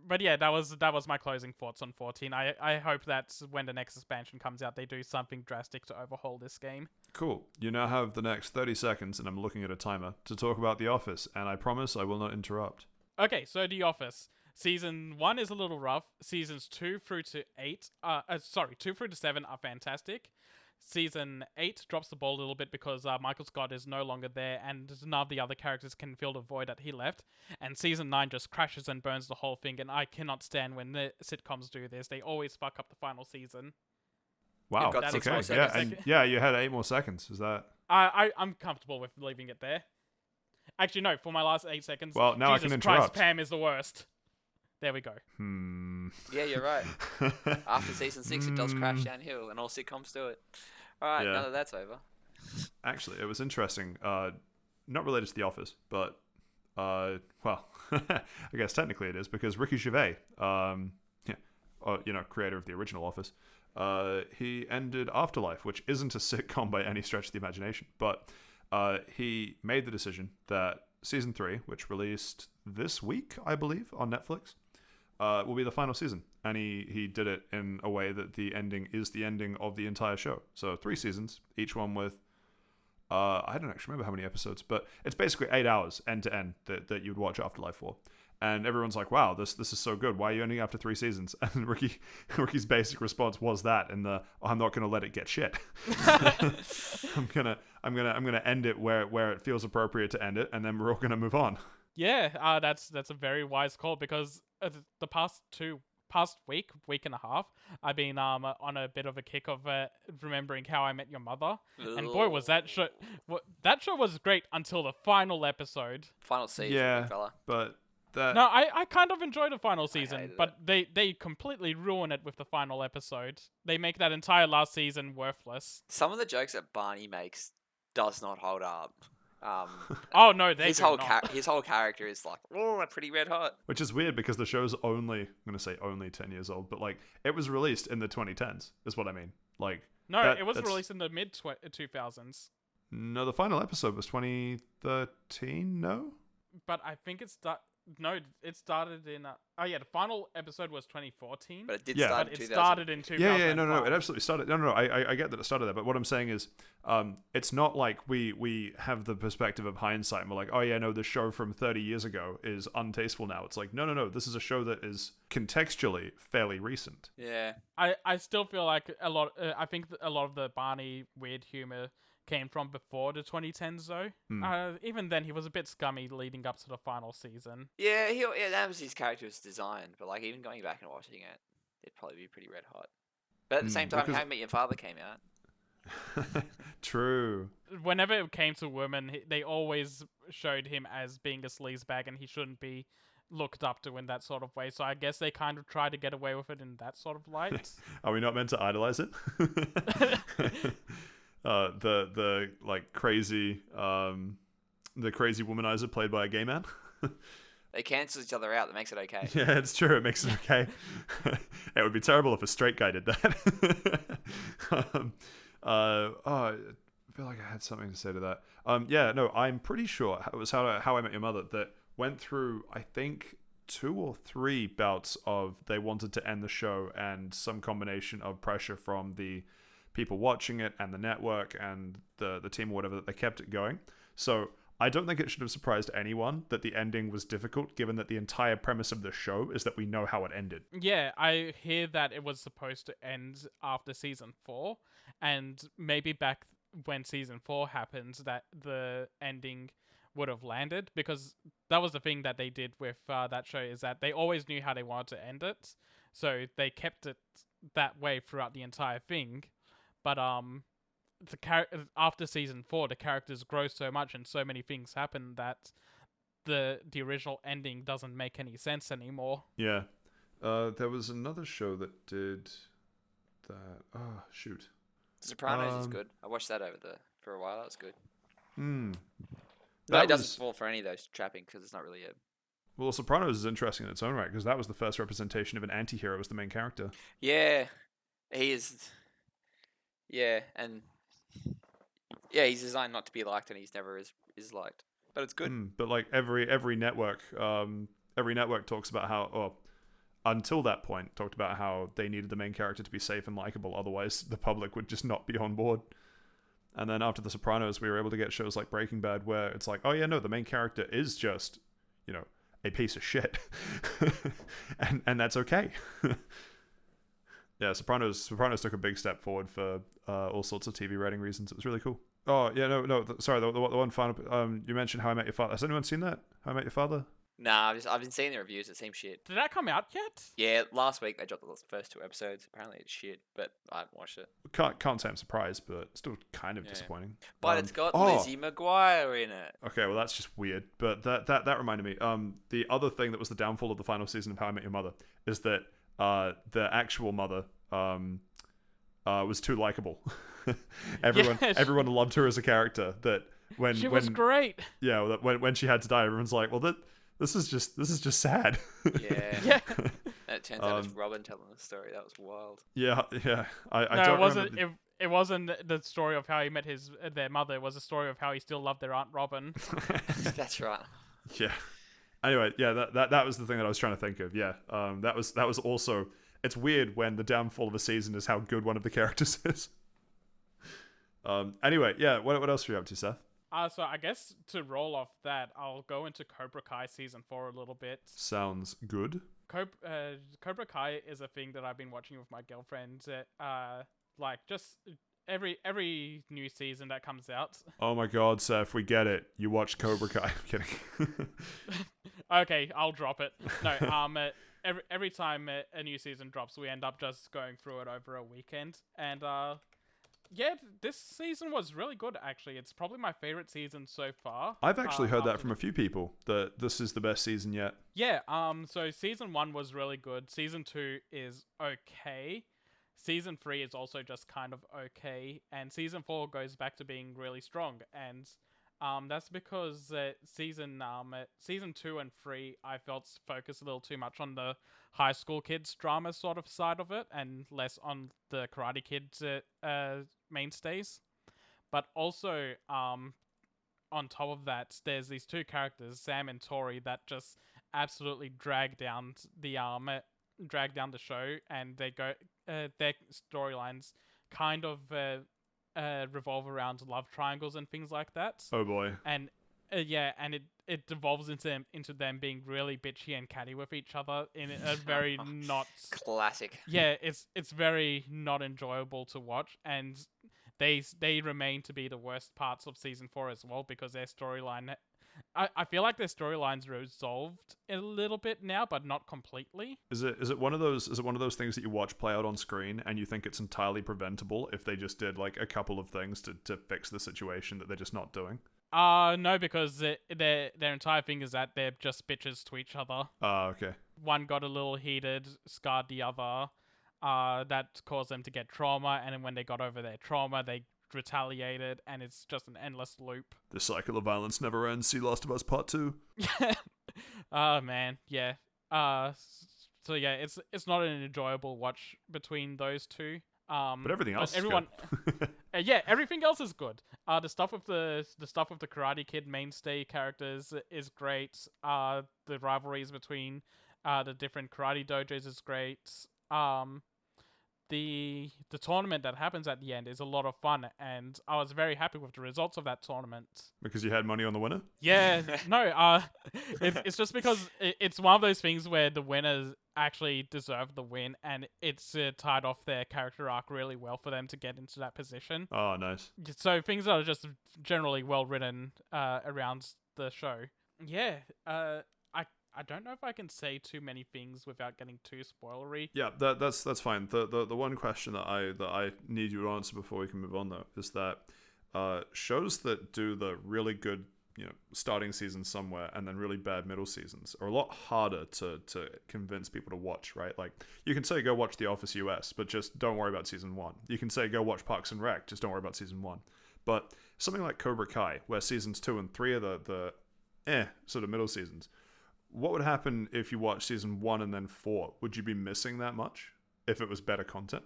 [SPEAKER 3] But yeah, that was my closing thoughts on 14. I hope that when the next expansion comes out, they do something drastic to overhaul this game.
[SPEAKER 1] Cool. You now have the next 30 seconds, and I'm looking at a timer, to talk about The Office, and I promise I will not interrupt.
[SPEAKER 3] Okay, so The Office. Season 1 is a little rough. Seasons 2 through to 7 are fantastic. Season 8 drops the ball a little bit because Michael Scott is no longer there and none of the other characters can fill the void that he left. And Season 9 just crashes and burns the whole thing, and I cannot stand when the sitcoms do this. They always fuck up the final season.
[SPEAKER 1] Wow.
[SPEAKER 2] You've got 6 more seconds.
[SPEAKER 1] You had 8 more seconds. Is that...
[SPEAKER 3] I'm comfortable with leaving it there. Actually, no, for my last 8 seconds,
[SPEAKER 1] well, now
[SPEAKER 3] Jesus
[SPEAKER 1] I can interrupt.
[SPEAKER 3] Christ, Pam is the worst. There we go.
[SPEAKER 2] Yeah, you're right. After Season 6, it does crash downhill, and all sitcoms do it. Alright, now that that's over.
[SPEAKER 1] Actually, it was interesting. Not related to The Office, but, well, I guess technically it is, because Ricky Gervais, creator of the original Office, he ended Afterlife, which isn't a sitcom by any stretch of the imagination, but he made the decision that Season 3, which released this week, I believe, on Netflix, will be the final season. And he did it in a way that the ending is the ending of the entire show. So 3 seasons, each one with, I don't actually remember how many episodes, but it's basically 8 hours end to end that you'd watch Afterlife for. And everyone's like, wow, this is so good. Why are you ending after 3 seasons? And Ricky's basic response was that, I'm not gonna let it get shit. I'm gonna end it where it feels appropriate to end it, and then we're all gonna move on.
[SPEAKER 3] Yeah, that's a very wise call, because the past 2 past week and a half, I've been on a bit of a kick of remembering How I Met Your Mother, and boy was that show. That show was great until the final episode.
[SPEAKER 2] Final season,
[SPEAKER 1] Yeah,
[SPEAKER 2] big fella.
[SPEAKER 1] but that
[SPEAKER 3] No, I kind of enjoyed the final season,
[SPEAKER 2] hated
[SPEAKER 3] but they completely ruin it with the final episode. They make that entire last season worthless.
[SPEAKER 2] Some of the jokes that Barney makes does not hold up.
[SPEAKER 3] Oh no, they
[SPEAKER 2] his
[SPEAKER 3] do
[SPEAKER 2] whole
[SPEAKER 3] not.
[SPEAKER 2] his whole character is like, oh, pretty red hot.
[SPEAKER 1] which is weird because the show's only, I'm going to say only 10 years old, but like it was released in the 2010s is what I mean. Like
[SPEAKER 3] No,
[SPEAKER 1] that-
[SPEAKER 3] it was
[SPEAKER 1] that's-
[SPEAKER 3] released in the mid 2000s.
[SPEAKER 1] No, the final episode was 2013, no?
[SPEAKER 3] But I think it started in. Oh yeah, the final episode was 2014.
[SPEAKER 2] But it did
[SPEAKER 1] Yeah.
[SPEAKER 2] start
[SPEAKER 3] But
[SPEAKER 2] in
[SPEAKER 3] it
[SPEAKER 2] 2000.
[SPEAKER 3] started in 2005.
[SPEAKER 1] Yeah, no, it absolutely started. No, I get that it started there, but what I'm saying is, it's not like we have the perspective of hindsight and we're like, oh yeah, no, the show from 30 years ago is untasteful now. It's like, no, this is a show that is contextually fairly recent.
[SPEAKER 2] Yeah.
[SPEAKER 3] I still feel like a lot. I think a lot of the Barney weird humor came from before the 2010s, though. Even then, he was a bit scummy leading up to the final season.
[SPEAKER 2] Yeah, that was his character's design. But like even going back and watching it, it'd probably be pretty red hot. But at the same time,
[SPEAKER 1] because-
[SPEAKER 2] How I Met Your Father came out.
[SPEAKER 1] True.
[SPEAKER 3] Whenever it came to women, they always showed him as being a sleazebag, and he shouldn't be looked up to in that sort of way. So I guess they kind of tried to get away with it in that sort of light.
[SPEAKER 1] Are we not meant to idolize it? The like crazy the crazy womanizer played by a gay man.
[SPEAKER 2] They cancel each other out. That makes it okay.
[SPEAKER 1] Yeah, it's true. It makes it okay. It would be terrible if a straight guy did that. I feel like I had something to say to that. Yeah, no, I'm pretty sure it was How I Met Your Mother that went through, I think, 2 or 3 bouts of they wanted to end the show and some combination of pressure from the people watching it and the network and the team or whatever that they kept it going. So I don't think it should have surprised anyone that the ending was difficult, given that the entire premise of the show is that we know how it ended.
[SPEAKER 3] Yeah, I hear that it was supposed to end after season 4, and maybe back when season 4 happened, that the ending would have landed, because that was the thing that they did with that show, is that they always knew how they wanted to end it, so they kept it that way throughout the entire thing. But after season 4, the characters grow so much and so many things happen that the original ending doesn't make any sense anymore.
[SPEAKER 1] Yeah. There was another show that did that. Oh, shoot.
[SPEAKER 2] Sopranos is good. I watched that for a while. That was good.
[SPEAKER 1] Hmm.
[SPEAKER 2] But it doesn't fall for any of those trappings because it's not really a.
[SPEAKER 1] Well, Sopranos is interesting in its own right because that was the first representation of an anti-hero as the main character.
[SPEAKER 2] Yeah, he is. Yeah, and he's designed not to be liked, and he's never is liked. But it's good.
[SPEAKER 1] But like every network talks about how, or until that point, talked about how they needed the main character to be safe and likable. Otherwise, the public would just not be on board. And then after The Sopranos, we were able to get shows like Breaking Bad, where it's like, oh yeah, no, the main character is just, a piece of shit, and that's okay. Yeah, Sopranos took a big step forward for all sorts of TV rating reasons. It was really cool. Oh yeah, sorry. The one final. You mentioned How I Met Your Father. Has anyone seen that? How I Met Your Father?
[SPEAKER 2] Nah, I've been seeing the reviews. It seems shit.
[SPEAKER 3] Did that come out yet?
[SPEAKER 2] Yeah, last week they dropped the first 2 episodes. Apparently it's shit, but I haven't watched it.
[SPEAKER 1] Can't say I'm surprised, but still kind of disappointing.
[SPEAKER 2] But it's got Lizzie McGuire in it.
[SPEAKER 1] Okay, well that's just weird. But that reminded me. The other thing that was the downfall of the final season of How I Met Your Mother is that the actual mother was too likable. Everyone loved her as a character. That
[SPEAKER 3] She was great.
[SPEAKER 1] Yeah, that when she had to die, everyone's like, well, this is just sad.
[SPEAKER 2] Yeah.
[SPEAKER 3] Yeah.
[SPEAKER 2] And it turns out it's Robin telling the story. That was wild.
[SPEAKER 1] Yeah. I
[SPEAKER 3] No,
[SPEAKER 1] don't
[SPEAKER 3] it wasn't.
[SPEAKER 1] remember
[SPEAKER 3] It wasn't the story of how he met their mother. It was a story of how he still loved their Aunt Robin.
[SPEAKER 2] That's right.
[SPEAKER 1] Yeah. Anyway, yeah, that was the thing that I was trying to think of. Yeah. That was also. It's weird when the downfall of a season is how good one of the characters is. Anyway, yeah. What else are you up to, Seth?
[SPEAKER 3] So I guess to roll off that, I'll go into Cobra Kai season 4 a little bit.
[SPEAKER 1] Sounds good.
[SPEAKER 3] Cobra Kai is a thing that I've been watching with my girlfriend. Like just every new season that comes out.
[SPEAKER 1] Oh my God, Seth, we get it. You watch Cobra Kai. I'm kidding.
[SPEAKER 3] Okay, I'll drop it. No, every time a new season drops, we end up just going through it over a weekend. And yeah, this season was really good. Actually, it's probably my favorite season so far.
[SPEAKER 1] I've actually heard that
[SPEAKER 3] after
[SPEAKER 1] from a few people that this is the best season yet.
[SPEAKER 3] Yeah. So season 1 was really good. Season 2 is okay. Season 3 is also just kind of okay, and season 4 goes back to being really strong. And that's because season 2 and 3 I felt focused a little too much on the high school kids drama sort of side of it, and less on the Karate Kid mainstays. But also, on top of that, there's these two characters, Sam and Tori, that just absolutely drag down the show, and they go their storylines kind of revolve around love triangles and things like that.
[SPEAKER 1] Oh boy.
[SPEAKER 3] And and it devolves into them being really bitchy and catty with each other in a very not
[SPEAKER 2] classic.
[SPEAKER 3] Yeah, it's very not enjoyable to watch, and they remain to be the worst parts of season 4 as well, because their storyline, I feel like their storyline's resolved a little bit now, but not completely.
[SPEAKER 1] Is it one of those things that you watch play out on screen and you think it's entirely preventable if they just did like a couple of things to fix the situation that they're just not doing?
[SPEAKER 3] No, because their entire thing is that they're just bitches to each other.
[SPEAKER 1] Okay.
[SPEAKER 3] One got a little heated, scarred the other. That caused them to get trauma, and then when they got over their trauma, they retaliated, and it's just an endless loop.
[SPEAKER 1] The cycle of violence never ends. See Last of Us Part 2.
[SPEAKER 3] Oh man, yeah. So yeah, it's not an enjoyable watch between those two.
[SPEAKER 1] But everything else is
[SPEAKER 3] everyone,
[SPEAKER 1] good.
[SPEAKER 3] yeah, everything else is good. The stuff with the Karate Kid mainstay characters is great. The rivalries between the different karate dojos is great. The tournament that happens at the end is a lot of fun, and I was very happy with the results of that tournament.
[SPEAKER 1] Because you had money on the winner?
[SPEAKER 3] Yeah, no, it's just because it's one of those things where the winners actually deserve the win, and it's tied off their character arc really well for them to get into that position.
[SPEAKER 1] Oh, nice.
[SPEAKER 3] So things are just generally well written around the show. Yeah, I don't know if I can say too many things without getting too spoilery.
[SPEAKER 1] Yeah, that's fine. The one question that I need you to answer before we can move on though is that shows that do the really good, starting season somewhere and then really bad middle seasons are a lot harder to convince people to watch, right? Like you can say go watch The Office US, but just don't worry about season 1. You can say go watch Parks and Rec, just don't worry about season 1. But something like Cobra Kai, where seasons 2 and 3 are the sort of middle seasons. What would happen if you watched season 1 and then 4? Would you be missing that much if it was better content?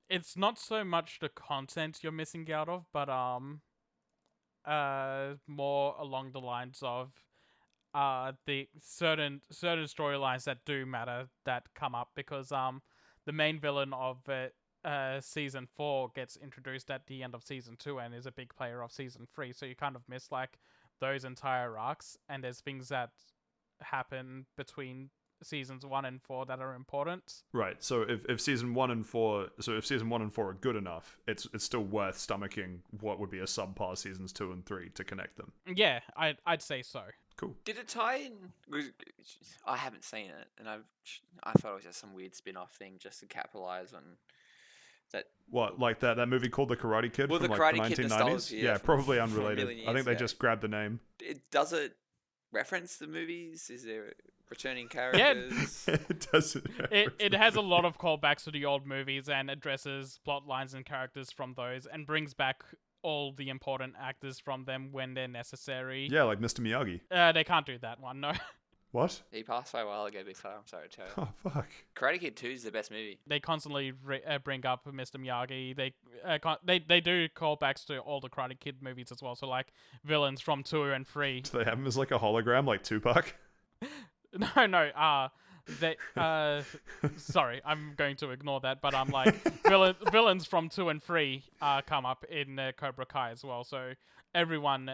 [SPEAKER 3] It's not so much the content you're missing out of, but more along the lines of the certain storylines that do matter that come up, because the main villain of season 4 gets introduced at the end of season 2 and is a big player of season 3, so you kind of miss like those entire arcs, and there's things that happen between seasons 1 and 4 that are important. Right.
[SPEAKER 1] So if season 1 and 4 are good enough, it's still worth stomaching what would be a subpar seasons 2 and 3 to connect them.
[SPEAKER 3] Yeah, I'd say so.
[SPEAKER 1] Cool.
[SPEAKER 2] Did it tie in? I haven't seen it, and I thought it was just some weird spin-off thing just to capitalize on that.
[SPEAKER 1] What, like that movie called The Karate Kid from
[SPEAKER 2] the
[SPEAKER 1] like
[SPEAKER 2] Karate
[SPEAKER 1] the
[SPEAKER 2] Kid
[SPEAKER 1] 1990s?
[SPEAKER 2] nostalgia,
[SPEAKER 1] Yeah, probably unrelated. I think they
[SPEAKER 2] ago.
[SPEAKER 1] just grabbed the name.
[SPEAKER 2] Does it reference the movies? Is there returning characters?
[SPEAKER 1] It doesn't.
[SPEAKER 3] It has a lot of callbacks to the old movies and addresses plot lines and characters from those, and brings back all the important actors from them when they're necessary.
[SPEAKER 1] Yeah, like Mr. Miyagi.
[SPEAKER 3] They can't do that one, no.
[SPEAKER 1] What?
[SPEAKER 2] He passed away a while ago, Big Fella. I'm sorry to tell you.
[SPEAKER 1] Oh, fuck.
[SPEAKER 2] Karate Kid 2 is the best movie.
[SPEAKER 3] They constantly bring up Mr. Miyagi. They do callbacks to all the Karate Kid movies as well. So like villains from 2 and 3.
[SPEAKER 1] Do they have him as like a hologram, like Tupac?
[SPEAKER 3] No. They sorry, I'm going to ignore that. But I'm like villains from 2 and 3 come up in Cobra Kai as well. So everyone's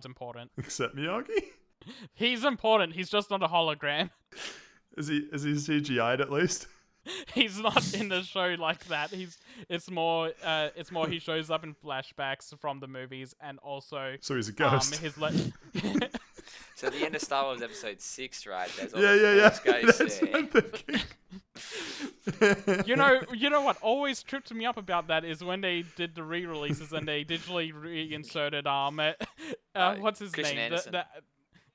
[SPEAKER 3] important
[SPEAKER 1] except Miyagi.
[SPEAKER 3] He's important. He's just not a hologram.
[SPEAKER 1] Is he CGI'd at least?
[SPEAKER 3] He's not in the show like that. It's more he shows up in flashbacks from the movies, and also
[SPEAKER 1] so he's a ghost.
[SPEAKER 2] So the end of Star Wars Episode 6, right? There's all
[SPEAKER 1] Yeah,
[SPEAKER 2] the
[SPEAKER 1] yeah, yeah.
[SPEAKER 2] Force Ghosts
[SPEAKER 1] That's what
[SPEAKER 2] there.
[SPEAKER 1] I'm thinking.
[SPEAKER 3] You know what always tripped me up about that is when they did the re-releases and they digitally reinserted what's his
[SPEAKER 2] Christian
[SPEAKER 3] name?
[SPEAKER 2] Anderson.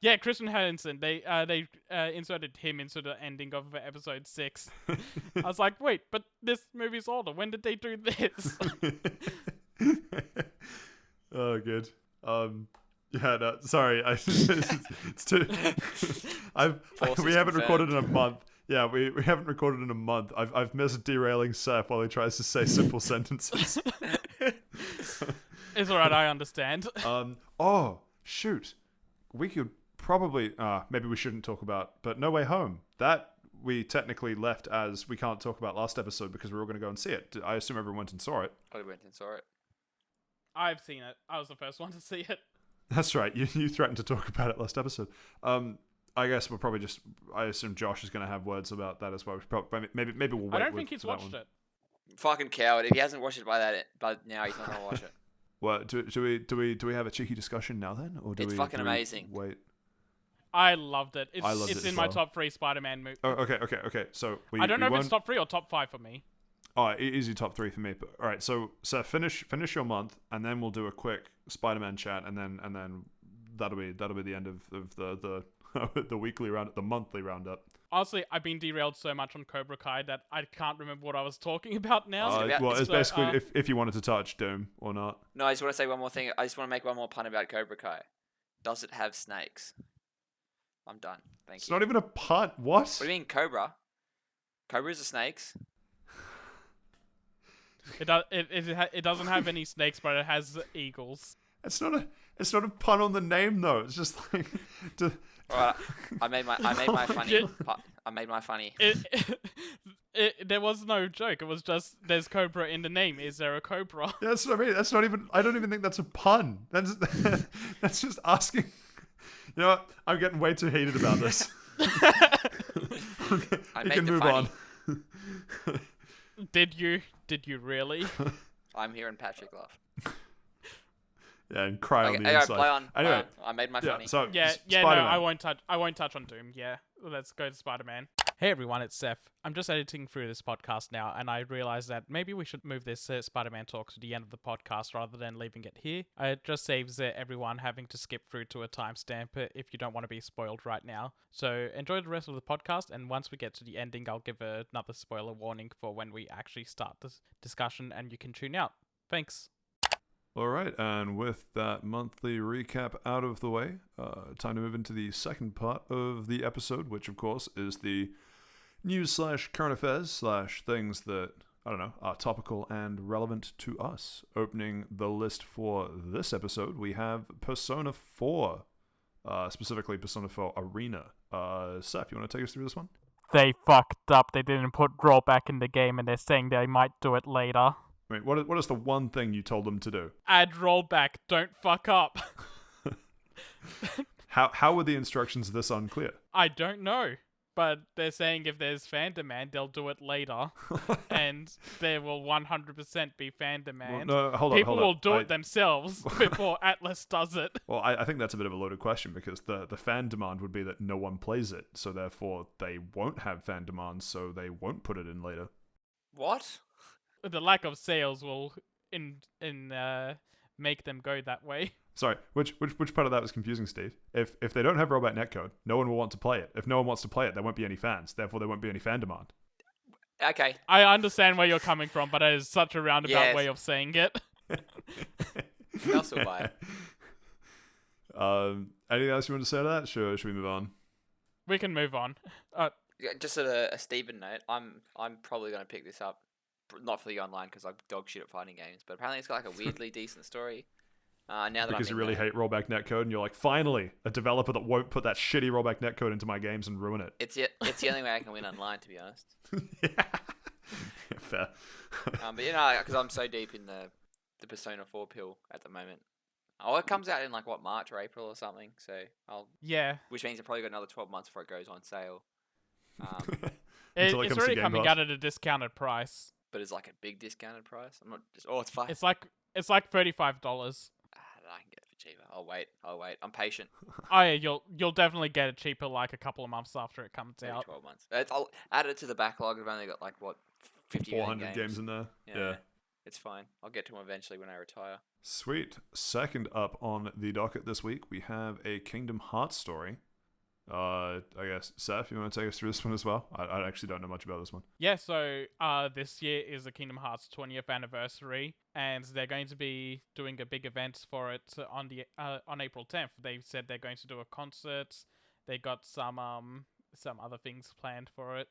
[SPEAKER 3] Yeah, Christian Henderson. They inserted him into the ending of Episode 6. I was like, wait, but this movie's older. When did they do this?
[SPEAKER 1] Oh, good. Yeah, no, sorry. It's too.
[SPEAKER 2] Forces
[SPEAKER 1] We haven't recorded in a
[SPEAKER 2] confirmed.
[SPEAKER 1] month. Yeah, we haven't recorded in a month. I've missed derailing Seth while he tries to say simple sentences.
[SPEAKER 3] It's alright, I understand.
[SPEAKER 1] Oh shoot, we could probably. Maybe we shouldn't talk about. But No Way Home. That we technically left as we can't talk about last episode because we were all going to go and see it. I assume everyone went and saw it.
[SPEAKER 2] I went and saw it.
[SPEAKER 3] I've seen it. I was the first one to see it.
[SPEAKER 1] That's right. You threatened to talk about it last episode. I guess we'll probably just. I assume Josh is going to have words about that as well. Maybe we'll wait.
[SPEAKER 3] I don't think he's
[SPEAKER 1] for that
[SPEAKER 3] watched
[SPEAKER 1] one.
[SPEAKER 3] it.
[SPEAKER 2] Fucking coward. If he hasn't watched it by now, he's not gonna watch it.
[SPEAKER 1] Well, do we have a cheeky discussion now then, or do
[SPEAKER 2] It's
[SPEAKER 1] we?
[SPEAKER 2] fucking
[SPEAKER 1] do we
[SPEAKER 2] amazing.
[SPEAKER 1] Wait.
[SPEAKER 3] I loved it. It's,
[SPEAKER 1] I loved
[SPEAKER 3] it's
[SPEAKER 1] it as
[SPEAKER 3] in my
[SPEAKER 1] well.
[SPEAKER 3] top 3 Spider-Man movies.
[SPEAKER 1] Oh, okay. So
[SPEAKER 3] I don't know if
[SPEAKER 1] won't...
[SPEAKER 3] it's top 3 or top 5 for me.
[SPEAKER 1] Oh, easy top 3 for me. But all right, so finish your month, and then we'll do a quick Spider-Man chat, and then that'll be the end of the the weekly round, the monthly roundup.
[SPEAKER 3] Honestly, I've been derailed so much on Cobra Kai that I can't remember what I was talking about now.
[SPEAKER 1] It's
[SPEAKER 3] So,
[SPEAKER 1] basically if you wanted to touch Doom or not.
[SPEAKER 2] No, I just want to say one more thing. I just want to make one more pun about Cobra Kai. Does it have snakes? I'm done. Thank
[SPEAKER 1] It's
[SPEAKER 2] you.
[SPEAKER 1] not even a punt. What?
[SPEAKER 2] What do you mean, Cobra? Cobras are snakes.
[SPEAKER 3] it doesn't have any snakes, but it has eagles.
[SPEAKER 1] It's not a pun on the name though. It's just like.
[SPEAKER 2] Alright, I made my funny.
[SPEAKER 3] God.
[SPEAKER 2] I made my funny.
[SPEAKER 3] There was no joke. It was just there's Cobra in the name. Is there a Cobra?
[SPEAKER 1] That's what I mean. That's not even. I don't even think that's a pun. That's just asking. You know what? I'm getting way too heated about this. Okay,
[SPEAKER 2] I
[SPEAKER 1] you
[SPEAKER 2] made
[SPEAKER 1] can
[SPEAKER 2] the
[SPEAKER 1] move
[SPEAKER 2] funny.
[SPEAKER 1] on.
[SPEAKER 3] Did you really?
[SPEAKER 2] I'm hearing Patrick laugh.
[SPEAKER 1] Yeah, and cry on
[SPEAKER 2] Okay,
[SPEAKER 1] the
[SPEAKER 2] alright,
[SPEAKER 1] inside.
[SPEAKER 2] play on.
[SPEAKER 1] Anyway,
[SPEAKER 2] I made my
[SPEAKER 1] yeah.
[SPEAKER 2] funny.
[SPEAKER 1] So
[SPEAKER 3] Yeah, no,
[SPEAKER 1] Spider-Man.
[SPEAKER 3] I won't touch on Doom. Yeah, let's go to Spider-Man. Hey everyone, it's Seth. I'm just editing through this podcast now, and I realized that maybe we should move this Spider-Man talk to the end of the podcast rather than leaving it here. It just saves everyone having to skip through to a timestamp if you don't want to be spoiled right now. So enjoy the rest of the podcast, and once we get to the ending, I'll give another spoiler warning for when we actually start this discussion, and you can tune out. Thanks.
[SPEAKER 1] All right, and with that monthly recap out of the way, time to move into the second part of the episode, which of course is the news/current affairs/things that, I don't know, are topical and relevant to us. Opening the list for this episode, we have Persona 4, specifically Persona 4 Arena. Seth, you want to take us through this one?
[SPEAKER 3] They fucked up. They didn't put rollback in the game, and they're saying they might do it later.
[SPEAKER 1] I mean, what is the one thing you told them to do?
[SPEAKER 3] Add rollback. Don't fuck up.
[SPEAKER 1] How were the instructions this unclear?
[SPEAKER 3] I don't know. But they're saying if there's fan demand, they'll do it later. And there will 100% be fan demand.
[SPEAKER 1] Well, no, hold on.
[SPEAKER 3] People will do it themselves before Atlas does it.
[SPEAKER 1] Well, I think that's a bit of a loaded question because the fan demand would be that no one plays it, so therefore they won't have fan demand, so they won't put it in later.
[SPEAKER 2] What?
[SPEAKER 3] The lack of sales will make them go that way.
[SPEAKER 1] Sorry, which part of that was confusing, Steve? If they don't have rollback netcode, no one will want to play it. If no one wants to play it, there won't be any fans. Therefore, there won't be any fan demand.
[SPEAKER 2] Okay.
[SPEAKER 3] I understand where you're coming from, but it is such a roundabout
[SPEAKER 2] Yes.
[SPEAKER 3] way of saying it.
[SPEAKER 2] Who else will buy it?
[SPEAKER 1] Anything else you want to say to that? Sure, should we move on?
[SPEAKER 3] We can move on.
[SPEAKER 2] Yeah, just a Steven note, I'm probably going to pick this up, not for the online because I'm dog shit at fighting games, but apparently it's got like a weirdly decent story. Now that
[SPEAKER 1] Because
[SPEAKER 2] I'm
[SPEAKER 1] you really hate rollback netcode, and you're like, finally, a developer that won't put that shitty rollback netcode into my games and ruin it.
[SPEAKER 2] It's the only way I can win online, to be honest.
[SPEAKER 1] Yeah. Fair.
[SPEAKER 2] But you know, because I'm so deep in the Persona 4 pill at the moment. Oh, it comes out in like what, March or April or something. So
[SPEAKER 3] Yeah.
[SPEAKER 2] which means I've probably got another 12 months before it goes on sale.
[SPEAKER 1] Until it
[SPEAKER 3] It's
[SPEAKER 1] comes to
[SPEAKER 3] already
[SPEAKER 1] Game
[SPEAKER 3] coming
[SPEAKER 1] Pass.
[SPEAKER 3] out at a discounted price.
[SPEAKER 2] But it's like a big discounted price. I'm not just. Oh, it's fine.
[SPEAKER 3] It's like $35.
[SPEAKER 2] I can get it for cheaper. I'll wait. I'm patient.
[SPEAKER 3] Oh yeah, you'll definitely get it cheaper like a couple of months after it comes
[SPEAKER 2] Maybe
[SPEAKER 3] out.
[SPEAKER 2] 12 months. I'll add it to the backlog. I've only got like what 50 million
[SPEAKER 1] 400 games in there. Yeah.
[SPEAKER 2] It's fine. I'll get to them eventually when I retire.
[SPEAKER 1] Sweet. Second up on the docket this week, we have a Kingdom Hearts story. I guess, Seth, you want to take us through this one as well? I actually don't know much about this one.
[SPEAKER 3] Yeah, so this year is the Kingdom Hearts 20th anniversary, and they're going to be doing a big event for it on April 10th. They said they're going to do a concert. They got some other things planned for it.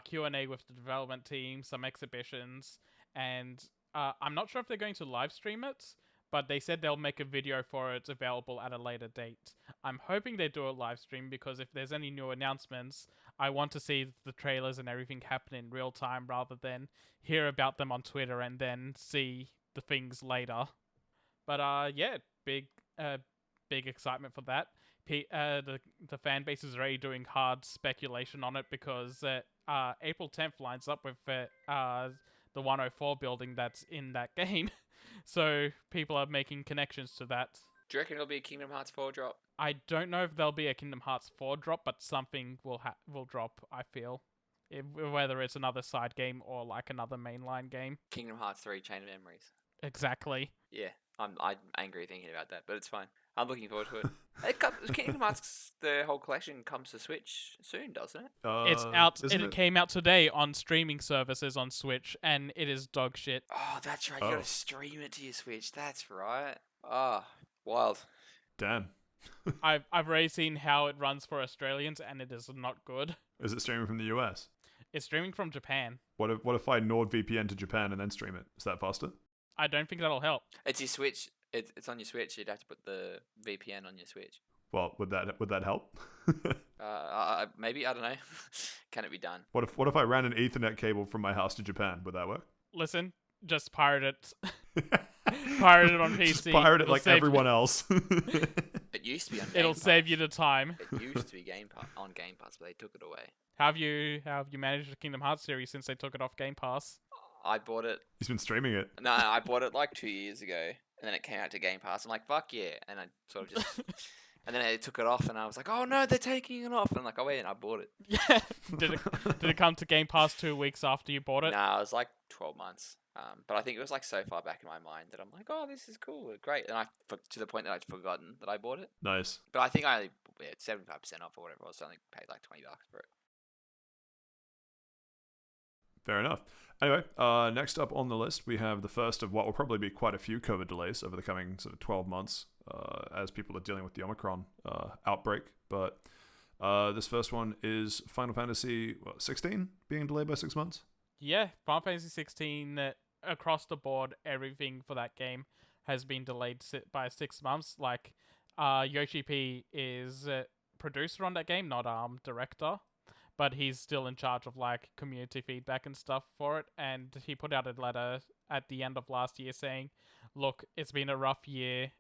[SPEAKER 3] Q&A with the development team, some exhibitions, and I'm not sure if they're going to live stream it, but they said they'll make a video for it available at a later date. I'm hoping they do a live stream because if there's any new announcements, I want to see the trailers and everything happen in real time rather than hear about them on Twitter and then see the things later. But yeah, big excitement for that. The fan base is already doing hard speculation on it because April 10th lines up with the 104 building that's in that game. So people are making connections to that.
[SPEAKER 2] Do you reckon it'll be a Kingdom Hearts 4 drop?
[SPEAKER 3] I don't know if there'll be a Kingdom Hearts 4 drop, but something will drop, I feel. Whether it's another side game or like another mainline game.
[SPEAKER 2] Kingdom Hearts 3 Chain of Memories.
[SPEAKER 3] Exactly.
[SPEAKER 2] Yeah, I'm angry thinking about that, but it's fine. I'm looking forward to it. Kingdom Hearts, the whole collection comes to Switch soon, doesn't it?
[SPEAKER 3] It's out. It came out today on streaming services on Switch, and it is dog shit.
[SPEAKER 2] Oh, that's right. You gotta stream it to your Switch. That's right. Ah, wild.
[SPEAKER 1] Damn.
[SPEAKER 3] I've already seen how it runs for Australians, and it is not good.
[SPEAKER 1] Is it streaming from the US?
[SPEAKER 3] It's streaming from Japan.
[SPEAKER 1] What if I NordVPN to Japan and then stream it? Is that faster?
[SPEAKER 3] I don't think that'll help.
[SPEAKER 2] It's your Switch. It's on your Switch. You'd have to put the VPN on your Switch.
[SPEAKER 1] Well, would that help?
[SPEAKER 2] Maybe, I don't know. Can it be done?
[SPEAKER 1] What if I ran an Ethernet cable from my house to Japan? Would that work?
[SPEAKER 3] Listen, just pirate it. Pirate it on PC.
[SPEAKER 1] Just pirate it like everyone else.
[SPEAKER 2] It used to be on Game
[SPEAKER 3] It'll
[SPEAKER 2] Pass.
[SPEAKER 3] save you the time.
[SPEAKER 2] It used to be on Game Pass, but they took it away.
[SPEAKER 3] How have you managed the Kingdom Hearts series since they took it off Game Pass?
[SPEAKER 2] I bought it.
[SPEAKER 1] He's been streaming it.
[SPEAKER 2] No, I bought it like 2 years ago, and then it came out to Game Pass. I'm like, fuck yeah, and I sort of just, and then they took it off, and I was like, oh no, they're taking it off, and I'm like, oh wait, and I bought it.
[SPEAKER 3] Yeah. Did it come to Game Pass 2 weeks after you bought it?
[SPEAKER 2] No, it was like 12 months. But I think it was like so far back in my mind that I'm like, oh, this is cool, great, and to the point that I'd forgotten that I bought it.
[SPEAKER 1] Nice.
[SPEAKER 2] But I think I only 75% off or whatever. I was only paid like $20 for it.
[SPEAKER 1] Fair enough. Anyway, next up on the list, we have the first of what will probably be quite a few COVID delays over the coming sort of 12 months as people are dealing with the Omicron outbreak. But this first one is Final Fantasy 16 being delayed by 6 months.
[SPEAKER 3] Yeah, Final Fantasy 16 across the board, everything for that game has been delayed by 6 months. Like, Yoshi P is producer on that game, not director. But he's still in charge of like community feedback and stuff for it. And he put out a letter at the end of last year saying, look, it's been a rough year.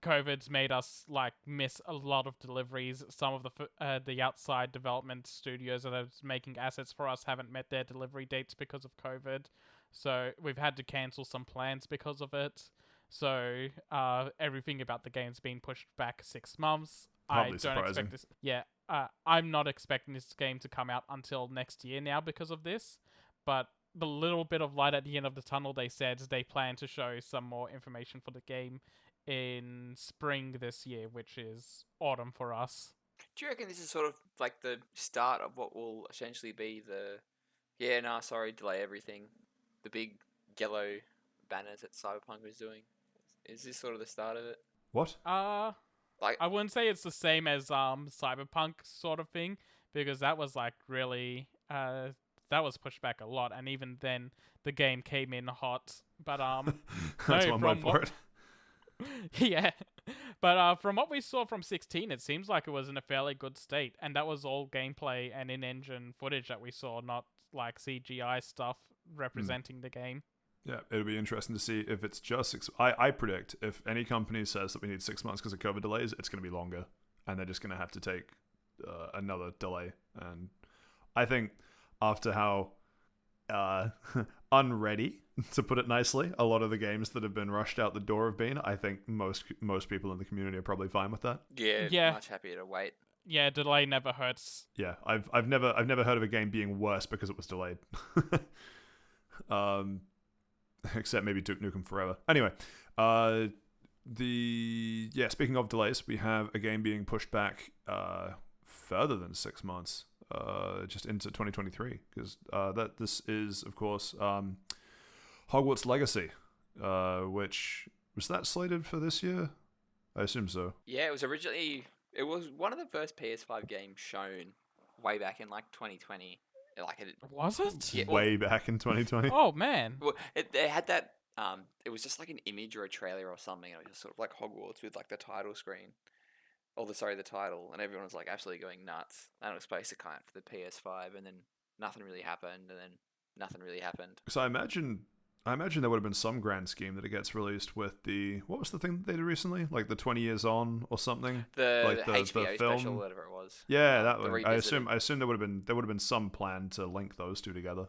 [SPEAKER 3] COVID's made us like miss a lot of deliveries. Some of the outside development studios that are making assets for us haven't met their delivery dates because of COVID. So we've had to cancel some plans because of it. So everything about the game's been pushed back 6 months.
[SPEAKER 1] Probably surprising.
[SPEAKER 3] Expect this. Yeah. I'm not expecting this game to come out until next year now because of this, but the little bit of light at the end of the tunnel, they said they plan to show some more information for the game in spring this year, which is autumn for us.
[SPEAKER 2] Do you reckon this is sort of like the start of what will essentially be delay everything, the big yellow banners that Cyberpunk was doing? Is this sort of the start of it?
[SPEAKER 1] What?
[SPEAKER 2] Like,
[SPEAKER 3] I wouldn't say it's the same as Cyberpunk sort of thing, because that was like really that was pushed back a lot, and even then the game came in hot. But
[SPEAKER 1] that's one word for it.
[SPEAKER 3] Yeah, but from what we saw from 16, it seems like it was in a fairly good state, and that was all gameplay and in-engine footage that we saw, not like CGI stuff representing the game.
[SPEAKER 1] Yeah, it'll be interesting to see if it's just 6. I predict if any company says that we need 6 months because of COVID delays, it's going to be longer, and they're just going to have to take another delay. And I think after how uh, unready, to put it nicely. A lot of the games that have been rushed out the door have been. I think most people in the community are probably fine with that.
[SPEAKER 2] Yeah, much happier to wait.
[SPEAKER 3] Yeah, delay never hurts.
[SPEAKER 1] Yeah, I've never heard of a game being worse because it was delayed. Except maybe Duke Nukem Forever. Anyway, speaking of delays, we have a game being pushed back further than 6 months, just into 2023, because this is, of course, Hogwarts Legacy, which was that slated for this year? I assume so.
[SPEAKER 2] Yeah, it was one of the first PS5 games shown way back in like 2020.
[SPEAKER 3] Was it?
[SPEAKER 2] Yeah,
[SPEAKER 1] Way back in 2020.
[SPEAKER 3] Oh man.
[SPEAKER 2] Well, they had that. It was just like an image or a trailer or something. It was just sort of like Hogwarts with like the title screen, the title, and everyone was like absolutely going nuts. And it was supposed to come out for the PS5, and then nothing really happened, and then nothing really happened.
[SPEAKER 1] So I imagine there would have been some grand scheme that it gets released with what was the thing that they did recently? Like the 20 years on or something?
[SPEAKER 2] The
[SPEAKER 1] like
[SPEAKER 2] HBO special, whatever it was.
[SPEAKER 1] Yeah, that
[SPEAKER 2] the
[SPEAKER 1] one. I assume there would have been some plan to link those two together.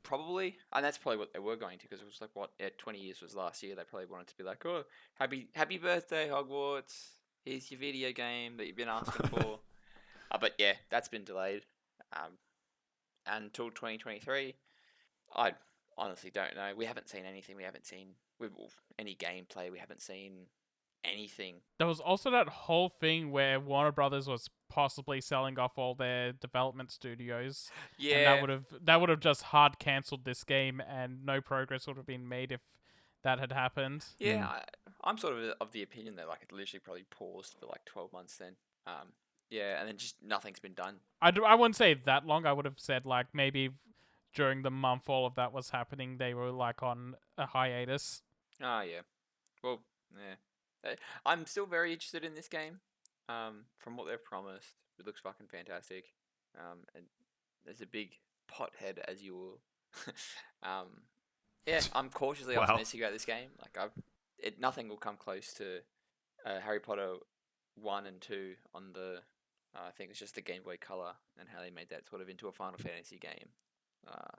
[SPEAKER 2] Probably, and that's probably what they were going to, because it was like 20 years was last year. They probably wanted to be like, oh, happy birthday, Hogwarts. Here's your video game that you've been asking for. But yeah, that's been delayed until 2023. I honestly don't know. We haven't seen anything. We haven't seen any gameplay. We haven't seen anything.
[SPEAKER 3] There was also that whole thing where Warner Brothers was possibly selling off all their development studios.
[SPEAKER 2] Yeah,
[SPEAKER 3] and that would have just hard cancelled this game, and no progress would have been made if that had happened.
[SPEAKER 2] Yeah, I'm sort of the opinion that like it literally probably paused for like 12 months then. Yeah, and then just nothing's been done.
[SPEAKER 3] I wouldn't say that long. I would have said like maybe during the month all of that was happening, they were like on a hiatus.
[SPEAKER 2] Oh yeah, well yeah. I'm still very interested in this game. From what they've promised, it looks fucking fantastic. And there's a big pothead as you will. Yeah, I'm cautiously optimistic about this game. Like nothing will come close to Harry Potter 1 and 2 on the. I think it's just the Game Boy Color and how they made that sort of into a Final Fantasy game,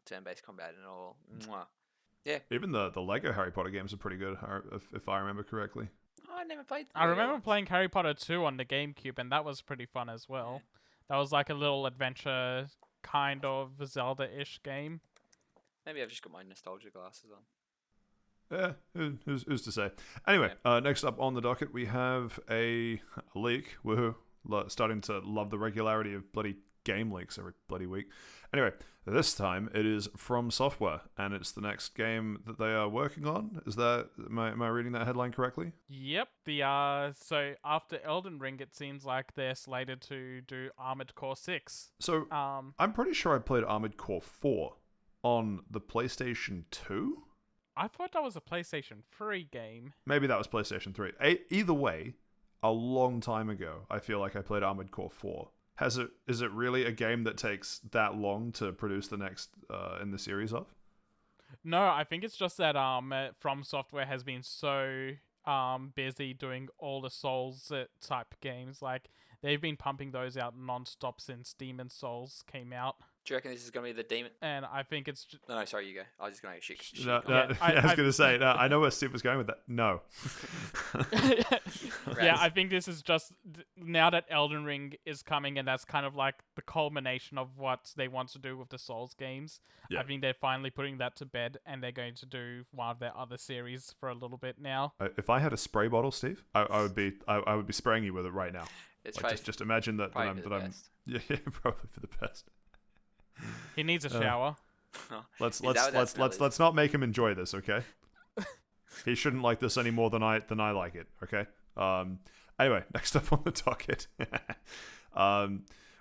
[SPEAKER 2] turn-based combat and all. Mwah. Yeah.
[SPEAKER 1] Even the Lego Harry Potter games are pretty good, if I remember correctly.
[SPEAKER 2] I never played.
[SPEAKER 3] I remember playing Harry Potter 2 on the GameCube, and that was pretty fun as well. That was like a little adventure, kind of Zelda-ish game.
[SPEAKER 2] Maybe I've just got my nostalgia glasses on.
[SPEAKER 1] Yeah, who's to say? Anyway, next up on the docket, we have a leak. Woohoo. Starting to love the regularity of bloody game leaks every bloody week. Anyway, this time it is From Software, and it's the next game that they are working on. Am I reading that headline correctly?
[SPEAKER 3] Yep. So after Elden Ring, it seems like they're slated to do Armored Core 6.
[SPEAKER 1] So I'm pretty sure I played Armored Core 4 on the PlayStation 2.
[SPEAKER 3] I thought that was a PlayStation 3 game.
[SPEAKER 1] Maybe that was PlayStation 3. Either way, a long time ago, I feel like I played Armored Core 4. Is it really a game that takes that long to produce the next in the series of?
[SPEAKER 3] No, I think it's just that From Software has been so busy doing all the Souls type games. Like they've been pumping those out non-stop since Demon's Souls came out.
[SPEAKER 2] Do you reckon this is going to be the demon?
[SPEAKER 3] And I think it's...
[SPEAKER 2] No, sorry, you go. I was just going to shit.
[SPEAKER 1] No, I was going to say, no, I know where Steve was going with that. No.
[SPEAKER 3] Yeah, I think this is just... Now that Elden Ring is coming, and that's kind of like the culmination of what they want to do with the Souls games. Yeah. I think they're finally putting that to bed, and they're going to do one of their other series for a little bit now.
[SPEAKER 1] If I had a spray bottle, Steve, I would be spraying you with it right now.
[SPEAKER 2] It's
[SPEAKER 1] like just imagine that I'm yeah, probably for the best.
[SPEAKER 3] He needs a shower.
[SPEAKER 1] Let's not make him enjoy this, okay? He shouldn't like this any more than I like it, okay? Anyway, next up on the docket,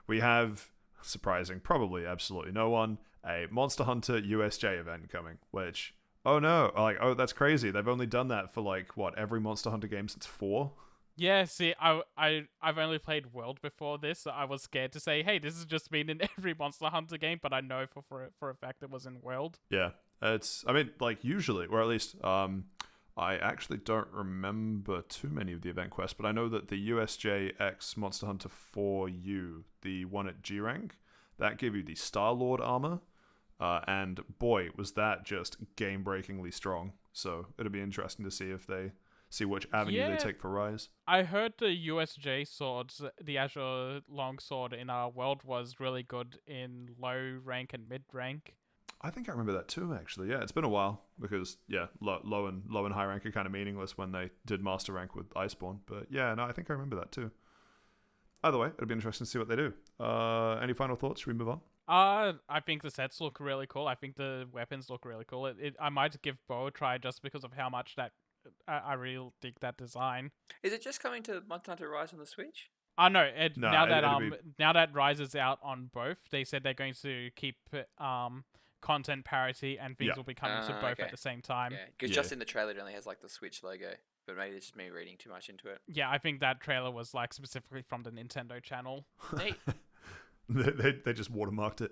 [SPEAKER 1] we have surprising, probably absolutely no one, a Monster Hunter USJ event coming. Which that's crazy. They've only done that for every Monster Hunter game since 4.
[SPEAKER 3] Yeah, see, I've only played World before this, so I was scared to say, hey, this has just been in every Monster Hunter game, but I know for a fact it was in World. Yeah,
[SPEAKER 1] usually, or at least, I actually don't remember too many of the event quests, but I know that the USJ X Monster Hunter 4U, the one at G rank, that gave you the Star-Lord armor, and boy, was that just game-breakingly strong. So it'll be interesting to see if they see which avenue they take for Rise.
[SPEAKER 3] I heard the USJ swords, the Azure Longsword in our world was really good in low rank and mid rank.
[SPEAKER 1] I think I remember that too, actually. Yeah, it's been a while because low and high rank are kind of meaningless when they did master rank with Iceborne. But yeah, no, I think I remember that too. Either way, it'll be interesting to see what they do. Any final thoughts? Should we move on?
[SPEAKER 3] I think the sets look really cool. I think the weapons look really cool. I might give bow a try just because of how much that I really dig that design.
[SPEAKER 2] Is it just coming to Monster Hunter Rise on the Switch?
[SPEAKER 3] No,
[SPEAKER 1] No,
[SPEAKER 3] now that Rise is out on both, they said they're going to keep content parity and things will be coming to both at the same time.
[SPEAKER 2] Yeah, because just in the trailer it only has like the Switch logo, but maybe it's just me reading too much into it.
[SPEAKER 3] Yeah, I think that trailer was like specifically from the Nintendo channel.
[SPEAKER 2] Neat.
[SPEAKER 1] they just watermarked it.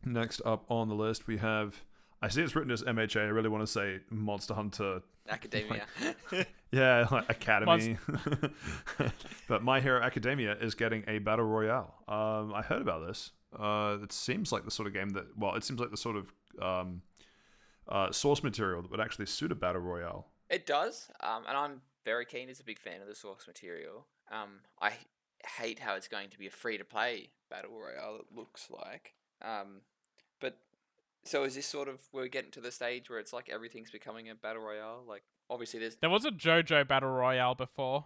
[SPEAKER 1] Next up on the list we have, I see it's written as MHA. I really want to say Monster Hunter
[SPEAKER 2] Academia.
[SPEAKER 1] Yeah, like Academy. But My Hero Academia is getting a battle royale. I heard about this. It seems like the sort of game that, it seems like the sort of source material that would actually suit a battle royale.
[SPEAKER 2] It does, and I'm very keen as a big fan of the source material. I hate how it's going to be a free-to-play battle royale, it looks like. But so is this sort of, we're getting to the stage where it's like everything's becoming a battle royale? Like, obviously there
[SPEAKER 3] was a JoJo battle royale before.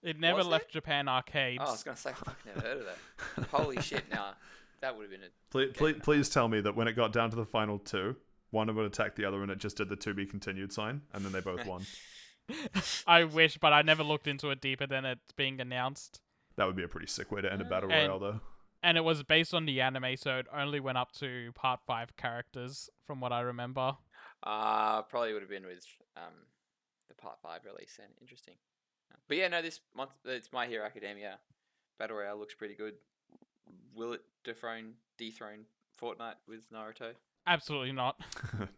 [SPEAKER 3] It never
[SPEAKER 2] Was
[SPEAKER 3] left Japan arcades.
[SPEAKER 2] Oh, I was going to say, fuck, never heard of that. Holy shit, now that would have been
[SPEAKER 1] Please tell me that when it got down to the final two, one would attack the other and it just did the to be continued sign, and then they both won.
[SPEAKER 3] I wish, but I never looked into it deeper than it being announced.
[SPEAKER 1] That would be a pretty sick way to end a battle royale, though.
[SPEAKER 3] And it was based on the anime, so it only went up to part 5 characters, from what I remember.
[SPEAKER 2] Probably would have been with the part 5 release then. Interesting. But yeah, no, this month it's My Hero Academia battle royale looks pretty good. Will it dethrone Fortnite with Naruto?
[SPEAKER 3] Absolutely not.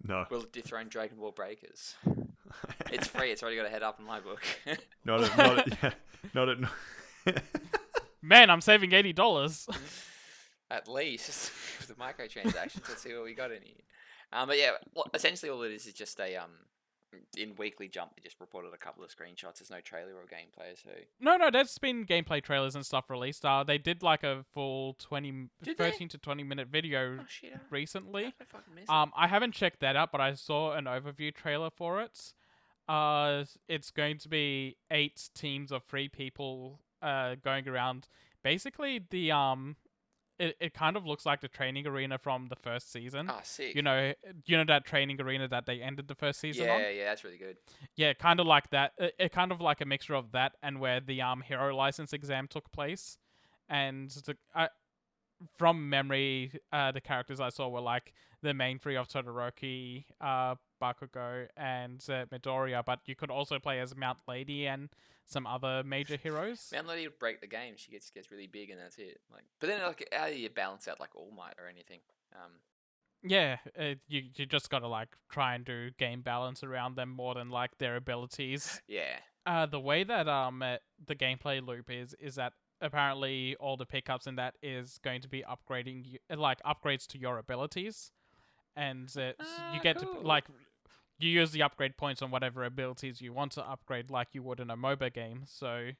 [SPEAKER 1] No.
[SPEAKER 2] Will it dethrone Dragon Ball Breakers? It's free. It's already got a head up in my book.
[SPEAKER 1] Not
[SPEAKER 3] Man, I'm saving $80.
[SPEAKER 2] At least with the microtransactions. Let's see what we got in here. But yeah, essentially all it is just a in Weekly Jump they just reported a couple of screenshots. There's no trailer or gameplay, so
[SPEAKER 3] No, there's been gameplay trailers and stuff released. They did like a full 13 to 20 minute video recently. I haven't checked that out, but I saw an overview trailer for it. It's going to be 8 teams of 3 people going around. Basically, it kind of looks like the training arena from the first season.
[SPEAKER 2] Ah, sick.
[SPEAKER 3] You know that training arena that they ended the first season on?
[SPEAKER 2] Yeah, that's really good.
[SPEAKER 3] Yeah, kind of like that. It kind of like a mixture of that and where the hero license exam took place. And from memory, the characters I saw were like the main 3 of Todoroki, Bakugo, and Midoriya, but you could also play as Mount Lady and some other major heroes.
[SPEAKER 2] Mount Lady would break the game. She gets really big and that's it. But then how do you balance out like All Might or anything?
[SPEAKER 3] Yeah, you just gotta like try and do game balance around them more than like their abilities.
[SPEAKER 2] Yeah.
[SPEAKER 3] The way that the gameplay loop is that apparently all the pickups in that is going to be upgrades to your abilities, and you get
[SPEAKER 2] cool.
[SPEAKER 3] to you use the upgrade points on whatever abilities you want to upgrade, like you would in a MOBA game. So,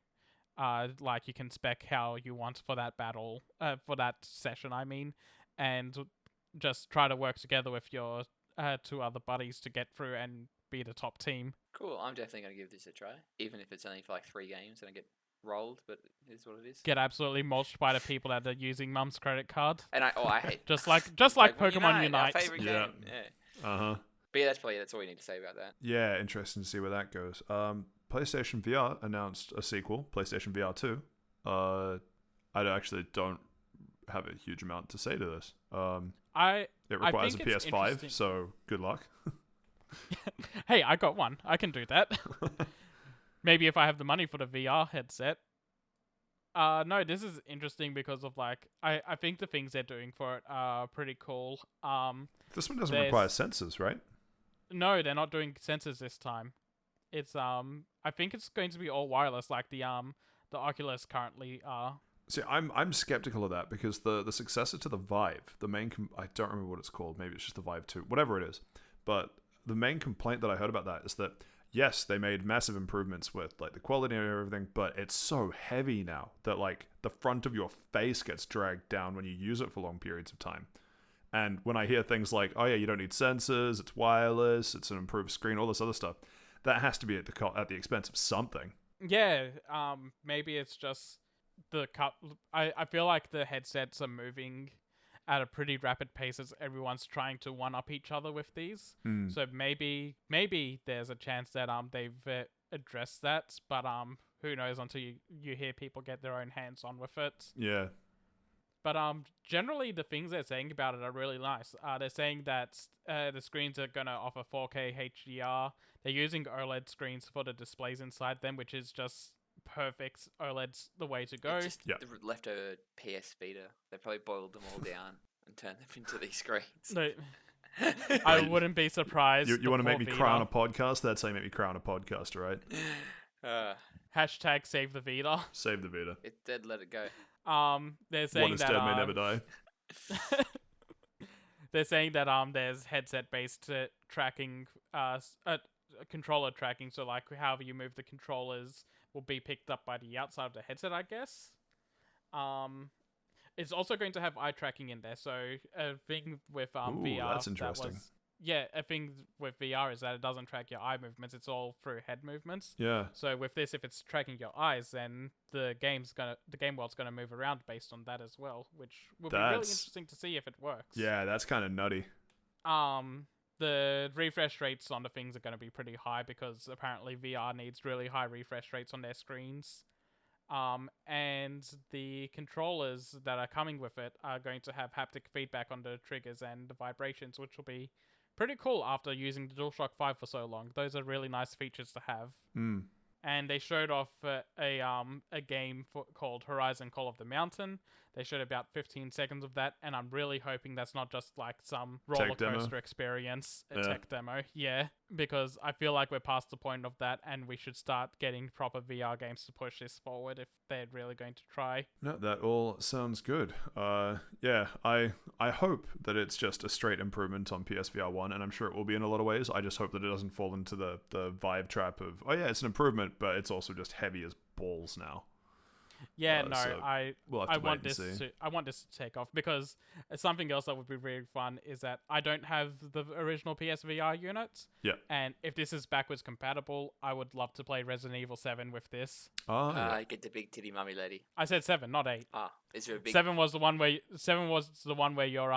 [SPEAKER 3] you can spec how you want for that battle, for that session, I mean, and just try to work together with your 2 other buddies to get through and be the top team.
[SPEAKER 2] Cool. I'm definitely going to give this a try, even if it's only for like 3 games and I get rolled, but it is what it is.
[SPEAKER 3] Get absolutely mulched by the people that are using Mum's credit card.
[SPEAKER 2] And I hate
[SPEAKER 3] just like Pokemon Unite.
[SPEAKER 2] Our favorite game. Yeah. But yeah, that's all you need to say about that.
[SPEAKER 1] Yeah, interesting to see where that goes. PlayStation VR announced a sequel, PlayStation VR 2. I actually don't have a huge amount to say to this. It requires a PS5, so good luck.
[SPEAKER 3] Hey, I got one. I can do that. Maybe if I have the money for the VR headset. No, this is interesting because of I think the things they're doing for it are pretty cool.
[SPEAKER 1] This one doesn't require sensors, right?
[SPEAKER 3] No, they're not doing sensors this time. It's I think it's going to be all wireless like the Oculus currently are.
[SPEAKER 1] See, I'm skeptical of that because the successor to the Vive, the main I don't remember what it's called. Maybe it's just the Vive 2, whatever it is. But the main complaint that I heard about that is that yes, they made massive improvements with like the quality and everything, but it's so heavy now that like the front of your face gets dragged down when you use it for long periods of time. And when I hear things like, oh yeah, you don't need sensors, it's wireless, it's an improved screen, all this other stuff, that has to be at the expense of something.
[SPEAKER 3] Yeah, maybe it's just I feel like the headsets are moving at a pretty rapid pace as everyone's trying to one up each other with these. So maybe there's a chance that they've addressed that, but who knows until you hear people get their own hands on with it.
[SPEAKER 1] Yeah.
[SPEAKER 3] But generally the things they're saying about it are really nice. They're saying that the screens are going to offer 4K HDR. They're using OLED screens for the displays inside them, which is just perfect. OLED's the way to go.
[SPEAKER 2] It's just the leftover PS Vita. They probably boiled them all down and turned them into these screens.
[SPEAKER 3] No, I wouldn't be surprised.
[SPEAKER 1] You want to make me cry on a podcast? That's how you make me cry on a podcast, right?
[SPEAKER 3] Hashtag save the Vita.
[SPEAKER 1] Save the Vita.
[SPEAKER 2] It's dead, let it go.
[SPEAKER 3] They're saying
[SPEAKER 1] What is
[SPEAKER 3] that
[SPEAKER 1] dead may never die.
[SPEAKER 3] they're saying that there's headset based tracking, controller tracking. So like however you move the controllers will be picked up by the outside of the headset, I guess. It's also going to have eye tracking in there. So a thing with VR,
[SPEAKER 1] that's interesting.
[SPEAKER 3] A thing with VR is that it doesn't track your eye movements. It's all through head movements.
[SPEAKER 1] Yeah.
[SPEAKER 3] So with this, if it's tracking your eyes, then the game world's gonna move around based on that as well, which will be really interesting to see if it works.
[SPEAKER 1] Yeah, that's kind of nutty.
[SPEAKER 3] The refresh rates on the things are going to be pretty high because apparently VR needs really high refresh rates on their screens. And the controllers that are coming with it are going to have haptic feedback on the triggers and the vibrations, which will be pretty cool after using the DualShock 5 for so long. Those are really nice features to have. And they showed off a game called Horizon Call of the Mountain. They showed about 15 seconds of that, and I'm really hoping that's not just like some roller coaster experience, tech demo. Yeah, because I feel like we're past the point of that, and we should start getting proper VR games to push this forward if they're really going to try.
[SPEAKER 1] No, that all sounds good. Yeah, I hope that it's just a straight improvement on PSVR 1, and I'm sure it will be in a lot of ways. I just hope that it doesn't fall into the Vive trap of, oh yeah, it's an improvement, but it's also just heavy as balls now.
[SPEAKER 3] Yeah,
[SPEAKER 1] we'll
[SPEAKER 3] I want this to take off because something else that would be really fun is that I don't have the original PSVR units.
[SPEAKER 1] Yeah.
[SPEAKER 3] And if this is backwards compatible, I would love to play Resident Evil 7 with this.
[SPEAKER 2] Get the big titty mummy lady.
[SPEAKER 3] I said 7, not 8.
[SPEAKER 2] Is there a big
[SPEAKER 3] 7 was the one where your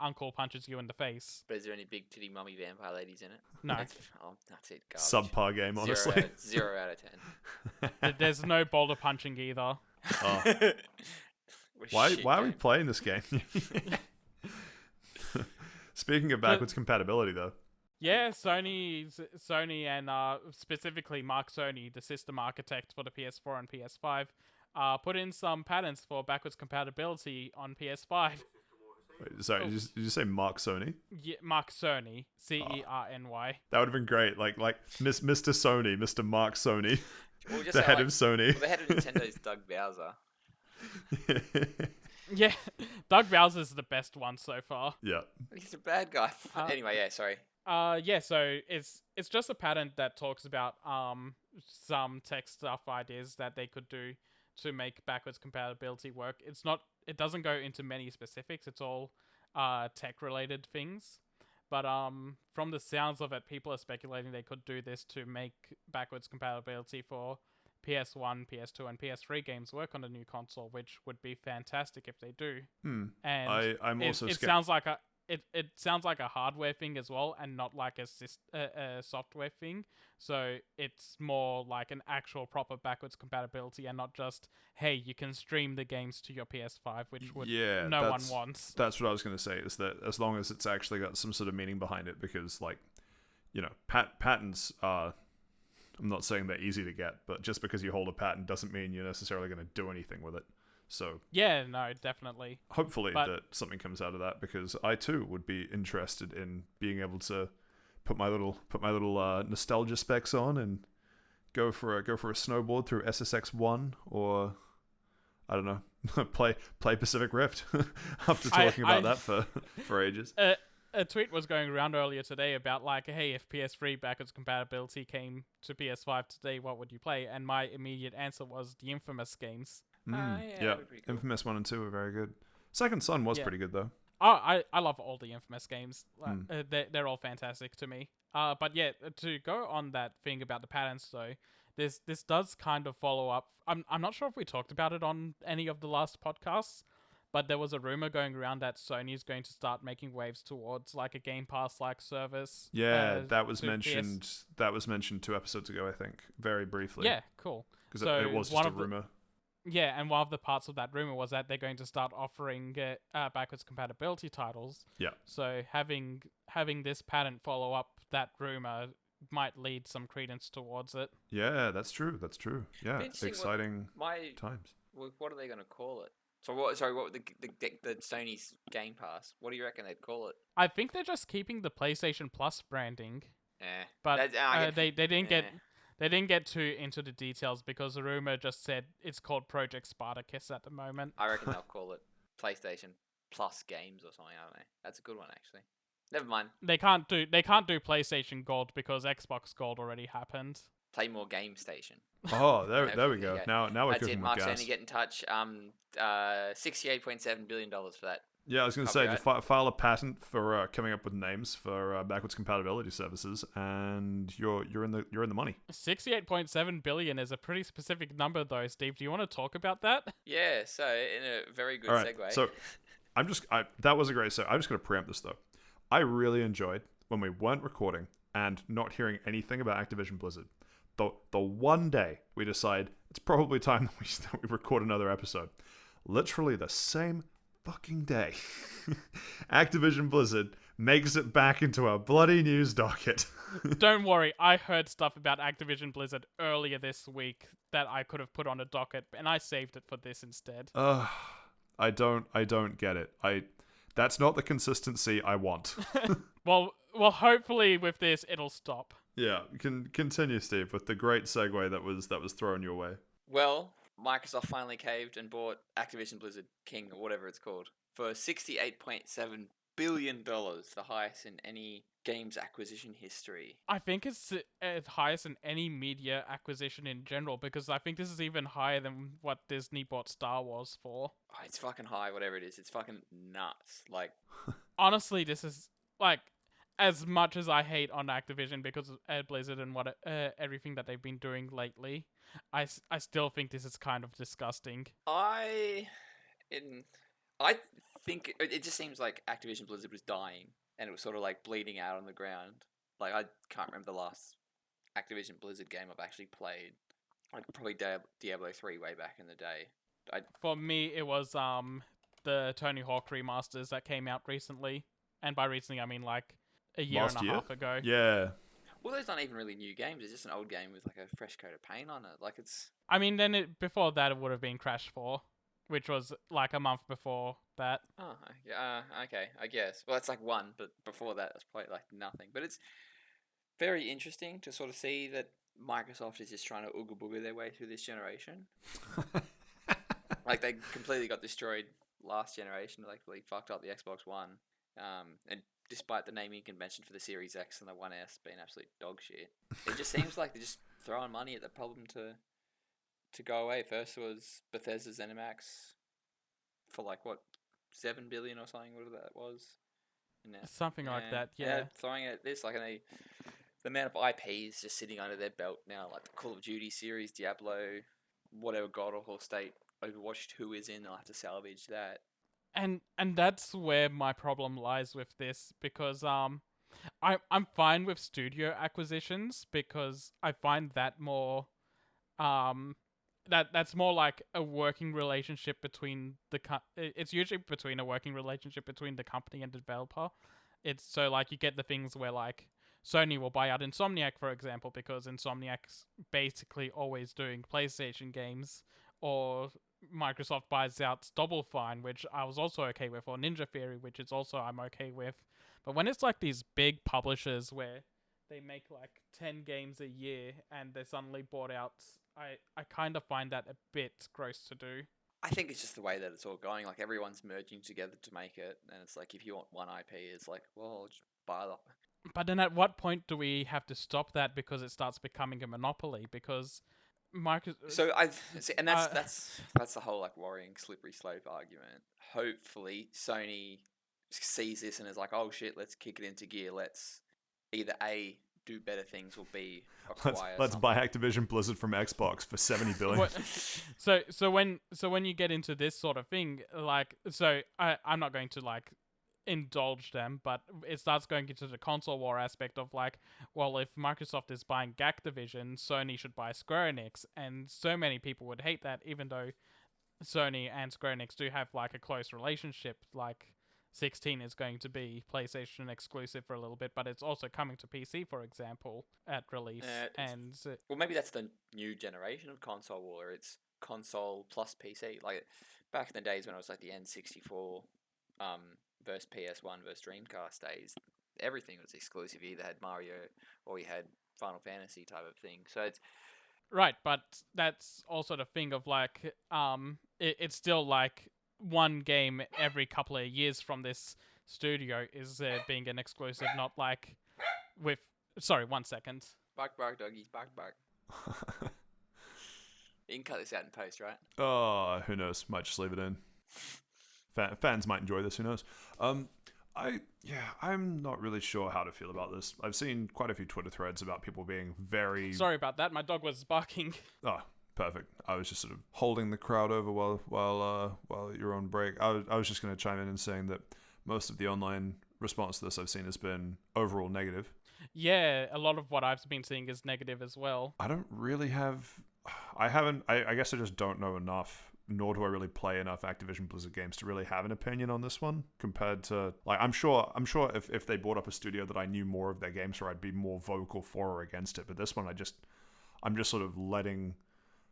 [SPEAKER 3] uncle punches you in the face.
[SPEAKER 2] But is there any big titty mummy vampire ladies in it?
[SPEAKER 3] No.
[SPEAKER 2] That's it. Garbage.
[SPEAKER 1] Subpar game, honestly.
[SPEAKER 2] 0 out of 10.
[SPEAKER 3] There's no boulder punching either.
[SPEAKER 1] Why are we playing this game? Speaking of backwards compatibility, though.
[SPEAKER 3] Yeah, Sony and specifically Mark Cerny, the system architect for the PS4 and PS5, put in some patents for backwards compatibility on PS5.
[SPEAKER 1] Wait, sorry, did you say Mark Sony?
[SPEAKER 3] Yeah, Mark Cerny, Cerny.
[SPEAKER 1] That would have been great, like Mr. Sony, Mr. Mark Sony, the head of Sony.
[SPEAKER 2] Well, the head of Nintendo is Doug Bowser.
[SPEAKER 3] Yeah, Doug Bowser's the best one so far.
[SPEAKER 1] Yeah,
[SPEAKER 2] he's a bad guy. Anyway, yeah, sorry.
[SPEAKER 3] So it's just a patent that talks about some tech stuff ideas that they could do to make backwards compatibility work. It doesn't go into many specifics. It's all tech related things. But from the sounds of it, people are speculating they could do this to make backwards compatibility for PS1, PS2, and PS3 games work on the new console, which would be fantastic if they do. And
[SPEAKER 1] I'm also
[SPEAKER 3] it sounds like it sounds like a hardware thing as well, and not like a software thing. So it's more like an actual proper backwards compatibility, and not just, hey, you can stream the games to your PS5, which would no one wants.
[SPEAKER 1] That's what I was going to say, is that as long as it's actually got some sort of meaning behind it, because like, you know, patents are, I'm not saying they're easy to get, but just because you hold a patent doesn't mean you're necessarily going to do anything with it. So
[SPEAKER 3] yeah, no, definitely.
[SPEAKER 1] Hopefully that something comes out of that, because I too would be interested in being able to put my little nostalgia specs on and go for a snowboard through SSX1 or I don't know, play Pacific Rift after
[SPEAKER 3] I-
[SPEAKER 1] talking about
[SPEAKER 3] I-
[SPEAKER 1] that for ages.
[SPEAKER 3] A tweet was going around earlier today about like, hey, if PS3 backwards compatibility came to PS5 today, what would you play? And my immediate answer was the Infamous games.
[SPEAKER 1] Mm,
[SPEAKER 2] yeah,
[SPEAKER 1] yeah,
[SPEAKER 2] that'd be pretty cool.
[SPEAKER 1] Infamous 1 and 2 were very good. Second Son was
[SPEAKER 3] Yeah.
[SPEAKER 1] pretty good though.
[SPEAKER 3] I love all the Infamous games. Like,
[SPEAKER 1] Hmm.
[SPEAKER 3] they're all fantastic to me. But yeah, to go on that thing about the patterns though, this does kind of follow up. I'm not sure if we talked about it on any of the last podcasts, but there was a rumor going around that Sony is going to start making waves towards like a Game Pass like service.
[SPEAKER 1] Yeah, that was
[SPEAKER 3] to PS.
[SPEAKER 1] mentioned. That was mentioned 2 episodes ago, I think, very briefly.
[SPEAKER 3] Yeah, cool.
[SPEAKER 1] because
[SPEAKER 3] so
[SPEAKER 1] it was
[SPEAKER 3] one
[SPEAKER 1] just a
[SPEAKER 3] of the-
[SPEAKER 1] rumor.
[SPEAKER 3] Yeah, and one of the parts of that rumor was that they're going to start offering backwards compatibility titles.
[SPEAKER 1] Yeah.
[SPEAKER 3] So having this pattern follow up that rumor might lead some credence towards it.
[SPEAKER 1] Yeah, that's true. That's true. Yeah,
[SPEAKER 2] Interesting what-
[SPEAKER 1] exciting
[SPEAKER 2] My,
[SPEAKER 1] times.
[SPEAKER 2] what are they going to call it? So what? Sorry, what the Sony's Game Pass? What do you reckon they'd call it?
[SPEAKER 3] I think they're just keeping the PlayStation Plus branding,
[SPEAKER 2] Eh,
[SPEAKER 3] but they didn't get
[SPEAKER 2] eh.
[SPEAKER 3] they didn't get too into the details because the rumor just said it's called Project Spartacus at the moment.
[SPEAKER 2] I reckon they'll call it PlayStation Plus Games or something. I don't know. That's a good one actually. Never mind.
[SPEAKER 3] They can't do PlayStation Gold because Xbox Gold already happened.
[SPEAKER 2] Play more Game Station.
[SPEAKER 1] Oh, there we
[SPEAKER 2] Hopefully,
[SPEAKER 1] go.
[SPEAKER 2] yeah.
[SPEAKER 1] Now we're
[SPEAKER 2] That's it.
[SPEAKER 1] cooking with
[SPEAKER 2] Mark
[SPEAKER 1] gas.
[SPEAKER 2] Sony, get in touch. $68.7 billion for that.
[SPEAKER 1] Yeah, I was going to say,
[SPEAKER 2] Copyright.
[SPEAKER 1] just file a patent for coming up with names for backwards compatibility services, and you're in the money.
[SPEAKER 3] 68.7 billion is a pretty specific number, though. Steve, do you want to talk about that?
[SPEAKER 2] Yeah. So in a very good
[SPEAKER 1] All right,
[SPEAKER 2] segue.
[SPEAKER 1] so that was a great segue. I'm just going to preempt this though. I really enjoyed when we weren't recording and not hearing anything about Activision Blizzard. The one day we decide it's probably time that we record another episode. Literally the same fucking day, Activision Blizzard makes it back into our bloody news docket.
[SPEAKER 3] Don't worry, I heard stuff about Activision Blizzard earlier this week that I could have put on a docket, and I saved it for this instead.
[SPEAKER 1] I don't get it. That's not the consistency I want.
[SPEAKER 3] Well, hopefully with this it'll stop.
[SPEAKER 1] Yeah, you can continue, Steve, with the great segue that was thrown your way.
[SPEAKER 2] Well, Microsoft finally caved and bought Activision Blizzard King or whatever it's called for $68.7 billion, the highest in any games acquisition history.
[SPEAKER 3] I think it's highest in any media acquisition in general, because I think this is even higher than what Disney bought Star Wars for.
[SPEAKER 2] Oh, it's fucking high, whatever it is. It's fucking nuts. Like,
[SPEAKER 3] Honestly, this is like, as much as I hate on Activision because of Blizzard and what everything that they've been doing lately, I still think this is kind of disgusting.
[SPEAKER 2] I think it just seems like Activision Blizzard was dying and it was sort of like bleeding out on the ground. Like, I can't remember the last Activision Blizzard game I've actually played. Like, probably Diablo 3 way back in the day.
[SPEAKER 3] For me, it was the Tony Hawk remasters that came out recently, and by recently I mean like a year
[SPEAKER 1] Last
[SPEAKER 3] and a
[SPEAKER 1] year?
[SPEAKER 3] half ago.
[SPEAKER 1] Yeah.
[SPEAKER 2] Well, those aren't even really new games. It's just an old game with like a fresh coat of paint on it. Like, it's
[SPEAKER 3] I mean, then before that it would have been Crash 4, which was like a month before that.
[SPEAKER 2] oh yeah, okay, I guess. Well, that's like one, but before that, that's probably like nothing. But it's very interesting to sort of see that Microsoft is just trying to ooga booga their way through this generation. Like, they completely got destroyed last generation. Like, they fucked up the Xbox One. And despite the naming convention for the Series X and the One S being absolute dog shit, it just seems like they're just throwing money at the problem to go away. First was Bethesda ZeniMax for like what, 7 billion or something, whatever that was. And now-
[SPEAKER 3] Something like that, yeah.
[SPEAKER 2] throwing it at this, like, and the amount of IPs just sitting under their belt now, like the Call of Duty series, Diablo, whatever God awful state Overwatch 2 is in, they'll have to salvage that.
[SPEAKER 3] And that's where my problem lies with this, because I'm fine with studio acquisitions because I find that more that's more like a working relationship between it's usually between a working relationship between the company and the developer. It's so like you get the things where like Sony will buy out Insomniac, for example, because Insomniac's basically always doing PlayStation games, or Microsoft buys out Double Fine, which I was also okay with, or Ninja Theory, which is also I'm okay with. But when it's like these big publishers where they make like 10 games a year and they're suddenly bought out, I kind of find that a bit gross to do.
[SPEAKER 2] I think it's just the way that it's all going. Like everyone's merging together to make it, and it's like if you want one IP, it's like, well, just buy the.
[SPEAKER 3] But then at what point do we have to stop that because it starts becoming a monopoly? Because Marcus,
[SPEAKER 2] So I see, and that's
[SPEAKER 3] Uh,
[SPEAKER 2] that's the whole like worrying slippery slope argument. Hopefully, Sony sees this and is like, oh shit, let's kick it into gear. Let's either A, do better things, or B, acquire
[SPEAKER 1] Let's
[SPEAKER 2] something.
[SPEAKER 1] buy Activision Blizzard from Xbox for 70 billion.
[SPEAKER 3] What- so when you get into this sort of thing, like, so I'm not going to like indulge them, but it starts going into the console war aspect of like, well, if Microsoft is buying Activision, Sony should buy Square Enix, and so many people would hate that, even though Sony and Square Enix do have like a close relationship. Like 16 is going to be PlayStation exclusive for a little bit, but it's also coming to PC, for example, at release. And
[SPEAKER 2] Well, maybe that's the new generation of console war. It's console plus PC. Like back in the days when it was like the N64 versus PS1 versus Dreamcast days, everything was exclusive. You either had Mario or you had Final Fantasy type of thing. So it's
[SPEAKER 3] right, but that's also the thing of like, it's still like one game every couple of years from this studio is being an exclusive, not like with. Sorry, 1 second.
[SPEAKER 2] bark doggies, bark. You can cut this out in post, right?
[SPEAKER 1] Oh, who knows? Might just leave it in. Fans might enjoy this. Who knows? I'm not really sure how to feel about this. I've seen quite a few Twitter threads about people being very.
[SPEAKER 3] Sorry about that. My dog was barking.
[SPEAKER 1] Oh, perfect. I was just sort of holding the crowd over while you're on break. I was just going to chime in and saying that most of the online response to this I've seen has been overall negative.
[SPEAKER 3] Yeah, a lot of what I've been seeing is negative as well.
[SPEAKER 1] I don't really have. I haven't. I guess I just don't know enough. Nor do I really play enough Activision Blizzard games to really have an opinion on this one. Compared to like, I'm sure if they bought up a studio that I knew more of their games for, I'd be more vocal for or against it. But this one, I'm just sort of letting.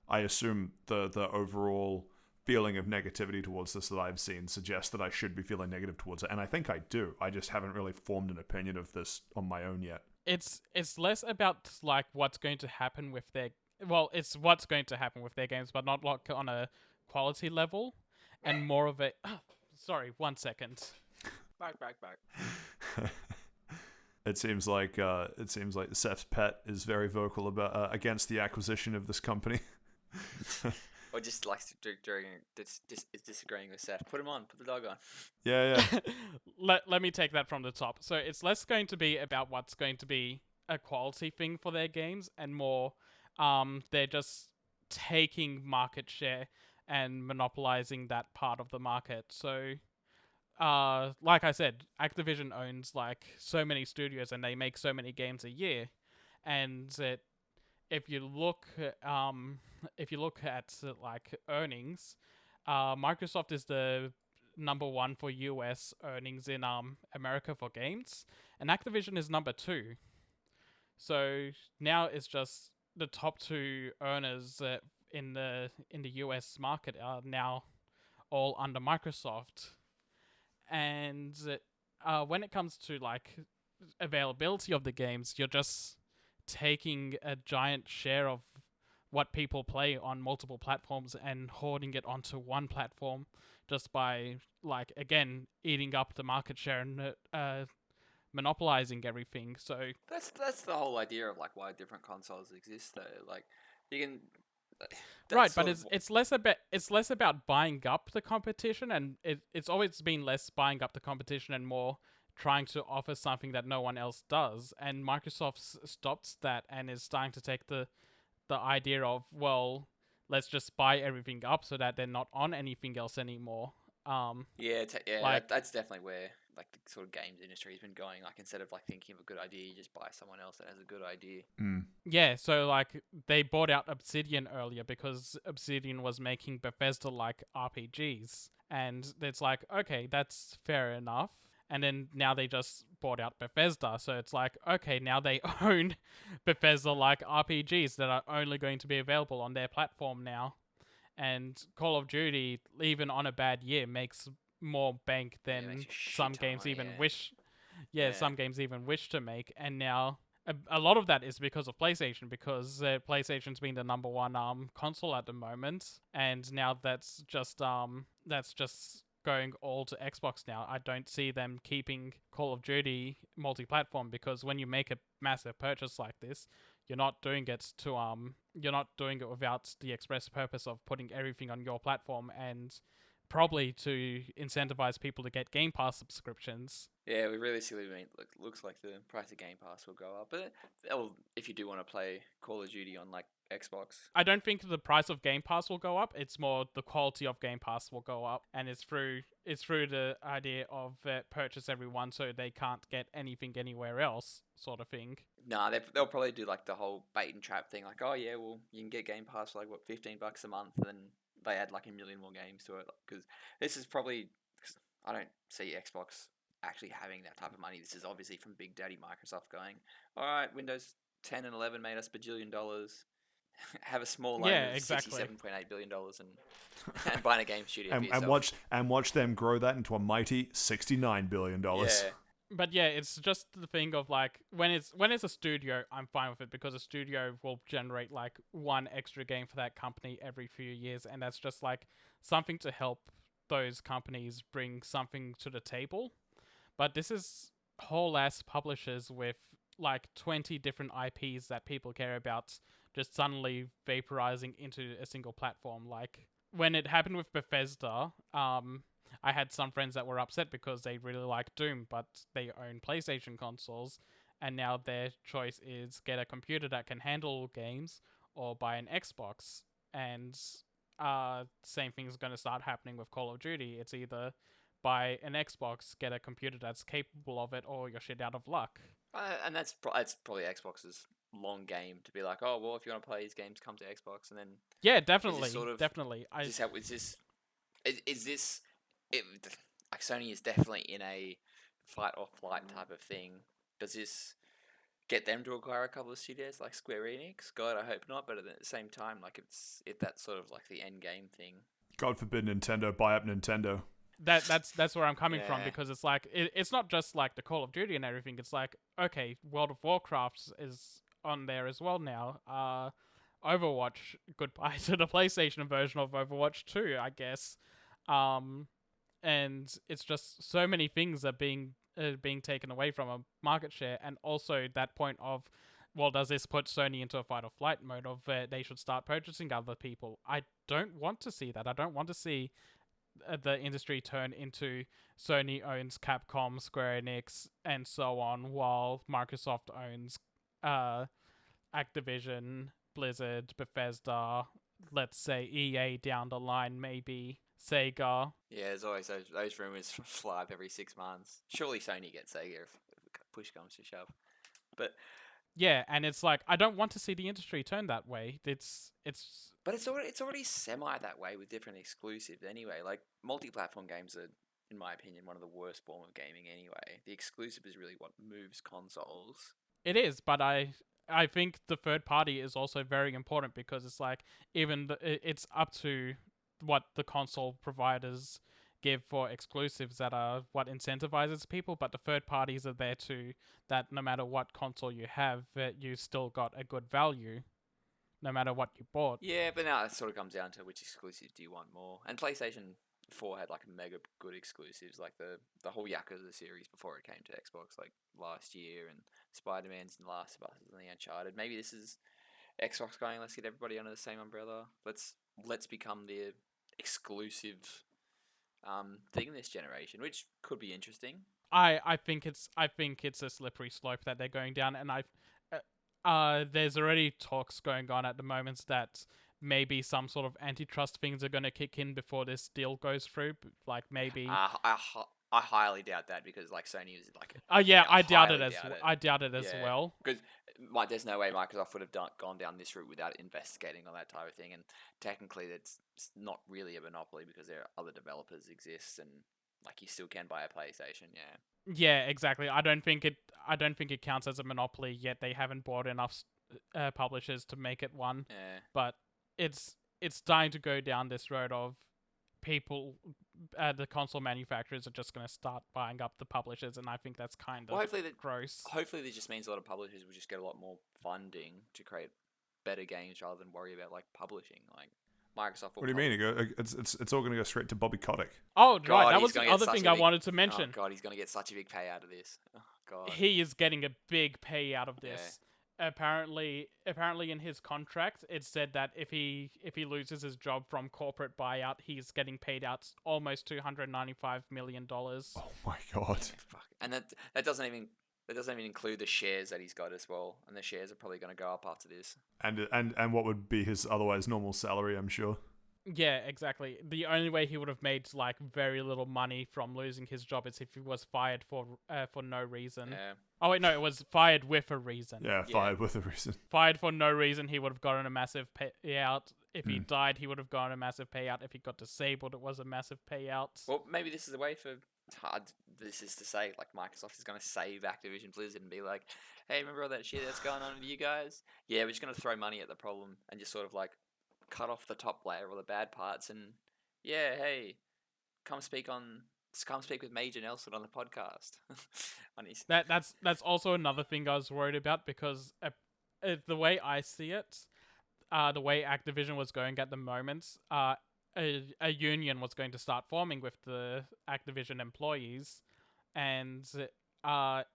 [SPEAKER 1] I assume the overall feeling of negativity towards this that I've seen suggests that I should be feeling negative towards it, and I think I do. I just haven't really formed an opinion of this on my own yet.
[SPEAKER 3] It's less about like what's going to happen with their. Well, it's what's going to happen with their games, but not like on a quality level, and more of a. Oh, sorry, 1 second.
[SPEAKER 2] Bark.
[SPEAKER 1] It seems like Seth's pet is very vocal about against the acquisition of this company.
[SPEAKER 2] Or just likes is disagreeing with Seth. Put him on. Put the dog on.
[SPEAKER 1] Yeah.
[SPEAKER 3] Let me take that from the top. So it's less going to be about what's going to be a quality thing for their games, and more, they're just taking market share and monopolizing that part of the market. So, like I said, Activision owns like so many studios and they make so many games a year, and if you look at like earnings, Microsoft is the number one for US earnings in America for games, and Activision is number two. So now it's just the top two earners in the US market are now all under Microsoft. And when it comes to like availability of the games, you're just taking a giant share of what people play on multiple platforms and hoarding it onto one platform just by like again eating up the market share and monopolizing everything. So
[SPEAKER 2] That's the whole idea of like why different consoles exist though. Like you can
[SPEAKER 3] right, but it's less about buying up the competition, and it's always been less buying up the competition and more trying to offer something that no one else does. And Microsoft stopped that and is starting to take the idea of, well, let's just buy everything up so that they're not on anything else anymore.
[SPEAKER 2] That's definitely where like the sort of games industry has been going. Like instead of like thinking of a good idea, you just buy someone else that has a good idea.
[SPEAKER 3] Yeah, so like they bought out Obsidian earlier because Obsidian was making Bethesda like RPGs, and it's like, okay, that's fair enough. And then now they just bought out Bethesda, so it's like, okay, now they own Bethesda like RPGs that are only going to be available on their platform now. And Call of Duty, even on a bad year, makes more bank than
[SPEAKER 2] makes a shit
[SPEAKER 3] some
[SPEAKER 2] ton of
[SPEAKER 3] games
[SPEAKER 2] money,
[SPEAKER 3] even
[SPEAKER 2] yeah.
[SPEAKER 3] wish. Some games even wish to make. And now a lot of that is because of PlayStation, because PlayStation's been the number one console at the moment, and now that's just going all to Xbox now. I don't see them keeping Call of Duty multi-platform, because when you make a massive purchase like this, you're not doing it without the express purpose of putting everything on your platform, and probably to incentivize people to get Game Pass subscriptions.
[SPEAKER 2] Yeah, we realistically mean looks like the price of Game Pass will go up, but if you do want to play Call of Duty on like Xbox,
[SPEAKER 3] I don't think the price of Game Pass will go up. It's more the quality of Game Pass will go up, and it's through the idea of purchase everyone, so they can't get anything anywhere else, sort of thing.
[SPEAKER 2] Nah, they'll probably do like the whole bait and trap thing, like, oh yeah, well you can get Game Pass for like what, $15 a month, and they add like a million more games to it, because this is probably, I don't see Xbox actually having that type of money. This is obviously from Big Daddy Microsoft going, all right, Windows 10 and 11 made us bajillion dollars. Have a small loan of $67.8 billion and buying a game studio for yourself.
[SPEAKER 1] and watch them grow that into a mighty $69 billion.
[SPEAKER 2] Yeah.
[SPEAKER 3] But yeah, it's just the thing of like, when it's a studio, I'm fine with it, because a studio will generate like one extra game for that company every few years, and that's just like something to help those companies bring something to the table. But this is whole ass publishers with like 20 different IPs that people care about just suddenly vaporizing into a single platform. Like when it happened with Bethesda, I had some friends that were upset because they really like Doom, but they own PlayStation consoles, and now their choice is get a computer that can handle games or buy an Xbox. And same thing's going to start happening with Call of Duty. It's either buy an Xbox, get a computer that's capable of it, or you're shit out of luck.
[SPEAKER 2] And that's probably Xbox's long game to be like, oh well, if you want to play these games, come to Xbox, and then
[SPEAKER 3] yeah, definitely, definitely.
[SPEAKER 2] Like Sony is definitely in a fight or flight type of thing. Does this get them to acquire a couple of studios like Square Enix? God, I hope not. But at the same time, like if that's sort of like the end game thing.
[SPEAKER 1] God forbid Nintendo buy up Nintendo.
[SPEAKER 3] That's where I'm coming from, because it's like it's not just like the Call of Duty and everything. It's like, okay, World of Warcraft is on there as well now. Overwatch, goodbye to the PlayStation version of Overwatch 2, I guess. And it's just so many things are being taken away from a market share, and also that point of, well, does this put Sony into a fight or flight mode of they should start purchasing other people? I don't want to see that. I don't want to see the industry turn into Sony owns Capcom, Square Enix, and so on, while Microsoft owns Activision, Blizzard, Bethesda, let's say EA down the line, maybe Sega.
[SPEAKER 2] Yeah, there's always those rumors fly up every 6 months. Surely Sony gets Sega if push comes to shove. But
[SPEAKER 3] yeah, and it's like, I don't want to see the industry turn that way.
[SPEAKER 2] But it's already semi that way with different exclusives anyway. Like multi-platform games are, in my opinion, one of the worst form of gaming anyway. The exclusive is really what moves consoles.
[SPEAKER 3] It is, but I think the third party is also very important, because it's like it's up to what the console providers give for exclusives that are what incentivizes people, but the third parties are there too, that no matter what console you have, you still got a good value no matter what you bought.
[SPEAKER 2] Yeah, but now it sort of comes down to which exclusives do you want more. And PlayStation 4 had like mega good exclusives, like the whole Yakuza series before it came to Xbox, like last year, and Spider-Man's and Last of Us and the Uncharted. Maybe this is Xbox going, let's get everybody under the same umbrella. Let's become the exclusive thing this generation, which could be interesting.
[SPEAKER 3] I think it's a slippery slope that they're going down, and there's already talks going on at the moment that maybe some sort of antitrust things are going to kick in before this deal goes through. Like maybe
[SPEAKER 2] I highly doubt that, because like Sony is like.
[SPEAKER 3] I doubt it as well.
[SPEAKER 2] Because there's no way Microsoft would have gone down this route without investigating on that type of thing, and technically it's not really a monopoly because there are other developers exist, and like you still can buy a PlayStation. Yeah.
[SPEAKER 3] Yeah, exactly. I don't think it counts as a monopoly yet. They haven't bought enough publishers to make it one.
[SPEAKER 2] Yeah.
[SPEAKER 3] But it's starting to go down this road of people, the console manufacturers are just going to start buying up the publishers, and I think that's kind
[SPEAKER 2] Well,
[SPEAKER 3] of
[SPEAKER 2] hopefully that
[SPEAKER 3] gross.
[SPEAKER 2] hopefully this just means a lot of publishers will just get a lot more funding to create better games rather than worry about like publishing. Like Microsoft. Will
[SPEAKER 1] What do you mean? It's all going to go straight to Bobby Kotick.
[SPEAKER 3] Oh,
[SPEAKER 2] God,
[SPEAKER 3] right, that
[SPEAKER 2] he's
[SPEAKER 3] was the
[SPEAKER 2] gonna get
[SPEAKER 3] other
[SPEAKER 2] such
[SPEAKER 3] thing
[SPEAKER 2] a
[SPEAKER 3] I
[SPEAKER 2] big-
[SPEAKER 3] wanted to
[SPEAKER 2] Oh
[SPEAKER 3] mention.
[SPEAKER 2] god, he's gonna get such a big pay out of this. Oh god.
[SPEAKER 3] He is getting a big pay out of
[SPEAKER 2] Yeah.
[SPEAKER 3] this. Apparently in his contract it said that if he loses his job from corporate buyout, he's getting paid out almost $295 million.
[SPEAKER 1] Oh my god.
[SPEAKER 2] Fuck. And that doesn't even include the shares that he's got as well. And the shares are probably going to go up after this.
[SPEAKER 1] And what would be his otherwise normal salary? I'm sure.
[SPEAKER 3] Yeah, exactly. The only way he would have made like very little money from losing his job is if he was fired for no reason.
[SPEAKER 2] Yeah.
[SPEAKER 3] Oh wait, no, it was fired with a reason.
[SPEAKER 1] Yeah,
[SPEAKER 2] Yeah.
[SPEAKER 1] fired with a reason.
[SPEAKER 3] Fired for no reason, he would have gotten a massive payout. If he died, he would have gotten a massive payout. If he got disabled, it was a massive payout.
[SPEAKER 2] Well, maybe this is a way for. It's hard. This is to say, like Microsoft is going to save Activision Blizzard and be like, "Hey, remember all that shit that's going on with you guys? Yeah, we're just going to throw money at the problem and just sort of like cut off the top layer or the bad parts and yeah, hey, come speak with Major Nelson on the podcast." On his,
[SPEAKER 3] That's also another thing I was worried about because the way I see it, the way Activision was going at the moment, a union was going to start forming with the Activision employees, and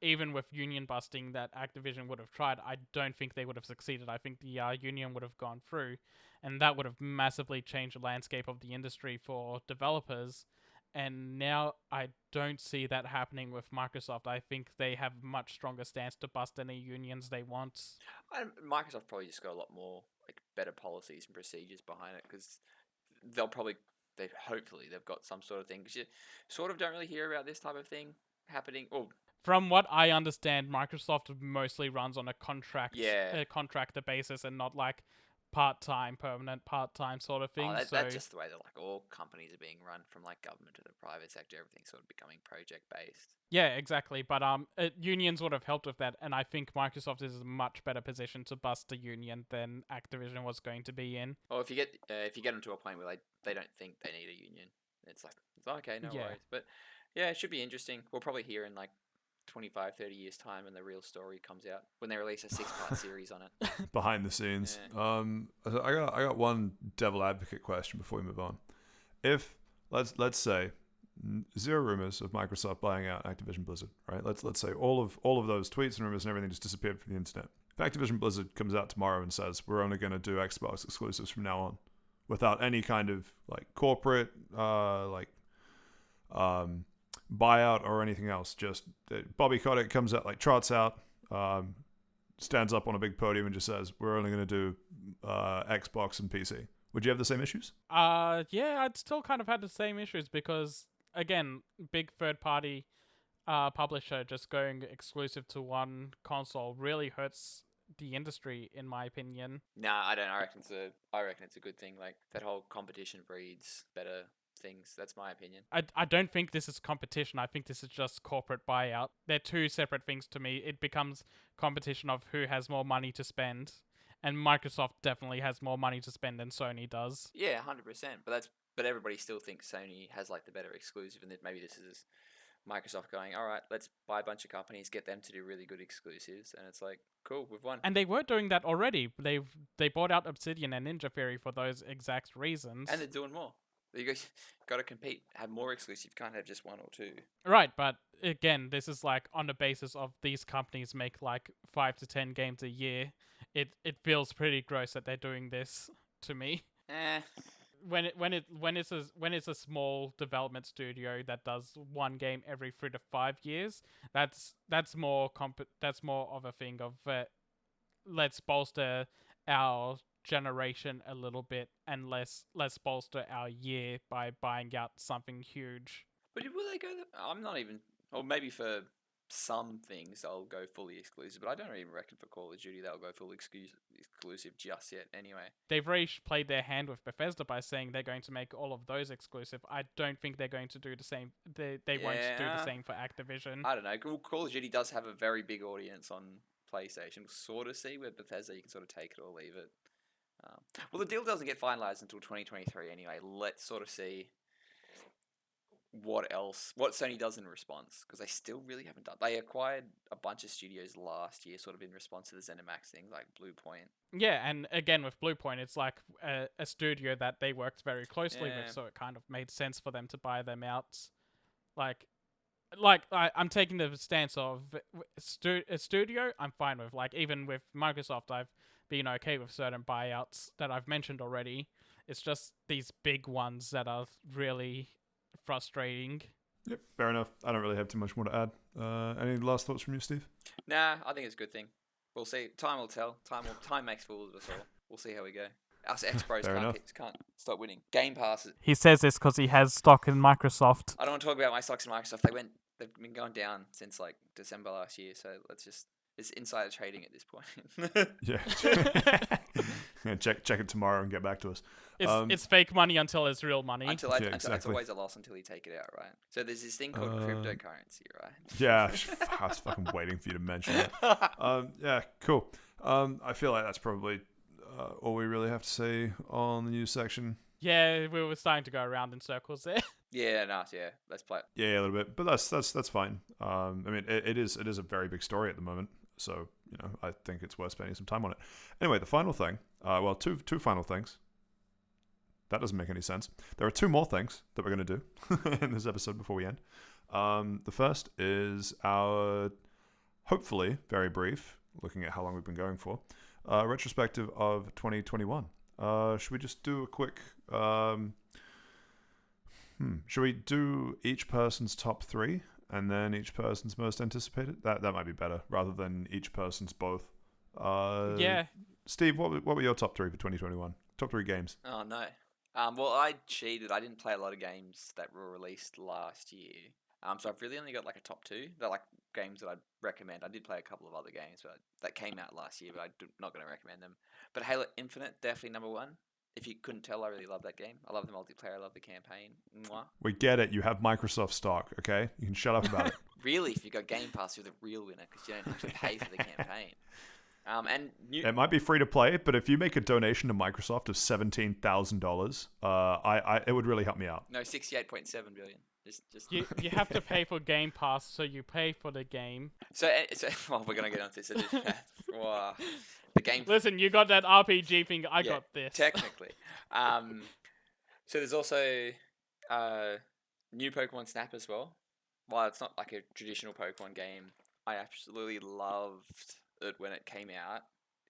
[SPEAKER 3] even with union busting that Activision would have tried, I don't think they would have succeeded. I think the union would have gone through, and that would have massively changed the landscape of the industry for developers. And now I don't see that happening with Microsoft. I think they have a much stronger stance to bust any unions they want.
[SPEAKER 2] Microsoft probably just got a lot more like better policies and procedures behind it because hopefully they've got some sort of thing. 'Cause you sort of don't really hear about this type of thing happening. Oh,
[SPEAKER 3] From what I understand, Microsoft mostly runs on a
[SPEAKER 2] Yeah.
[SPEAKER 3] contractor basis and not like permanent part-time sort of thing.
[SPEAKER 2] that's just the way that like all companies are being run, from like government to the private sector. Everything's sort of becoming project based.
[SPEAKER 3] Yeah, exactly. But unions would have helped with that, and I think Microsoft is in a much better position to bust a union than Activision was going to be in.
[SPEAKER 2] Or if you get them to a point where they don't think they need a union, it's like it's okay, no
[SPEAKER 3] Yeah.
[SPEAKER 2] worries. But yeah, it should be interesting. We'll probably hear in like 25, 30 years time when the real story comes out, when they release a 6-part series on it.
[SPEAKER 1] Behind the scenes.
[SPEAKER 2] Yeah.
[SPEAKER 1] I got one devil advocate question before we move on. If let's say zero rumors of Microsoft buying out Activision Blizzard, right? Let's say all of those tweets and rumors and everything just disappeared from the internet. If Activision Blizzard comes out tomorrow and says we're only going to do Xbox exclusives from now on, without any kind of like corporate buyout or anything else, just Bobby Kotick comes out, like trots out, stands up on a big podium and just says we're only going to do Xbox and PC. Would you have the same issues?
[SPEAKER 3] Yeah, I'd still kind of had the same issues because, again, big third-party publisher just going exclusive to one console really hurts the industry, in my opinion.
[SPEAKER 2] Nah, I don't. I reckon it's a good thing. Like that whole competition breeds better things. That's my opinion.
[SPEAKER 3] I don't think this is competition. I think this is just corporate buyout. They're two separate things to me. It becomes competition of who has more money to spend, and Microsoft definitely has more money to spend than Sony does.
[SPEAKER 2] Yeah, 100%. But everybody still thinks Sony has like the better exclusive, and that maybe this is Microsoft going, all right, let's buy a bunch of companies, get them to do really good exclusives, and it's like, cool, we've won.
[SPEAKER 3] And they were doing that already. They bought out Obsidian and Ninja Theory for those exact reasons.
[SPEAKER 2] And they're doing more. You got to compete, have more exclusive. You can't have just one or two.
[SPEAKER 3] Right, but again, this is like on the basis of these companies make like 5 to 10 games a year. It feels pretty gross that they're doing this to me. When it's a small development studio that does one game every 3 to 5 years, that's more of a thing of let's bolster our generation a little bit and let's bolster our year by buying out something huge.
[SPEAKER 2] But will they go? I'm not even. Or maybe for some things they'll go fully exclusive, but I don't even reckon for Call of Duty they'll go full exclusive just yet. Anyway,
[SPEAKER 3] they've already played their hand with Bethesda by saying they're going to make all of those exclusive. I don't think they're going to do the same. They won't do the same for Activision.
[SPEAKER 2] I don't know. Call of Duty does have a very big audience on PlayStation. We'll sort of see. With Bethesda, you can sort of take it or leave it. Well, the deal doesn't get finalized until 2023 anyway. Let's sort of see what else, what Sony does in response, because they still really haven't done. They acquired a bunch of studios last year, sort of in response to the ZeniMax thing, like Blue Point.
[SPEAKER 3] Yeah, and again with Bluepoint, it's like a studio that they worked very closely
[SPEAKER 2] Yeah.
[SPEAKER 3] with, so it kind of made sense for them to buy them out. Like I'm taking the stance of a studio. I'm fine with. Like even with Microsoft, I've been okay with certain buyouts that I've mentioned already. It's just these big ones that are really frustrating.
[SPEAKER 1] Yep, fair enough. I don't really have too much more to add. Any last thoughts from you, Steve?
[SPEAKER 2] Nah, I think it's a good thing. We'll see. Time will tell. Time makes fools of us all. We'll see how we go. Us ex-pros
[SPEAKER 1] Fair enough.
[SPEAKER 2] can't stop winning. Game Pass.
[SPEAKER 3] He says this because he has stock in Microsoft.
[SPEAKER 2] I don't want to talk about my stocks in Microsoft. They've been going down since like December last year. So it's insider trading at this point.
[SPEAKER 1] Yeah. Yeah, check it tomorrow and get back to us.
[SPEAKER 3] It's fake money until it's real money.
[SPEAKER 2] It's
[SPEAKER 1] exactly.
[SPEAKER 2] always a loss until you take it out, right? So there's this thing called cryptocurrency, right?
[SPEAKER 1] Yeah, I was fucking waiting for you to mention it. Yeah, cool. I feel like that's probably all we really have to say on the news section.
[SPEAKER 3] Yeah, we were starting to go around in circles there.
[SPEAKER 2] Yeah, nice. Yeah, let's play it.
[SPEAKER 1] Yeah, a little bit, but that's fine. I mean, it is a very big story at the moment, so I think it's worth spending some time on it. Anyway, the final thing. Well, two final things. That doesn't make any sense. There are two more things that we're going to do in this episode before we end. The first is our, hopefully, very brief, looking at how long we've been going for, retrospective of 2021. Should we just do a quick... Should we do each person's top three and then each person's most anticipated? That might be better, rather than each person's both.
[SPEAKER 3] Yeah.
[SPEAKER 1] Steve, what were your top three for 2021? Top three games?
[SPEAKER 2] Oh no. Well, I cheated. I didn't play a lot of games that were released last year. So I've really only got like a top two. They're like games that I'd recommend. I did play a couple of other games that came out last year, but I'm not going to recommend them. But Halo Infinite, definitely number one. If you couldn't tell, I really love that game. I love the multiplayer. I love the campaign. Mwah.
[SPEAKER 1] We get it. You have Microsoft stock, okay? You can shut up about it.
[SPEAKER 2] Really, if you got Game Pass, you're the real winner because you don't have to pay for the campaign.
[SPEAKER 1] It might be free to play, but if you make a donation to Microsoft of $17,000, it would really help me out.
[SPEAKER 2] No, 68.7 billion. Just
[SPEAKER 3] You have to pay for Game Pass, so you pay for the game.
[SPEAKER 2] So well, we're gonna get onto this. Wow. The game.
[SPEAKER 3] Listen, you got that RPG thing. I
[SPEAKER 2] Yeah,
[SPEAKER 3] got this.
[SPEAKER 2] Technically. So there's also new Pokemon Snap as well. While it's not like a traditional Pokemon game, I absolutely loved it when it came out.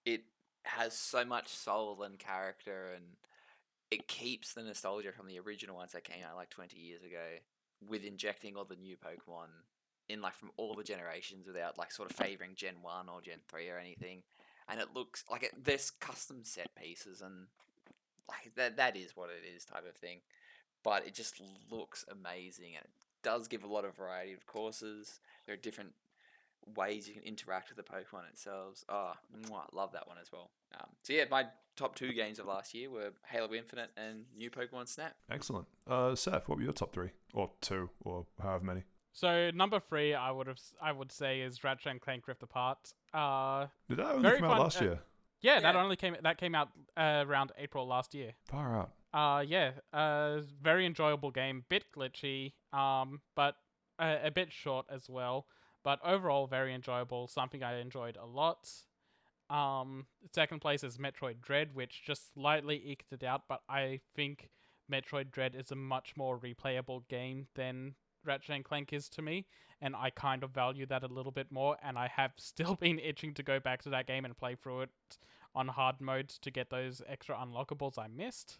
[SPEAKER 2] It has so much soul and character, and it keeps the nostalgia from the original ones that came out like 20 years ago, with injecting all the new Pokemon in like from all the generations without like sort of favoring Gen 1 or Gen 3 or anything. And it looks like there's custom set pieces and like that is what it is type of thing. But it just looks amazing, and it does give a lot of variety of courses. There are different ways you can interact with the Pokemon itself. Oh, love that one as well. So yeah, my top two games of last year were Halo Infinite and new Pokemon Snap.
[SPEAKER 1] Excellent. Seth, what were your top three? Or two, or however many?
[SPEAKER 3] So number 3, I would say is Ratchet and Clank Rift Apart.
[SPEAKER 1] Did that only
[SPEAKER 3] very
[SPEAKER 1] come out
[SPEAKER 3] fun,
[SPEAKER 1] last year?
[SPEAKER 3] Yeah,
[SPEAKER 2] Yeah.
[SPEAKER 3] that came out around April last year.
[SPEAKER 1] Far out.
[SPEAKER 3] Very enjoyable game, bit glitchy, but a bit short as well. But overall, very enjoyable. Something I enjoyed a lot. Second place is Metroid Dread, which just slightly eked it out. But I think Metroid Dread is a much more replayable game than Ratchet and Clank is to me, and I kind of value that a little bit more. And I have still been itching to go back to that game and play through it on hard modes to get those extra unlockables I missed.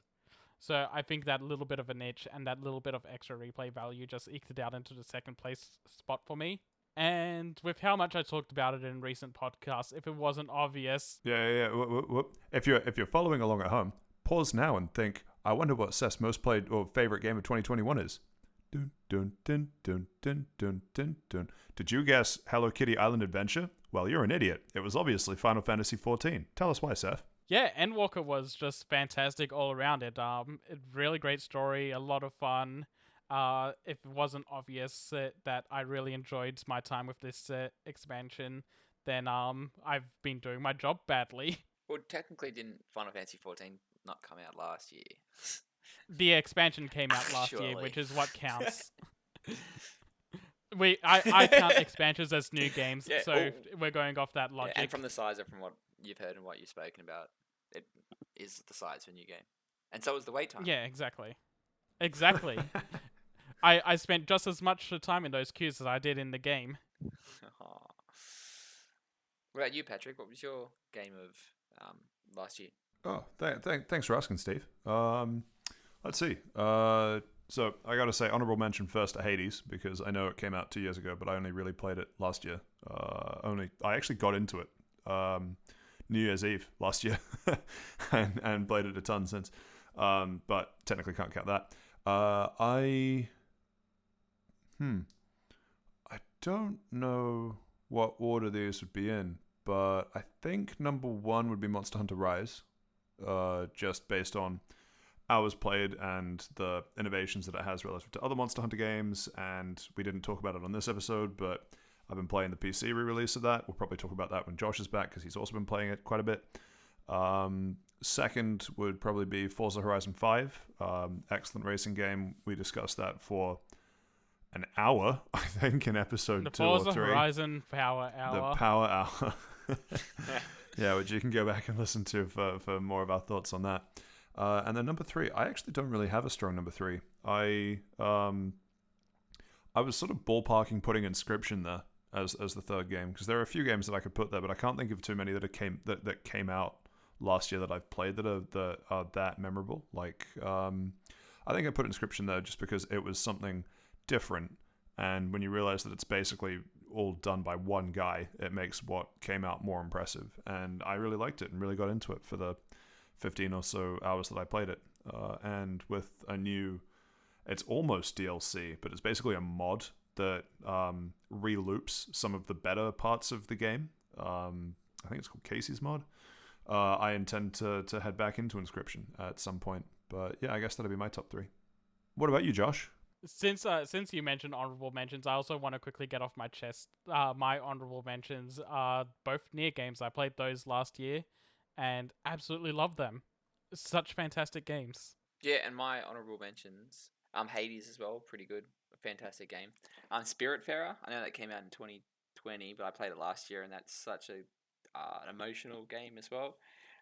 [SPEAKER 3] So I think that little bit of a niche and that little bit of extra replay value just eked it out into the second place spot for me. And with how much I talked about it in recent podcasts, if it wasn't obvious...
[SPEAKER 1] Yeah. Whoop. If you're following along at home, pause now and think, I wonder what Seth's most played or favorite game of 2021 is. Dun, dun, dun, dun, dun, dun, dun, dun. Did you guess Hello Kitty Island Adventure? Well, you're an idiot. It was obviously Final Fantasy XIV. Tell us why, Seth.
[SPEAKER 3] Yeah, Endwalker was just fantastic all around it. Really great story, a lot of fun. If it wasn't obvious that I really enjoyed my time with this expansion, then I've been doing my job badly.
[SPEAKER 2] Well, technically, didn't Final Fantasy XIV not come out last year?
[SPEAKER 3] The expansion came out last year,
[SPEAKER 2] Surely.
[SPEAKER 3] which is what counts. I count expansions as new games,
[SPEAKER 2] Yeah,
[SPEAKER 3] so
[SPEAKER 2] oh.
[SPEAKER 3] we're going off that
[SPEAKER 2] Yeah,
[SPEAKER 3] logic.
[SPEAKER 2] and from the size of from what you've heard and what you've spoken about, it is the size for a new game, and so is the wait time.
[SPEAKER 3] Yeah, exactly. I spent just as much time in those queues as I did in the game.
[SPEAKER 2] What about you, Patrick? What was your game of last year?
[SPEAKER 1] Oh, thanks for asking, Steve. Let's see. So I gotta say, honorable mention first to Hades, because I know it came out 2 years ago, but I only really played it last year. I actually got into it New Year's Eve last year, and played it a ton since. But technically can't count that. I don't know what order these would be in, but I think number one would be Monster Hunter Rise, just based on hours played and the innovations that it has relative to other Monster Hunter games. And we didn't talk about it on this episode, but I've been playing the PC re-release of that. We'll probably talk about that when Josh is back, because he's also been playing it quite a bit. Second would probably be Forza Horizon 5. Excellent racing game. We discussed that for an hour, I think, in episode
[SPEAKER 3] The
[SPEAKER 1] 2 or
[SPEAKER 3] Forza
[SPEAKER 1] 3.
[SPEAKER 3] Horizon Power Hour.
[SPEAKER 1] The Power Hour. Yeah, which you can go back and listen to for more of our thoughts on that. And then number 3, I actually don't really have a strong number 3. I was sort of ballparking putting Inscription there as the third game, because there are a few games that I could put there, but I can't think of too many that came out last year that I've played that are that memorable. Like, I think I put Inscription there just because it was something different, and when you realize that it's basically all done by one guy, it makes what came out more impressive. And I really liked it and really got into it for the 15 or so hours that I played it. And with a new, it's almost DLC, but it's basically a mod that re-loops some of the better parts of the game. I think it's called Casey's mod. I intend to head back into Inscription at some point. But yeah, I guess that'll be my top 3. What about you, Josh?
[SPEAKER 3] Since you mentioned honorable mentions, I also want to quickly get off my chest. My honorable mentions are both Nier games. I played those last year, and absolutely love them. Such fantastic games.
[SPEAKER 2] Yeah, and my honorable mentions, Hades as well, pretty good, a fantastic game. Spiritfarer, I know that came out in 2020, but I played it last year, and that's such an emotional game as well.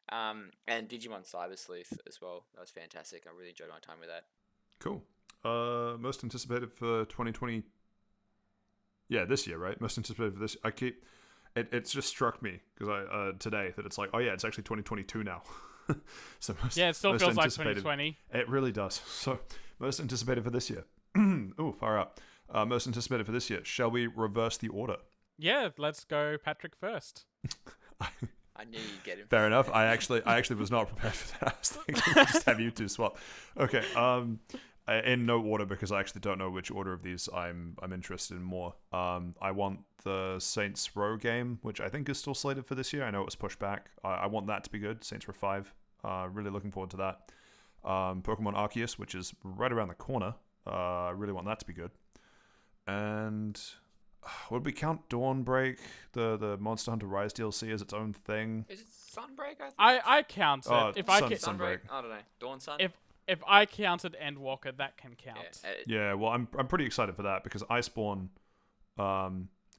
[SPEAKER 2] And Digimon Cyber Sleuth as well. That was fantastic. I really enjoyed my time with that.
[SPEAKER 1] Cool. Most anticipated for 2020. Yeah, this year, right? Most anticipated for this. It's just struck me because today that it's like, oh yeah, it's actually 2022 now. So
[SPEAKER 3] it still feels like 2020.
[SPEAKER 1] It really does. So most anticipated for this year. Oh, far out. Most anticipated for this year. Shall we reverse the order?
[SPEAKER 3] Yeah, let's go Patrick first.
[SPEAKER 2] I knew you'd get him.
[SPEAKER 1] Fair enough. I actually was not prepared for that. I was thinking just have you two swap. Okay. In no order, because I actually don't know which order of these I'm interested in more. I want the Saints Row game, which I think is still slated for this year. I know it was pushed back. I want that to be good. Saints Row 5. Really looking forward to that. Pokemon Arceus, which is right around the corner. I really want that to be good. And would we count Dawnbreak, the Monster Hunter Rise DLC, as its own thing?
[SPEAKER 2] Is it Sunbreak?
[SPEAKER 3] I count it.
[SPEAKER 1] Oh,
[SPEAKER 3] If I
[SPEAKER 2] Sunbreak. I don't know. Dawn Sun.
[SPEAKER 3] If I counted Endwalker, that can count.
[SPEAKER 1] Yeah, well, I'm pretty excited for that, because Iceborne,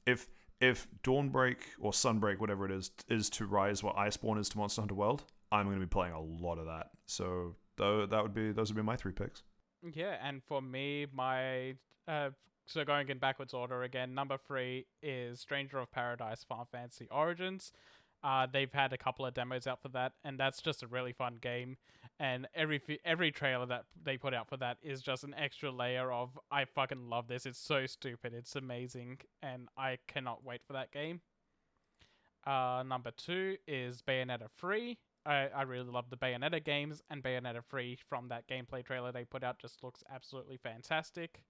[SPEAKER 1] if Dawnbreak or Sunbreak, whatever it is to Rise what Iceborne is to Monster Hunter World, I'm going to be playing a lot of that. So those would be my 3 picks.
[SPEAKER 3] Yeah, and for me, my so going in backwards order again, number 3 is Stranger of Paradise Final Fantasy Origins. They've had a couple of demos out for that, and that's just a really fun game. And every trailer that they put out for that is just an extra layer of, I fucking love this. It's so stupid. It's amazing, and I cannot wait for that game. Number 2 is Bayonetta 3. I really love the Bayonetta games, and Bayonetta 3 from that gameplay trailer they put out just looks absolutely fantastic.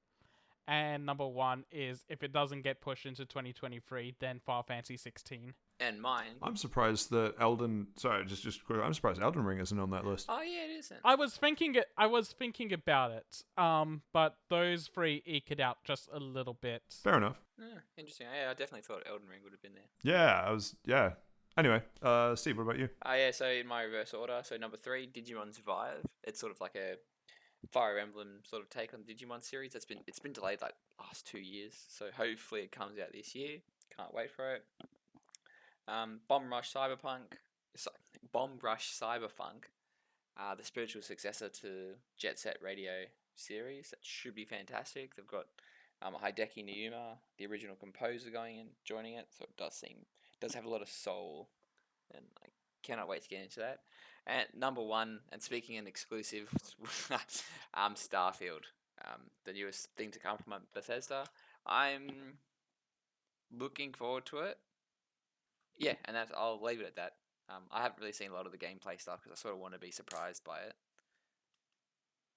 [SPEAKER 3] And number 1 is, if it doesn't get pushed into 2023, then Final Fantasy 16.
[SPEAKER 2] And mine.
[SPEAKER 1] I'm surprised that I'm surprised Elden Ring isn't on that list.
[SPEAKER 2] Oh yeah, it isn't.
[SPEAKER 3] I was thinking about it. But those 3 eke it out just a little bit.
[SPEAKER 1] Fair enough.
[SPEAKER 2] Interesting. Yeah, I definitely thought Elden Ring would have been there.
[SPEAKER 1] Yeah. Anyway, Steve, what about you?
[SPEAKER 2] Yeah, so in my reverse order, so number 3, Digimon Survive. It's sort of like a Fire Emblem sort of take on the Digimon series. It's been delayed like last 2 years, so hopefully it comes out this year. Can't wait for it. Bomb Rush Cyberpunk, so- Bomb Rush Cyberpunk, the spiritual successor to Jet Set Radio series. That should be fantastic. They've got Hideki Nauma, the original composer, joining it, so it does have a lot of soul, and I cannot wait to get into that. And number one, and speaking in exclusive, Starfield, the newest thing to come from Bethesda. I'm looking forward to it. Yeah, and I'll leave it at that. I haven't really seen a lot of the gameplay stuff because I sort of want to be surprised by it.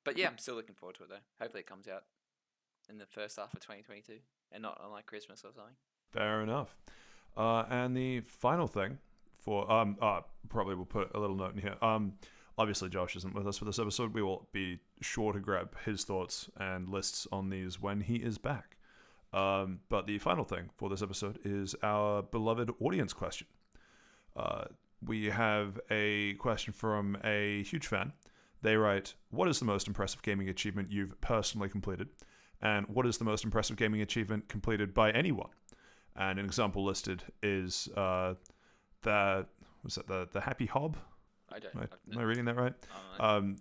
[SPEAKER 2] But yeah, I'm still looking forward to it though. Hopefully it comes out in the first half of 2022 and not on like Christmas or something.
[SPEAKER 1] Fair enough. And the final thing for probably we'll put a little note in here. Obviously Josh isn't with us for this episode. We will be sure to grab his thoughts and lists on these when he is back. But the final thing for this episode is our beloved audience question. We have a question from a huge fan. They write, what is the most impressive gaming achievement you've personally completed? And what is the most impressive gaming achievement completed by anyone? And an example listed is the Happy Hob?
[SPEAKER 2] I don't.
[SPEAKER 1] Am I reading that right?
[SPEAKER 2] Oh,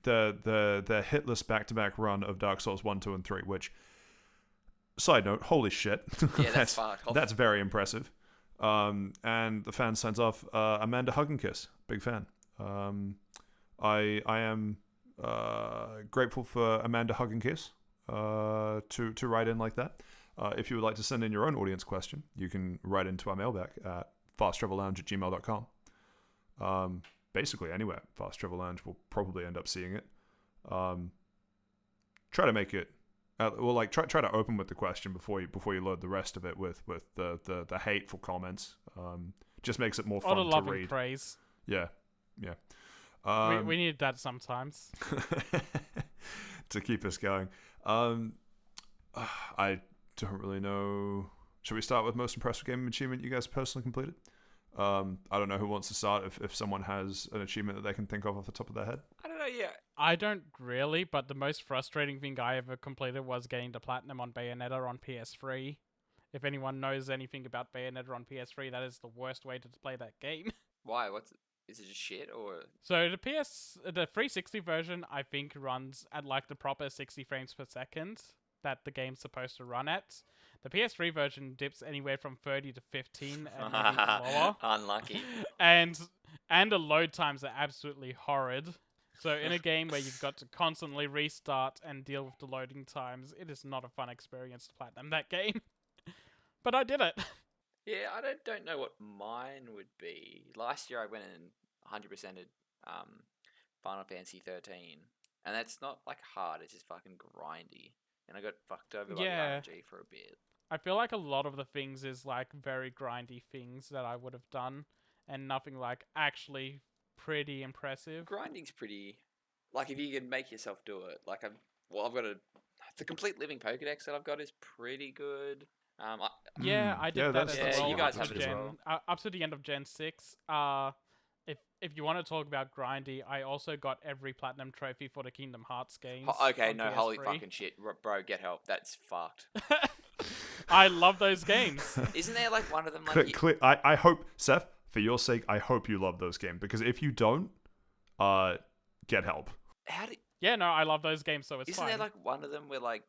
[SPEAKER 1] The hitless back-to-back run of Dark Souls 1, 2, and 3, which, side note, holy shit.
[SPEAKER 2] yeah, that's fucked.
[SPEAKER 1] That's very impressive. And the fan signs off, Amanda Hug and Kiss. Big fan. I am grateful for Amanda Hug and Kiss to write in like that. If you would like to send in your own audience question, you can write into our mailbag at fasttravellounge@gmail.com. Basically anywhere. Fast Travel Lounge will probably end up seeing it. Try to make it try to open with the question before you load the rest of it with the hateful comments. Just makes it more fun
[SPEAKER 3] Or the
[SPEAKER 1] to
[SPEAKER 3] love and
[SPEAKER 1] read.
[SPEAKER 3] praise.
[SPEAKER 1] Yeah.
[SPEAKER 3] We need that sometimes.
[SPEAKER 1] To keep us going. I don't really know. Should we start with most impressive gaming achievement you guys personally completed? I don't know who wants to start if someone has an achievement that they can think of off the top of their head.
[SPEAKER 2] I don't know. Yeah.
[SPEAKER 3] I don't really, but the most frustrating thing I ever completed was getting the platinum on Bayonetta on PS3. If anyone knows anything about Bayonetta on PS3, that is the worst way to play that game.
[SPEAKER 2] Why? Is it just shit or?
[SPEAKER 3] So the 360 version, I think, runs at like the proper 60 frames per second that the game's supposed to run at. The PS3 version dips anywhere from 30 to 15 and maybe lower.
[SPEAKER 2] Unlucky.
[SPEAKER 3] And the load times are absolutely horrid. So in a game where you've got to constantly restart and deal with the loading times, it is not a fun experience to platinum that game. But I did it.
[SPEAKER 2] Yeah, I don't know what mine would be. Last year I went and 100%ed Final Fantasy 13, and that's not like hard. It's just fucking grindy, and I got fucked over by the RNG for a bit.
[SPEAKER 3] I feel like a lot of the things is like very grindy things that I would have done, and nothing like actually pretty impressive.
[SPEAKER 2] Grinding's pretty. Like if you can make yourself do it. Like I've got the complete living Pokédex that I've got is pretty good. I did that as well. You guys have it as well.
[SPEAKER 3] Up to the end of Gen 6. If you want to talk about grindy, I also got every platinum trophy for the Kingdom Hearts games.
[SPEAKER 2] Okay,
[SPEAKER 3] on
[SPEAKER 2] no,
[SPEAKER 3] PS3.
[SPEAKER 2] holy fucking shit, bro, get help. That's fucked.
[SPEAKER 3] I love those games.
[SPEAKER 2] Isn't there like one of them like?
[SPEAKER 1] I hope, Seth, for your sake, I hope you love those games, because if you don't, get help.
[SPEAKER 3] Yeah, no, I love those games, so it's
[SPEAKER 2] Isn't
[SPEAKER 3] fine.
[SPEAKER 2] there like one of them where like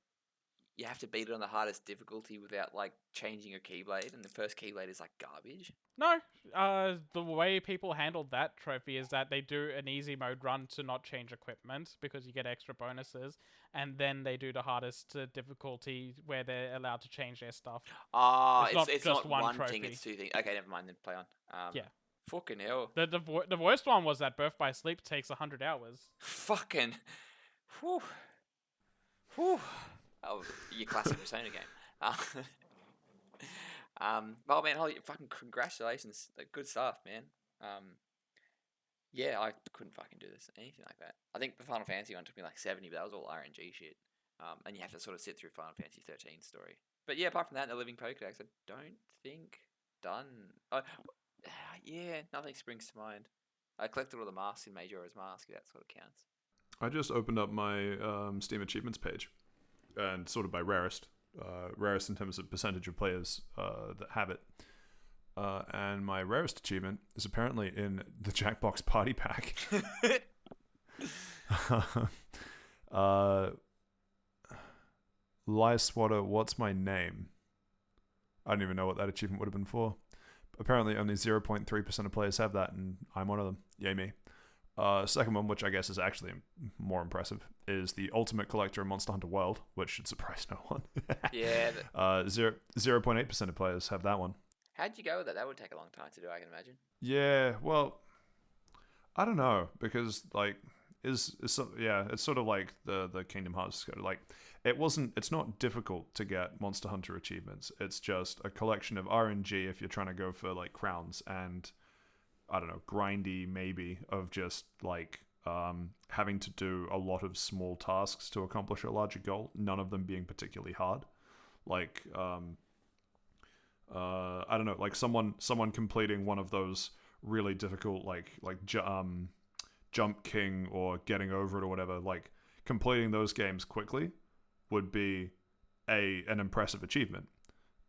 [SPEAKER 2] you have to beat it on the hardest difficulty without like changing your keyblade, and the first keyblade is like garbage?
[SPEAKER 3] No, the way people handled that trophy is that they do an easy mode run to not change equipment because you get extra bonuses, and then they do the hardest difficulty where they're allowed to change their stuff.
[SPEAKER 2] It's
[SPEAKER 3] just
[SPEAKER 2] not
[SPEAKER 3] one
[SPEAKER 2] thing,
[SPEAKER 3] trophy.
[SPEAKER 2] it's two things. Okay, never mind, then play on.
[SPEAKER 3] Yeah.
[SPEAKER 2] Fucking hell.
[SPEAKER 3] The worst one was that Birth by Sleep takes 100 hours.
[SPEAKER 2] Fucking. Whew. Oh, your classic Persona game. Well, man, holy fucking congratulations. Good stuff, man. Yeah, I couldn't fucking do anything like that. I think the Final Fantasy one took me like 70, but that was all RNG shit. And you have to sort of sit through Final Fantasy 13 story. But yeah, apart from that, the Living Pokédex, I don't think done. Yeah, nothing springs to mind. I collected all the masks in Majora's Mask. That sort of counts.
[SPEAKER 1] I just opened up my Steam achievements page, and sorted by rarest, rarest in terms of percentage of players that have it. And my rarest achievement is apparently in the Jackbox Party Pack. Lie Swatter, what's my name? I don't even know what that achievement would have been for. Apparently only 0.3% of players have that, and I'm one of them. Yay me. Second one, which I guess is actually more impressive, is the Ultimate Collector in Monster Hunter World, which should surprise no one.
[SPEAKER 2] Yeah.
[SPEAKER 1] 0.8% of players have that one.
[SPEAKER 2] How'd you go with that? That would take a long time to do, I can imagine.
[SPEAKER 1] Yeah, well, I don't know, because like it's sort of like the Kingdom Hearts, like it's not difficult to get Monster Hunter achievements. It's just a collection of RNG if you're trying to go for like crowns, and I don't know, grindy maybe of just like having to do a lot of small tasks to accomplish a larger goal, none of them being particularly hard. Like I don't know, like someone completing one of those really difficult Jump King or Getting Over It or whatever, like completing those games quickly would be an impressive achievement.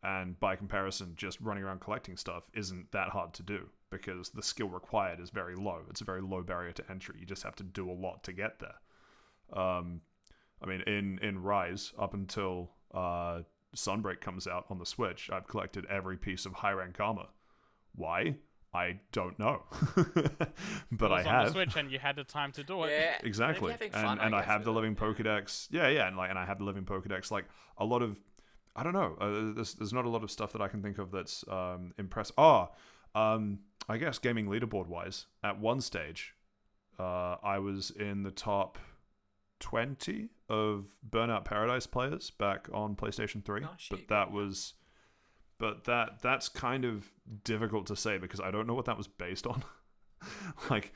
[SPEAKER 1] And by comparison, just running around collecting stuff isn't that hard to do because the skill required is very low. It's a very low barrier to entry. You just have to do a lot to get there. I mean, in Rise, up until Sunbreak comes out on the Switch, I've collected every piece of high rank armor. Why? I don't know. But I have.
[SPEAKER 3] On the Switch, and you had the time to do it.
[SPEAKER 2] Yeah.
[SPEAKER 1] Exactly. And I have the living Pokedex. Yeah, and I have the living Pokedex. Like a lot of, I don't know. There's not a lot of stuff that I can think of that's impressive. I guess gaming leaderboard wise, at one stage, I was in the top 20 of Burnout Paradise players back on PlayStation 3.
[SPEAKER 2] Oh, shit,
[SPEAKER 1] But that's kind of difficult to say because I don't know what that was based on. like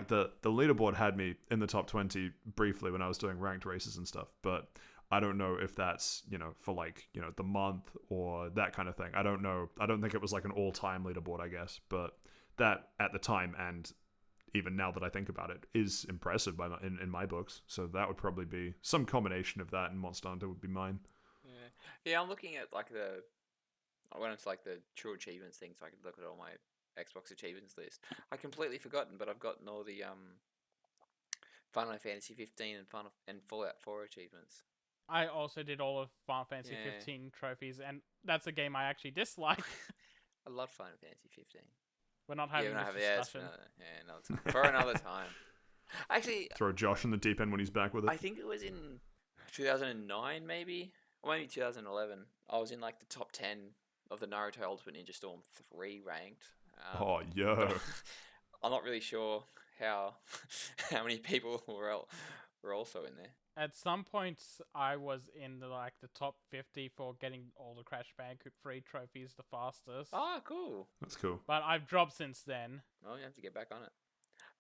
[SPEAKER 1] the leaderboard had me in the top 20 briefly when I was doing ranked races and stuff, but I don't know if that's, for like, the month or that kind of thing. I don't know. I don't think it was like an all-time leaderboard, I guess, but that at the time and even now that I think about it is impressive in my books. So that would probably be some combination of that and Monster Hunter would be mine.
[SPEAKER 2] Yeah, I'm looking at I went into like the true achievements thing, so I could look at all my Xbox achievements list. I completely forgotten, but I've gotten all the Final Fantasy 15 and Fallout 4 achievements.
[SPEAKER 3] I also did all of Final Fantasy 15 trophies, and that's a game I actually dislike.
[SPEAKER 2] I love Final Fantasy 15.
[SPEAKER 3] We're not having this discussion.
[SPEAKER 2] Another time. For another time. Actually,
[SPEAKER 1] throw Josh in the deep end when he's back with it.
[SPEAKER 2] I think it was in 2009, maybe, or maybe 2011. I was in like the top 10 of the Naruto Ultimate Ninja Storm 3 ranked.
[SPEAKER 1] Oh, yo.
[SPEAKER 2] I'm not really sure how many people were also in there.
[SPEAKER 3] At some points, I was in the top 50 for getting all the Crash Bandicoot 3 trophies the fastest.
[SPEAKER 2] Oh, cool.
[SPEAKER 1] That's cool.
[SPEAKER 3] But I've dropped since then.
[SPEAKER 2] Oh, you have to get back on it.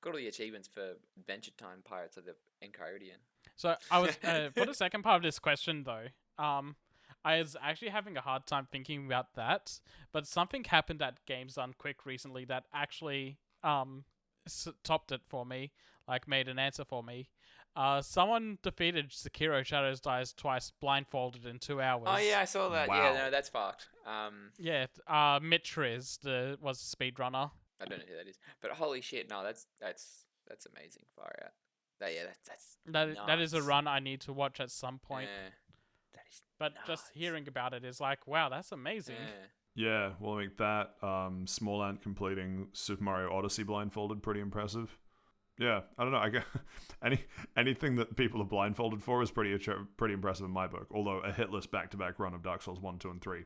[SPEAKER 2] Got all the achievements for Adventure Time Pirates of the Enchiridion.
[SPEAKER 3] So I was for the second part of this question though, I was actually having a hard time thinking about that. But something happened at Games Done Quick recently that actually topped it for me, like made an answer for me. Someone defeated Sekiro Shadows Die Twice blindfolded in 2 hours.
[SPEAKER 2] Oh yeah, I saw that.
[SPEAKER 1] Wow.
[SPEAKER 2] Yeah, no, that's fucked.
[SPEAKER 3] Mitriz was the speedrunner.
[SPEAKER 2] I don't know who that is, but holy shit, no, that's amazing. Far out.
[SPEAKER 3] That is a run I need to watch at some point.
[SPEAKER 2] Yeah, that is.
[SPEAKER 3] But just hearing about it is like, wow, that's amazing.
[SPEAKER 1] Yeah, well, I mean, that Small Ant completing Super Mario Odyssey blindfolded, pretty impressive. Yeah, I don't know. I guess anything that people are blindfolded for is pretty impressive in my book. Although a hitless back-to-back run of Dark Souls 1, 2, and 3,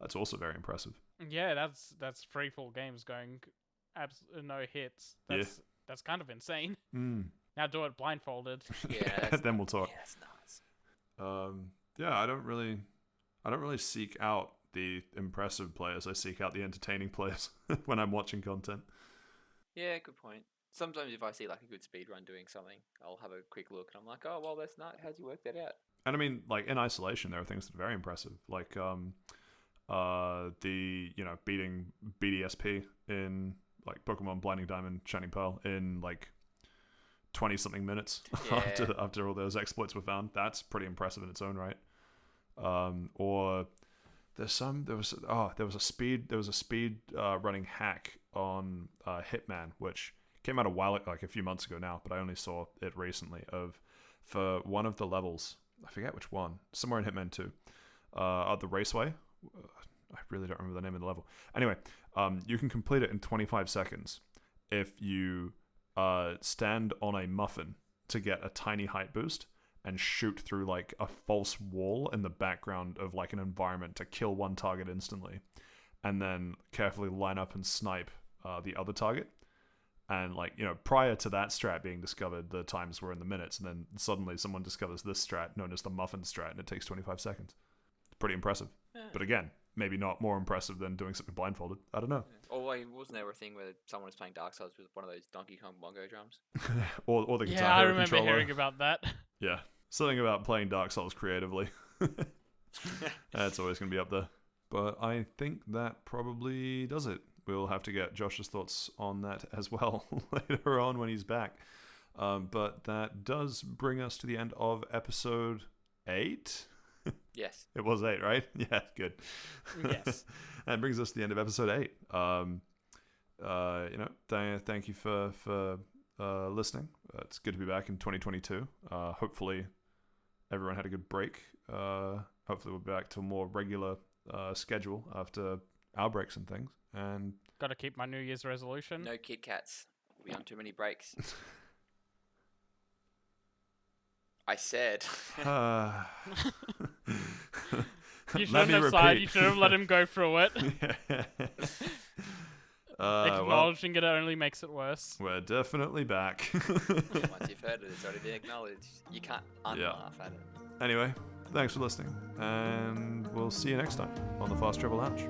[SPEAKER 1] that's also very impressive.
[SPEAKER 3] Yeah, that's 3 full games going no hits. That's kind of insane. Now do it blindfolded.
[SPEAKER 2] Yeah,
[SPEAKER 1] then we'll talk.
[SPEAKER 2] Yeah, that's nuts.
[SPEAKER 1] Yeah, I don't really seek out the impressive players. I seek out the entertaining players when I'm watching content.
[SPEAKER 2] Yeah, good point. Sometimes if I see like a good speedrun doing something, I'll have a quick look and I'm like, oh, well, that's not, how'd you work that out?
[SPEAKER 1] And I mean, like in isolation, there are things that are very impressive. Like beating BDSP in like Pokemon Blinding Diamond, Shining Pearl in like 20 something minutes
[SPEAKER 2] Yeah.
[SPEAKER 1] after all those exploits were found. That's pretty impressive in its own right. Or there was a speed running hack on Hitman, which came out a few months ago now, but I only saw it recently, for one of the levels. I forget which one, somewhere in Hitman 2, the Raceway. I really don't remember the name of the level. Anyway, you can complete it in 25 seconds if you stand on a muffin to get a tiny height boost and shoot through like a false wall in the background of like an environment to kill one target instantly, and then carefully line up and snipe the other target. And like, prior to that strat being discovered, the times were in the minutes, and then suddenly someone discovers this strat known as the muffin strat, and it takes 25 seconds. It's pretty impressive. But again, maybe not more impressive than doing something blindfolded. I don't know.
[SPEAKER 2] Or wasn't there a thing where someone was playing Dark Souls with one of those Donkey Kong bongo drums?
[SPEAKER 1] or the Guitar
[SPEAKER 3] Yeah, I
[SPEAKER 1] Hero
[SPEAKER 3] remember
[SPEAKER 1] controller.
[SPEAKER 3] hearing about that.
[SPEAKER 1] Yeah, something about playing Dark Souls creatively. That's always going to be up there. But I think that probably does it. We'll have to get Josh's thoughts on that as well later on when he's back. But that does bring us to the end of episode 8.
[SPEAKER 2] Yes.
[SPEAKER 1] It was 8, right? Yeah, good.
[SPEAKER 3] Yes.
[SPEAKER 1] That brings us to the end of episode 8. Thank you for listening. It's good to be back in 2022. Hopefully everyone had a good break. Hopefully we'll be back to a more regular schedule after outbreaks and things. And
[SPEAKER 3] Got to keep my New Year's resolution.
[SPEAKER 2] No Kit Kats. We'll be on too many breaks. I said.
[SPEAKER 3] You
[SPEAKER 1] Let
[SPEAKER 3] shouldn't
[SPEAKER 1] me
[SPEAKER 3] have sighed.
[SPEAKER 1] repeat.
[SPEAKER 3] You should have let him go through it.
[SPEAKER 1] Well,
[SPEAKER 3] Acknowledging it only makes it worse.
[SPEAKER 1] we're definitely back.
[SPEAKER 2] Once you've heard it, it's already been acknowledged. You can't unlaugh at it.
[SPEAKER 1] Anyway, thanks for listening, and we'll see you next time on the Fast Travel Lounge.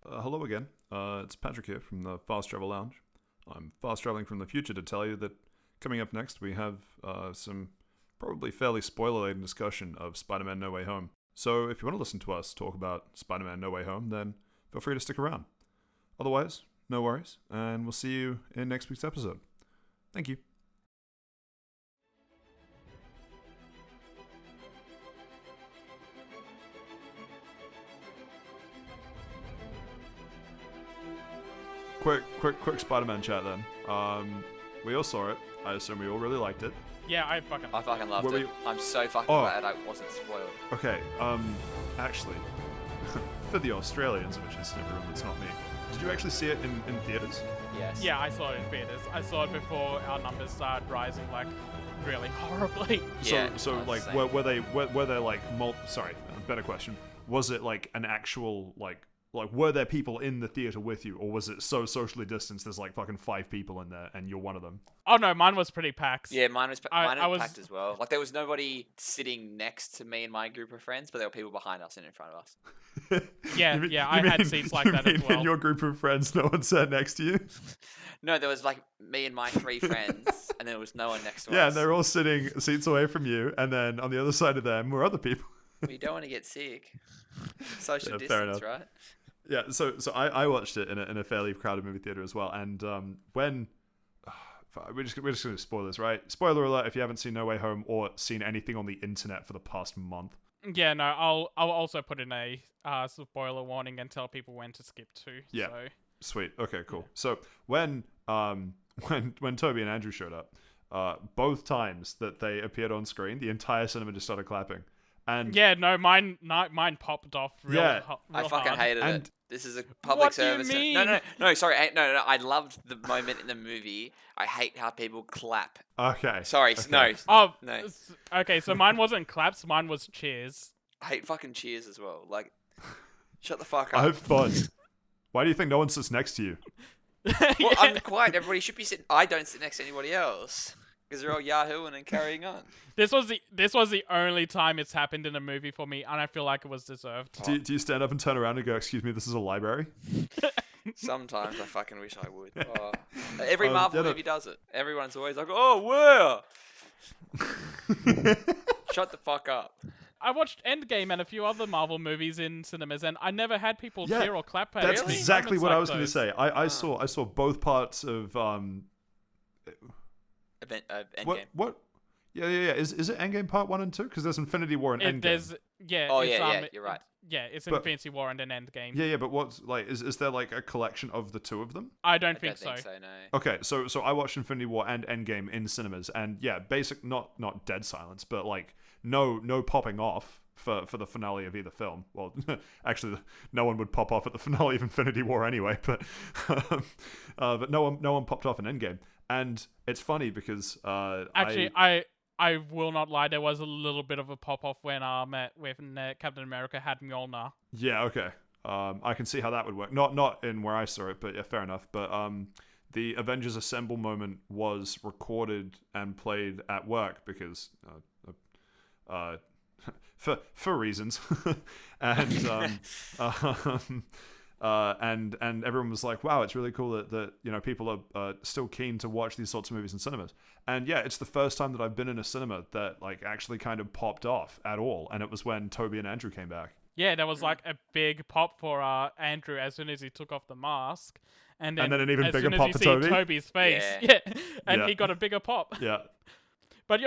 [SPEAKER 1] Hello again. It's Patrick here from the Fast Travel Lounge. I'm fast traveling from the future to tell you that coming up next we have some probably fairly spoiler-laden discussion of Spider-Man No Way Home. So if you want to listen to us talk about Spider-Man No Way Home, then feel free to stick around. Otherwise, no worries, and we'll see you in next week's episode. Thank you. Quick Spider-Man chat then. We all saw it. I assume we all really liked it.
[SPEAKER 3] Yeah, I fucking.
[SPEAKER 2] I fucking loved
[SPEAKER 1] Were
[SPEAKER 2] it.
[SPEAKER 1] we-
[SPEAKER 2] I'm so fucking
[SPEAKER 1] Oh.
[SPEAKER 2] glad I wasn't spoiled.
[SPEAKER 1] Okay, actually, for the Australians, which is everyone that's not me, did you actually see it in theaters?
[SPEAKER 2] Yes.
[SPEAKER 3] Yeah, I saw it in theaters. I saw it before our numbers started rising like really horribly.
[SPEAKER 2] Yeah,
[SPEAKER 1] So
[SPEAKER 2] I was
[SPEAKER 1] like,
[SPEAKER 2] the same.
[SPEAKER 1] were they like, sorry, a better question. Was it like an actual, like, were there people in the theater with you, or was it so socially distanced there's like fucking 5 people in there and you're one of them?
[SPEAKER 3] Oh no, mine was pretty packed.
[SPEAKER 2] Yeah, mine was
[SPEAKER 3] I
[SPEAKER 2] mine was
[SPEAKER 3] was-
[SPEAKER 2] packed as well. Like there was nobody sitting next to me and my group of friends, but there were people behind us and in front of us.
[SPEAKER 3] Yeah,
[SPEAKER 1] You mean-
[SPEAKER 3] yeah,
[SPEAKER 1] you
[SPEAKER 3] I had
[SPEAKER 1] mean-
[SPEAKER 3] seats like
[SPEAKER 1] you
[SPEAKER 3] that as
[SPEAKER 1] mean
[SPEAKER 3] well.
[SPEAKER 1] In your group of friends, no one sat next to you?
[SPEAKER 2] No, there was like me and my 3 friends, and there was no one next to
[SPEAKER 1] Yeah,
[SPEAKER 2] us.
[SPEAKER 1] and they're all sitting seats away from you, and then on the other side of them were other people.
[SPEAKER 2] You don't want to get sick. Social
[SPEAKER 1] Yeah, fair
[SPEAKER 2] distance,
[SPEAKER 1] enough.
[SPEAKER 2] right?
[SPEAKER 1] Yeah, so I watched it in a fairly crowded movie theater as well, and when we're just gonna spoil this, right? Spoiler alert if you haven't seen No Way Home or seen anything on the internet for the past month.
[SPEAKER 3] Yeah, no, I'll also put in a spoiler warning and tell people when to skip to.
[SPEAKER 1] Yeah.
[SPEAKER 3] So.
[SPEAKER 1] Sweet. Okay, cool. So when Toby and Andrew showed up, both times that they appeared on screen, the entire cinema just started clapping. And
[SPEAKER 3] Yeah, no, mine popped off real,
[SPEAKER 1] Yeah.
[SPEAKER 2] I
[SPEAKER 3] real
[SPEAKER 2] fucking
[SPEAKER 3] hard.
[SPEAKER 2] hated
[SPEAKER 1] And-
[SPEAKER 2] it. This is a public
[SPEAKER 3] What do you
[SPEAKER 2] service.
[SPEAKER 3] mean?
[SPEAKER 2] No, sorry. No. I loved the moment in the movie. I hate how people clap.
[SPEAKER 1] okay,
[SPEAKER 2] Sorry,
[SPEAKER 1] okay.
[SPEAKER 2] no.
[SPEAKER 3] Oh,
[SPEAKER 2] No.
[SPEAKER 3] okay, so mine wasn't claps, mine was cheers.
[SPEAKER 2] I hate fucking cheers as well. Like, shut the fuck
[SPEAKER 1] I
[SPEAKER 2] up.
[SPEAKER 1] have fun. Why do you think no one sits next to you?
[SPEAKER 2] Well, I'm quiet. Everybody should be sitting. I don't sit next to anybody else. Because they're all yahooing and carrying on.
[SPEAKER 3] This was the only time it's happened in a movie for me, and I feel like it was deserved.
[SPEAKER 1] Do you stand up and turn around and go, "Excuse me, this is a library"?
[SPEAKER 2] Sometimes I fucking wish I would. Oh. Every
[SPEAKER 1] Yeah,
[SPEAKER 2] Marvel
[SPEAKER 1] no.
[SPEAKER 2] movie does it. Everyone's always like, "Oh, where?" Shut the fuck up.
[SPEAKER 3] I watched Endgame and a few other Marvel movies in cinemas, and I never had people
[SPEAKER 1] Yeah,
[SPEAKER 3] cheer or clap at
[SPEAKER 1] That's
[SPEAKER 3] any
[SPEAKER 1] exactly
[SPEAKER 3] moments
[SPEAKER 1] what I
[SPEAKER 3] like
[SPEAKER 1] was going to
[SPEAKER 3] those.
[SPEAKER 1] say. I saw both parts of
[SPEAKER 2] Endgame.
[SPEAKER 1] what? Yeah. Is it Endgame Part 1 and 2? Because there's Infinity War and Endgame.
[SPEAKER 3] There's
[SPEAKER 2] Oh,
[SPEAKER 3] it's,
[SPEAKER 2] yeah, you're right.
[SPEAKER 3] Yeah, it's
[SPEAKER 1] But-
[SPEAKER 3] Infinity War and then Endgame.
[SPEAKER 1] Yeah, but what's like? Is there like a collection of the two of them?
[SPEAKER 3] I don't
[SPEAKER 2] I
[SPEAKER 3] think
[SPEAKER 2] don't
[SPEAKER 3] so.
[SPEAKER 2] no.
[SPEAKER 1] Okay, so I watched Infinity War and Endgame in cinemas, and yeah, basic not dead silence, but like no popping off for the finale of either film. Well, actually, no one would pop off at the finale of Infinity War anyway, but no one popped off in Endgame, and it's funny because
[SPEAKER 3] Actually, I will not lie. There was a little bit of a pop off when Captain America had Mjolnir.
[SPEAKER 1] Yeah, okay. I can see how that would work. Not in where I saw it, but yeah, fair enough. But the Avengers Assemble moment was recorded and played at work because for reasons, and and everyone was like, "Wow, it's really cool that people are still keen to watch these sorts of movies in cinemas." And yeah, it's the first time that I've been in a cinema that like actually kind of popped off at all, and it was when Toby and Andrew came back.
[SPEAKER 3] Yeah, there was like a big pop for Andrew as soon as he took off the mask, and then
[SPEAKER 1] an even
[SPEAKER 3] as
[SPEAKER 1] bigger
[SPEAKER 3] soon
[SPEAKER 1] pop
[SPEAKER 3] as
[SPEAKER 1] for
[SPEAKER 3] you see
[SPEAKER 1] Toby?
[SPEAKER 3] Toby's face,
[SPEAKER 2] Yeah.
[SPEAKER 3] and
[SPEAKER 1] Yeah.
[SPEAKER 3] he got a bigger pop.
[SPEAKER 1] Yeah,
[SPEAKER 3] But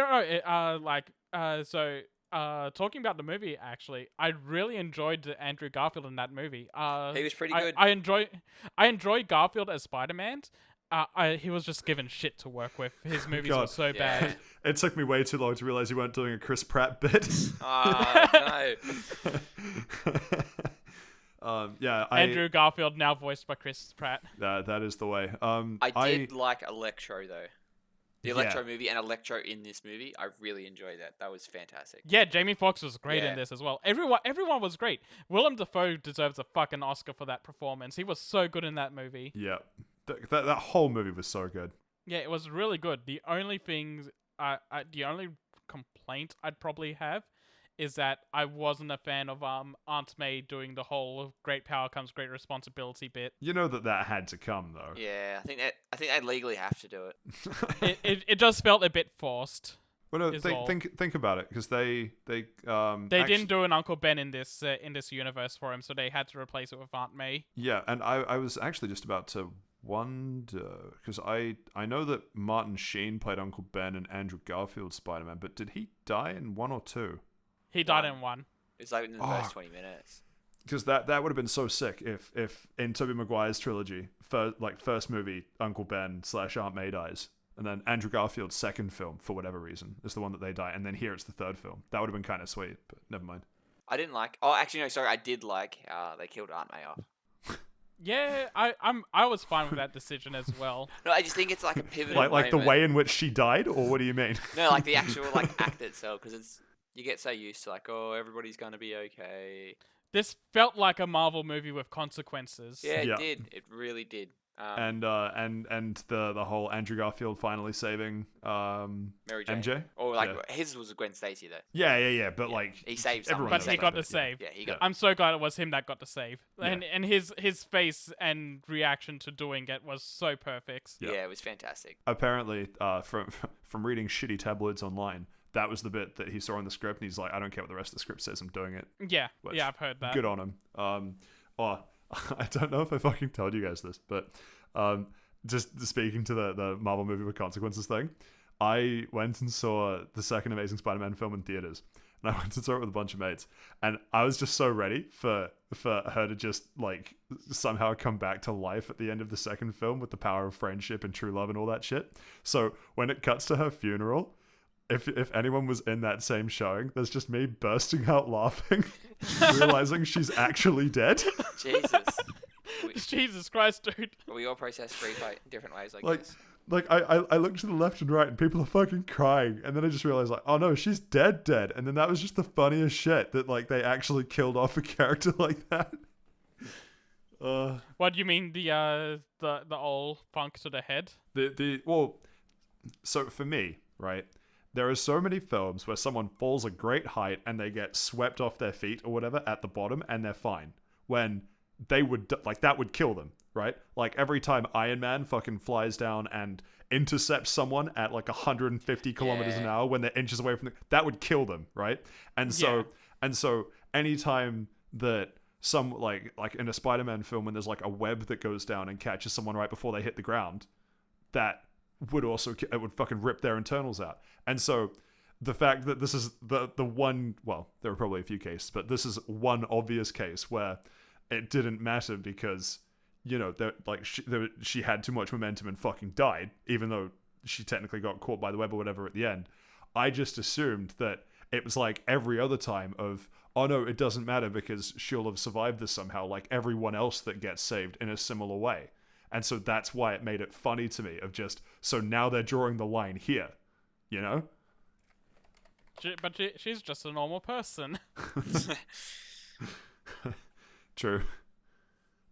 [SPEAKER 3] talking about the movie, actually, I really enjoyed Andrew Garfield in that movie.
[SPEAKER 2] He was pretty good.
[SPEAKER 3] I enjoy Garfield as Spider-Man. He was just given shit to work with. His movies were
[SPEAKER 1] God.
[SPEAKER 3] so
[SPEAKER 2] Yeah.
[SPEAKER 3] bad.
[SPEAKER 1] it took me way too long to realize you weren't doing a Chris Pratt bit.
[SPEAKER 2] Oh, no.
[SPEAKER 1] Yeah,
[SPEAKER 3] Andrew Garfield, now voiced by Chris Pratt.
[SPEAKER 1] that is the way.
[SPEAKER 2] I did like Electro, though. The
[SPEAKER 1] Yeah.
[SPEAKER 2] Electro movie and Electro in this movie, I really enjoyed that. That was fantastic.
[SPEAKER 3] Yeah, Jamie Foxx was great
[SPEAKER 2] Yeah.
[SPEAKER 3] in this as well. Everyone was great. Willem Dafoe deserves a fucking Oscar for that performance. He was so good in that movie.
[SPEAKER 1] Yeah, that whole movie was so good.
[SPEAKER 3] Yeah, it was really good. The only the only complaint I'd probably have is that I wasn't a fan of Aunt May doing the whole "great power comes great responsibility" bit.
[SPEAKER 1] You know that had to come though.
[SPEAKER 2] Yeah, I think they legally have to do it.
[SPEAKER 3] It just felt a bit forced.
[SPEAKER 1] Well, no,
[SPEAKER 3] is all.
[SPEAKER 1] think about it, because they
[SPEAKER 3] They
[SPEAKER 1] actually,
[SPEAKER 3] didn't do an Uncle Ben in this universe for him, so they had to replace it with Aunt May.
[SPEAKER 1] Yeah, and I was actually just about to wonder, because I know that Martin Sheen played Uncle Ben and Andrew Garfield Spider-Man, but did he die in 1 or 2?
[SPEAKER 3] He died
[SPEAKER 2] One.
[SPEAKER 3] in one.
[SPEAKER 2] It's like in the
[SPEAKER 1] Oh.
[SPEAKER 2] first 20 minutes.
[SPEAKER 1] Because that would have been so sick if in Tobey Maguire's trilogy, first movie, Uncle Ben / Aunt May dies, and then Andrew Garfield's second film, for whatever reason, is the one that they die, and then here it's the third film. That would have been kind of sweet, but never mind.
[SPEAKER 2] I didn't like. Oh, actually, no. Sorry, I did like how they killed Aunt May off.
[SPEAKER 3] Yeah, I was fine with that decision as well.
[SPEAKER 2] No, I just think it's like a pivotal
[SPEAKER 1] Like the
[SPEAKER 2] moment.
[SPEAKER 1] way in which she died, or what do you mean?
[SPEAKER 2] No, like the actual act itself, because you get so used to everybody's gonna be okay.
[SPEAKER 3] This felt like a Marvel movie with consequences.
[SPEAKER 2] Yeah, it
[SPEAKER 1] Yeah.
[SPEAKER 2] did. It really did.
[SPEAKER 1] And the whole Andrew Garfield finally saving
[SPEAKER 2] Mary Jane.
[SPEAKER 1] MJ.
[SPEAKER 2] Or like
[SPEAKER 1] Yeah.
[SPEAKER 2] his was Gwen Stacy though.
[SPEAKER 1] Yeah. But
[SPEAKER 2] Yeah.
[SPEAKER 1] like
[SPEAKER 2] He saved
[SPEAKER 1] everyone
[SPEAKER 2] someone.
[SPEAKER 3] But
[SPEAKER 1] knows
[SPEAKER 3] he
[SPEAKER 2] saved
[SPEAKER 3] got
[SPEAKER 1] that
[SPEAKER 3] the
[SPEAKER 1] bit, yeah.
[SPEAKER 3] save.
[SPEAKER 2] Yeah, he got.
[SPEAKER 3] I'm so glad it was him that got the save.
[SPEAKER 1] Yeah.
[SPEAKER 3] And his face and reaction to doing it was so perfect.
[SPEAKER 1] Yeah.
[SPEAKER 2] Yeah, it was fantastic.
[SPEAKER 1] Apparently, from reading shitty tabloids online, that was the bit that he saw in the script, and he's like, I don't care what the rest of the script says, I'm doing it.
[SPEAKER 3] Yeah,
[SPEAKER 1] Which,
[SPEAKER 3] yeah, I've heard that.
[SPEAKER 1] Good on him. I don't know if I fucking told you guys this, but just speaking to the Marvel movie with consequences thing, I went and saw the second Amazing Spider-Man film in theaters, and I went and saw it with a bunch of mates, and I was just so ready for her to just like somehow come back to life at the end of the second film with the power of friendship and true love and all that shit. So when it cuts to her funeral, if anyone was in that same showing, there's just me bursting out laughing, realizing she's actually dead.
[SPEAKER 2] Jesus.
[SPEAKER 3] Jesus Christ, dude.
[SPEAKER 2] We all process grief in different ways, I
[SPEAKER 1] Like,
[SPEAKER 2] guess.
[SPEAKER 1] like I looked to the left and right, and people are fucking crying, and then I just realized, like, oh no, she's dead, and then that was just the funniest shit that like they actually killed off a character like that.
[SPEAKER 3] What do you mean the old funk to the head?
[SPEAKER 1] Well, so for me, right? There are so many films where someone falls a great height and they get swept off their feet or whatever at the bottom and they're fine. When they would, like, that would kill them, right? Like, every time Iron Man fucking flies down and intercepts someone at like 150 kilometers an hour when they're inches away from that would kill them, right? And so anytime that some like in a Spider-Man film when there's like a web that goes down and catches someone right before they hit the ground, that would also it would fucking rip their internals out. And so the fact that this is the one, well, there are probably a few cases, but this is one obvious case where it didn't matter because, you know, she had too much momentum and fucking died, even though she technically got caught by the web or whatever at the end. I just assumed that it was like every other time of, oh no, it doesn't matter because she'll have survived this somehow, like everyone else that gets saved in a similar way. And so that's why it made it funny to me of just, so now they're drawing the line here, you know?
[SPEAKER 3] But she's just a normal person.
[SPEAKER 1] True.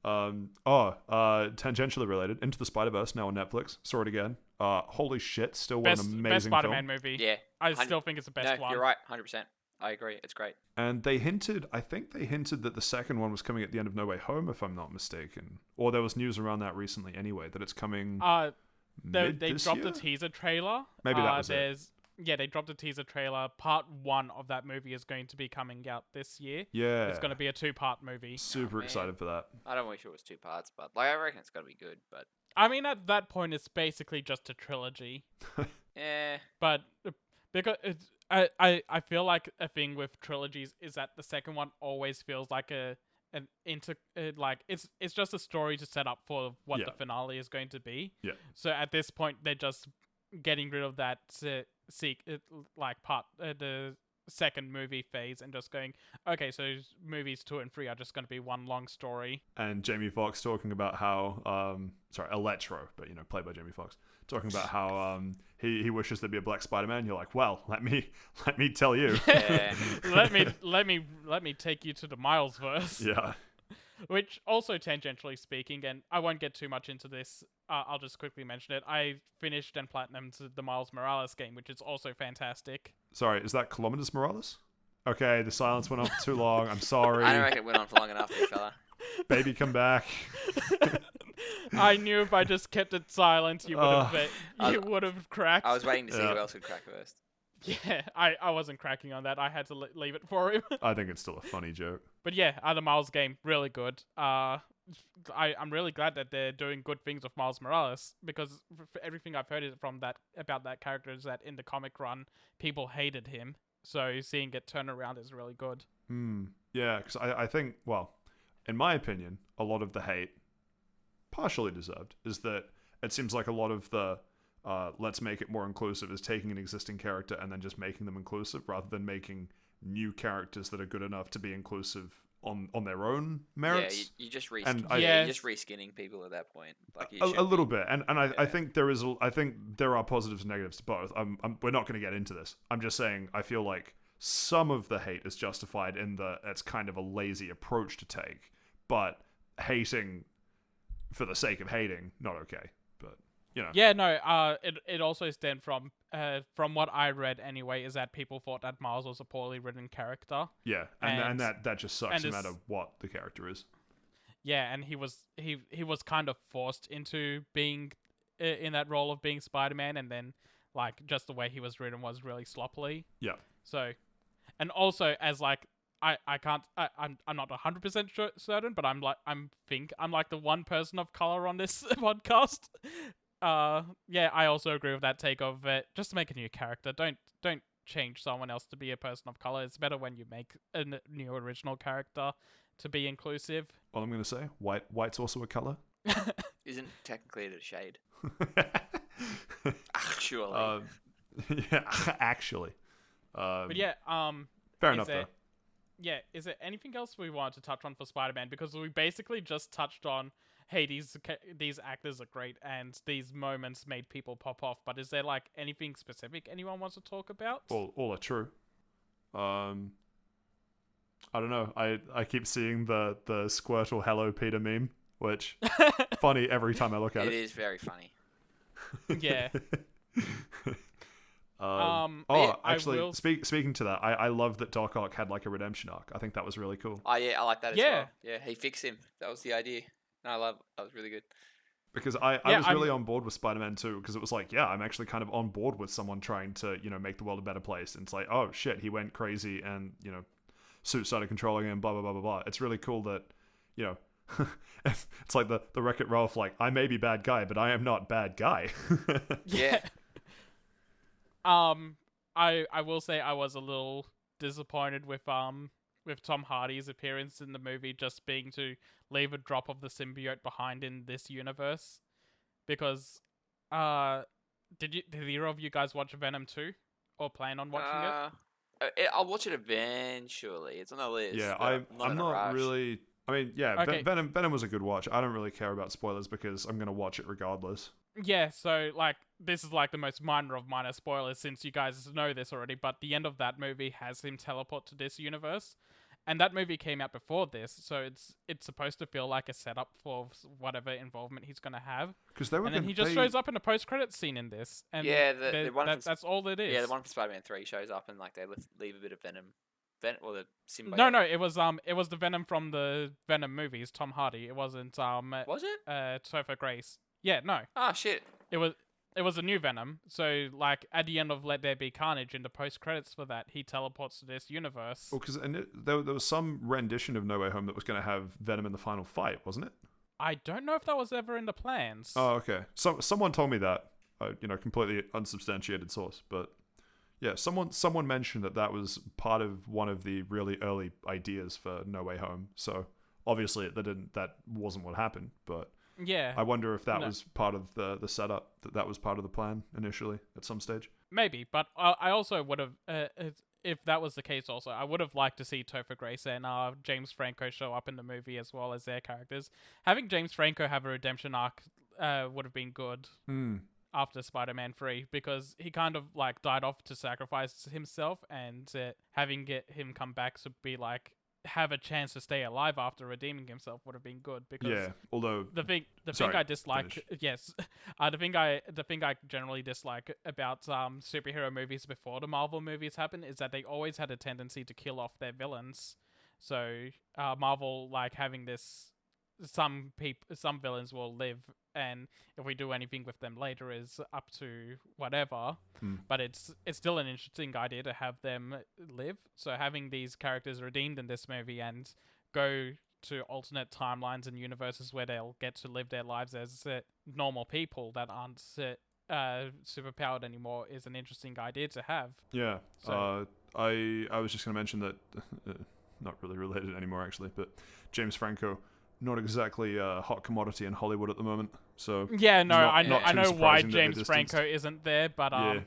[SPEAKER 1] Tangentially related, Into the Spider-Verse, now on Netflix. Saw it again. Holy shit, still one amazing
[SPEAKER 3] best Spider-Man
[SPEAKER 1] film.
[SPEAKER 3] movie.
[SPEAKER 2] Yeah.
[SPEAKER 3] I still think it's the best one.
[SPEAKER 2] You're right, 100%. I agree. It's great.
[SPEAKER 1] And I think they hinted that the second one was coming at the end of No Way Home, if I'm not mistaken. Or there was news around that recently anyway, that it's coming
[SPEAKER 3] They dropped a teaser trailer.
[SPEAKER 1] Maybe that was it.
[SPEAKER 3] Yeah, they dropped a teaser trailer. Part 1 of that movie is going to be coming out this year.
[SPEAKER 1] Yeah.
[SPEAKER 3] It's going to be a 2-part movie.
[SPEAKER 1] Super excited for that.
[SPEAKER 2] I don't wish it was 2 parts, but like I reckon it's going to be good, but...
[SPEAKER 3] I mean, at that point, it's basically just a trilogy.
[SPEAKER 2] Yeah. But
[SPEAKER 3] because I feel like a thing with trilogies is that the second one always feels like it's just a story to set up for what the finale is going to be.
[SPEAKER 1] Yeah.
[SPEAKER 3] So at this point, they're just getting rid of that the second movie phase and just going, okay, so movies 2 and 3 are just going to be one long story.
[SPEAKER 1] And Jamie Foxx talking about how Electro, but you know, played by Jamie Foxx, talking about how he wishes there'd be a Black Spider-Man. You're like, well, let me tell you.
[SPEAKER 2] Yeah.
[SPEAKER 3] let me take you to the Miles verse.
[SPEAKER 1] Yeah.
[SPEAKER 3] Which also, tangentially speaking, and I won't get too much into this, I'll just quickly mention it. I finished and platinumed the Miles Morales game, which is also fantastic.
[SPEAKER 1] Sorry, is that Kilometers Morales? Okay, the silence went on for too long. I'm sorry.
[SPEAKER 2] I don't reckon it went on for long enough, there, fella.
[SPEAKER 1] Baby, come back.
[SPEAKER 3] I knew if I just kept it silent, you would have cracked.
[SPEAKER 2] I was waiting to see who else would crack first.
[SPEAKER 3] Yeah, I wasn't cracking on that. I had to leave it for him.
[SPEAKER 1] I think it's still a funny joke.
[SPEAKER 3] But yeah, the Miles game, really good. I'm really glad that they're doing good things with Miles Morales, because everything I've heard about that character is that in the comic run, people hated him. So seeing it turn around is really good.
[SPEAKER 1] Yeah, because I think, well, in my opinion, a lot of the hate, partially deserved, is that it seems like a lot of the let's make it more inclusive is taking an existing character and then just making them inclusive rather than making new characters that are good enough to be inclusive on their own merits.
[SPEAKER 2] Yeah, you just
[SPEAKER 3] you're
[SPEAKER 2] just reskinning people at that point. Like
[SPEAKER 1] a little bit, and I think there are positives and negatives to both. We're not going to get into this. I'm just saying I feel like some of the hate is justified in that it's kind of a lazy approach to take, but hating for the sake of hating, not okay. But you know. Yeah,
[SPEAKER 3] no. It also stemmed from what I read anyway, is that people thought that Miles was a poorly written character.
[SPEAKER 1] Yeah, and that just sucks no matter what the character is.
[SPEAKER 3] Yeah, and he was kind of forced into being in that role of being Spider-Man, and then like just the way he was written was really sloppily.
[SPEAKER 1] Yeah.
[SPEAKER 3] So, and also as like I'm not 100% certain, but I'm like the one person of color on this podcast. Yeah, I also agree with that take of just to make a new character. Don't change someone else to be a person of color. It's better when you make a new original character to be inclusive.
[SPEAKER 1] All I'm going to say, white's also a color.
[SPEAKER 2] Isn't technically it a shade? Actually.
[SPEAKER 1] Yeah, actually.
[SPEAKER 3] But yeah,
[SPEAKER 1] fair enough though.
[SPEAKER 3] Yeah, is there anything else we wanted to touch on for Spider-Man? Because we basically just touched on, hey, these actors are great and these moments made people pop off. But is there like anything specific anyone wants to talk about?
[SPEAKER 1] All are true. I don't know. I keep seeing the Squirtle Hello Peter meme, which funny every time I look at it.
[SPEAKER 2] It is very funny.
[SPEAKER 3] Yeah. I
[SPEAKER 1] Actually,
[SPEAKER 3] will.
[SPEAKER 1] speaking to that, I love that Doc Ock had like a redemption arc. I think that was really cool
[SPEAKER 2] Oh yeah, I like that as
[SPEAKER 3] Yeah.
[SPEAKER 2] well. Yeah, he fixed him. That was the idea. No, I love. That was really good.
[SPEAKER 1] because I
[SPEAKER 3] Yeah,
[SPEAKER 1] was really on board with Spider-Man 2 because it was like, yeah, I'm actually kind of on board with someone trying to, make the world a better place. And it's like, oh shit, he went crazy and, Suit started controlling him, blah, blah, blah, blah, blah. It's really cool that, it's like the Wreck-It Ralph, like, I may be bad guy, but I am not bad guy.
[SPEAKER 2] Yeah.
[SPEAKER 3] I will say I was a little disappointed with Tom Hardy's appearance in the movie just being to leave a drop of the symbiote behind in this universe, because did either of you guys watch Venom 2 or plan on watching it?
[SPEAKER 2] I'll watch it eventually. It's on the list.
[SPEAKER 1] Yeah,
[SPEAKER 2] but
[SPEAKER 1] I'm
[SPEAKER 2] in a
[SPEAKER 1] not
[SPEAKER 2] rush.
[SPEAKER 1] really. I mean, yeah,
[SPEAKER 3] Okay.
[SPEAKER 1] Venom was a good watch. I don't really care about spoilers because I'm gonna watch it regardless.
[SPEAKER 3] Yeah, so like this is like the most minor of minor spoilers since you guys know this already, but the end of that movie has him teleport to this universe. And that movie came out before this, so it's supposed to feel like a setup for whatever involvement he's going to have.
[SPEAKER 1] Because they were
[SPEAKER 3] And then
[SPEAKER 1] gonna,
[SPEAKER 3] he just shows up in a post-credit scene in this. And
[SPEAKER 2] Yeah, the one from
[SPEAKER 3] that's all it is.
[SPEAKER 2] Yeah, the one from Spider-Man 3 shows up and like they leave a bit of Venom, or the symbiote.
[SPEAKER 3] No, it was the Venom from the Venom movies, Tom Hardy. It wasn't
[SPEAKER 2] Was it?
[SPEAKER 3] Topher Grace. Yeah, no.
[SPEAKER 2] Oh shit.
[SPEAKER 3] It was a new Venom. So like at the end of Let There Be Carnage, in the post-credits for that, he teleports to this universe.
[SPEAKER 1] Well, because there was some rendition of No Way Home that was going to have Venom in the final fight, wasn't it?
[SPEAKER 3] I don't know if that was ever in the plans.
[SPEAKER 1] Oh, okay. Someone told me that, completely unsubstantiated source, but yeah, someone mentioned that was part of one of the really early ideas for No Way Home. So obviously that wasn't what happened, but
[SPEAKER 3] Yeah.
[SPEAKER 1] I wonder if that was part of the setup, that was part of the plan initially at some stage.
[SPEAKER 3] Maybe, but I also would have, if that was the case also, I would have liked to see Topher Grace and James Franco show up in the movie as well as their characters. Having James Franco have a redemption arc would have been good after Spider-Man 3, because he kind of like died off to sacrifice himself, and having him come back to be like, have a chance to stay alive after redeeming himself would have been good, because
[SPEAKER 1] Yeah, although
[SPEAKER 3] the thing
[SPEAKER 1] Sorry,
[SPEAKER 3] I dislike, yes, the thing I generally dislike about superhero movies before the Marvel movies happen is that they always had a tendency to kill off their villains. So Marvel, like, having this, some villains will live, and if we do anything with them later is up to whatever. But it's still an interesting idea to have them live. So having these characters redeemed in this movie and go to alternate timelines and universes where they'll get to live their lives as normal people that aren't superpowered anymore is an interesting idea to have.
[SPEAKER 1] yeah,
[SPEAKER 3] So-
[SPEAKER 1] I was just going to mention that, not really related anymore actually, but James Franco, not exactly a hot commodity in Hollywood at the moment. So
[SPEAKER 3] Yeah, no,
[SPEAKER 1] not-
[SPEAKER 3] I know,
[SPEAKER 1] not
[SPEAKER 3] I
[SPEAKER 1] too
[SPEAKER 3] know why
[SPEAKER 1] surprising that they're
[SPEAKER 3] James
[SPEAKER 1] distanced.
[SPEAKER 3] Franco isn't there, but
[SPEAKER 1] Yeah.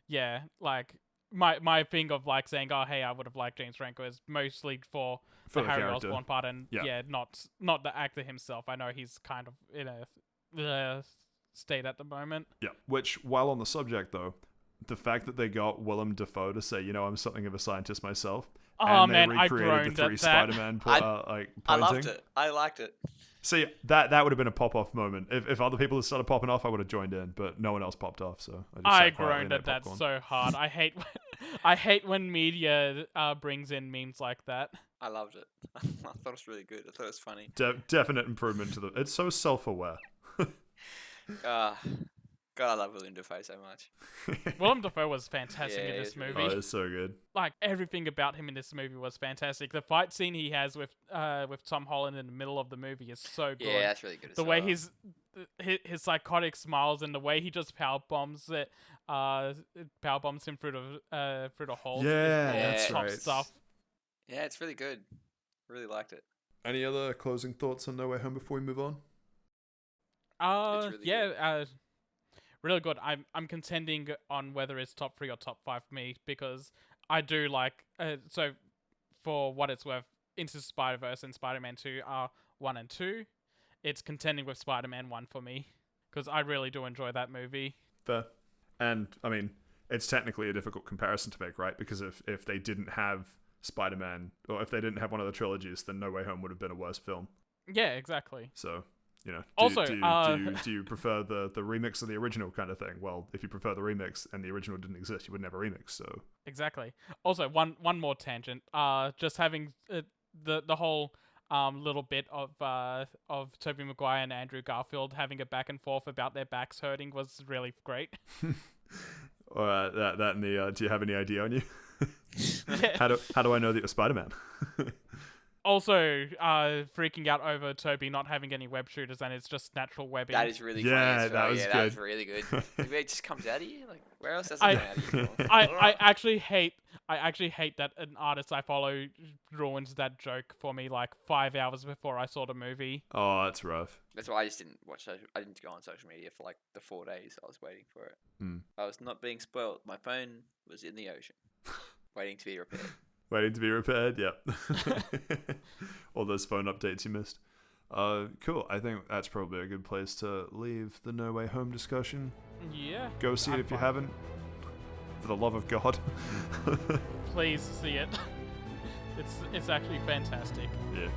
[SPEAKER 3] yeah, like my thing of like saying, oh hey, I would have liked James Franco is mostly for
[SPEAKER 1] for
[SPEAKER 3] the
[SPEAKER 1] the
[SPEAKER 3] Harry
[SPEAKER 1] character.
[SPEAKER 3] Osborn part, and
[SPEAKER 1] Yeah.
[SPEAKER 3] not the actor himself. I know he's kind of in a state at the moment.
[SPEAKER 1] Yeah. Which, while on the subject though, the fact that they got Willem Dafoe to say, I'm something of a scientist myself,
[SPEAKER 3] Oh
[SPEAKER 1] and
[SPEAKER 3] man,
[SPEAKER 1] they
[SPEAKER 3] I
[SPEAKER 1] recreated
[SPEAKER 3] groaned
[SPEAKER 1] the three
[SPEAKER 3] at that.
[SPEAKER 1] Spider-Man
[SPEAKER 2] I
[SPEAKER 1] pointing.
[SPEAKER 2] loved it. I liked it.
[SPEAKER 1] See, that would have been a pop-off moment. If other people had started popping off, I would have joined in, but no one else popped off, so I just
[SPEAKER 3] I
[SPEAKER 1] sat quietly
[SPEAKER 3] groaned
[SPEAKER 1] and
[SPEAKER 3] at
[SPEAKER 1] ate
[SPEAKER 3] that
[SPEAKER 1] popcorn.
[SPEAKER 3] so hard. I hate when media brings in memes like that.
[SPEAKER 2] I loved it. I thought it was really good. I thought it was funny.
[SPEAKER 1] Definite improvement to it's so self-aware.
[SPEAKER 2] God, I love William Dafoe so much.
[SPEAKER 3] Willem Dafoe was fantastic
[SPEAKER 2] Yeah,
[SPEAKER 3] in this
[SPEAKER 2] he's really
[SPEAKER 3] movie.
[SPEAKER 1] Oh, it's so good.
[SPEAKER 3] Like everything about him in this movie was fantastic. The fight scene he has with Tom Holland in the middle of the movie is so good.
[SPEAKER 2] Yeah, that's really good.
[SPEAKER 3] The way his psychotic smiles and the way he just power bombs him through the hole.
[SPEAKER 1] Yeah,
[SPEAKER 2] that's
[SPEAKER 3] top
[SPEAKER 1] right.
[SPEAKER 3] stuff.
[SPEAKER 2] Yeah, it's really good. Really liked it.
[SPEAKER 1] Any other closing thoughts on No Way Home before we move on?
[SPEAKER 2] really
[SPEAKER 3] Yeah, really good. I'm contending on whether it's top 3 or top 5 for me, because I do like so for what it's worth, Into the Spider-Verse and Spider-Man 2 are 1 and 2. It's contending with Spider-Man 1 for me, because I really do enjoy that movie.
[SPEAKER 1] Fair. And, I mean, it's technically a difficult comparison to make, right? Because if they didn't have Spider-Man, or if they didn't have one of the trilogies, then No Way Home would have been a worse film.
[SPEAKER 3] Yeah, exactly.
[SPEAKER 1] So, you know,
[SPEAKER 3] Also,
[SPEAKER 1] do you prefer the remix or the original kind of thing? Well, if you prefer the remix and the original didn't exist, you would never remix. So
[SPEAKER 3] Exactly. Also, one more tangent. Just having the whole little bit of Tobey Maguire and Andrew Garfield having a back and forth about their backs hurting was really great.
[SPEAKER 1] that and the do you have any idea on you? How do I know that you're Spider-Man?
[SPEAKER 3] Also, freaking out over Toby not having any web shooters and it's just natural webbing.
[SPEAKER 2] That is really
[SPEAKER 1] Yeah,
[SPEAKER 2] funny.
[SPEAKER 1] that was
[SPEAKER 2] That
[SPEAKER 1] good.
[SPEAKER 2] was really good. Maybe it just comes out of you. Like, where else does it come out of you from?
[SPEAKER 3] I actually hate that an artist I follow ruins that joke for me like 5 hours before I saw the movie.
[SPEAKER 1] Oh, that's rough.
[SPEAKER 2] That's why I just didn't watch. I didn't go on social media for like the 4 days I was waiting for it. I was not being spoiled. My phone was in the ocean, waiting to be repaired.
[SPEAKER 1] Waiting to be repaired, yep. All those phone updates you missed. Cool. I think that's probably a good place to leave the No Way Home discussion.
[SPEAKER 3] Yeah.
[SPEAKER 1] Go see it
[SPEAKER 3] I'm
[SPEAKER 1] if you
[SPEAKER 3] fine.
[SPEAKER 1] haven't. For the love of God.
[SPEAKER 3] Please see it. It's actually fantastic.
[SPEAKER 1] Yeah.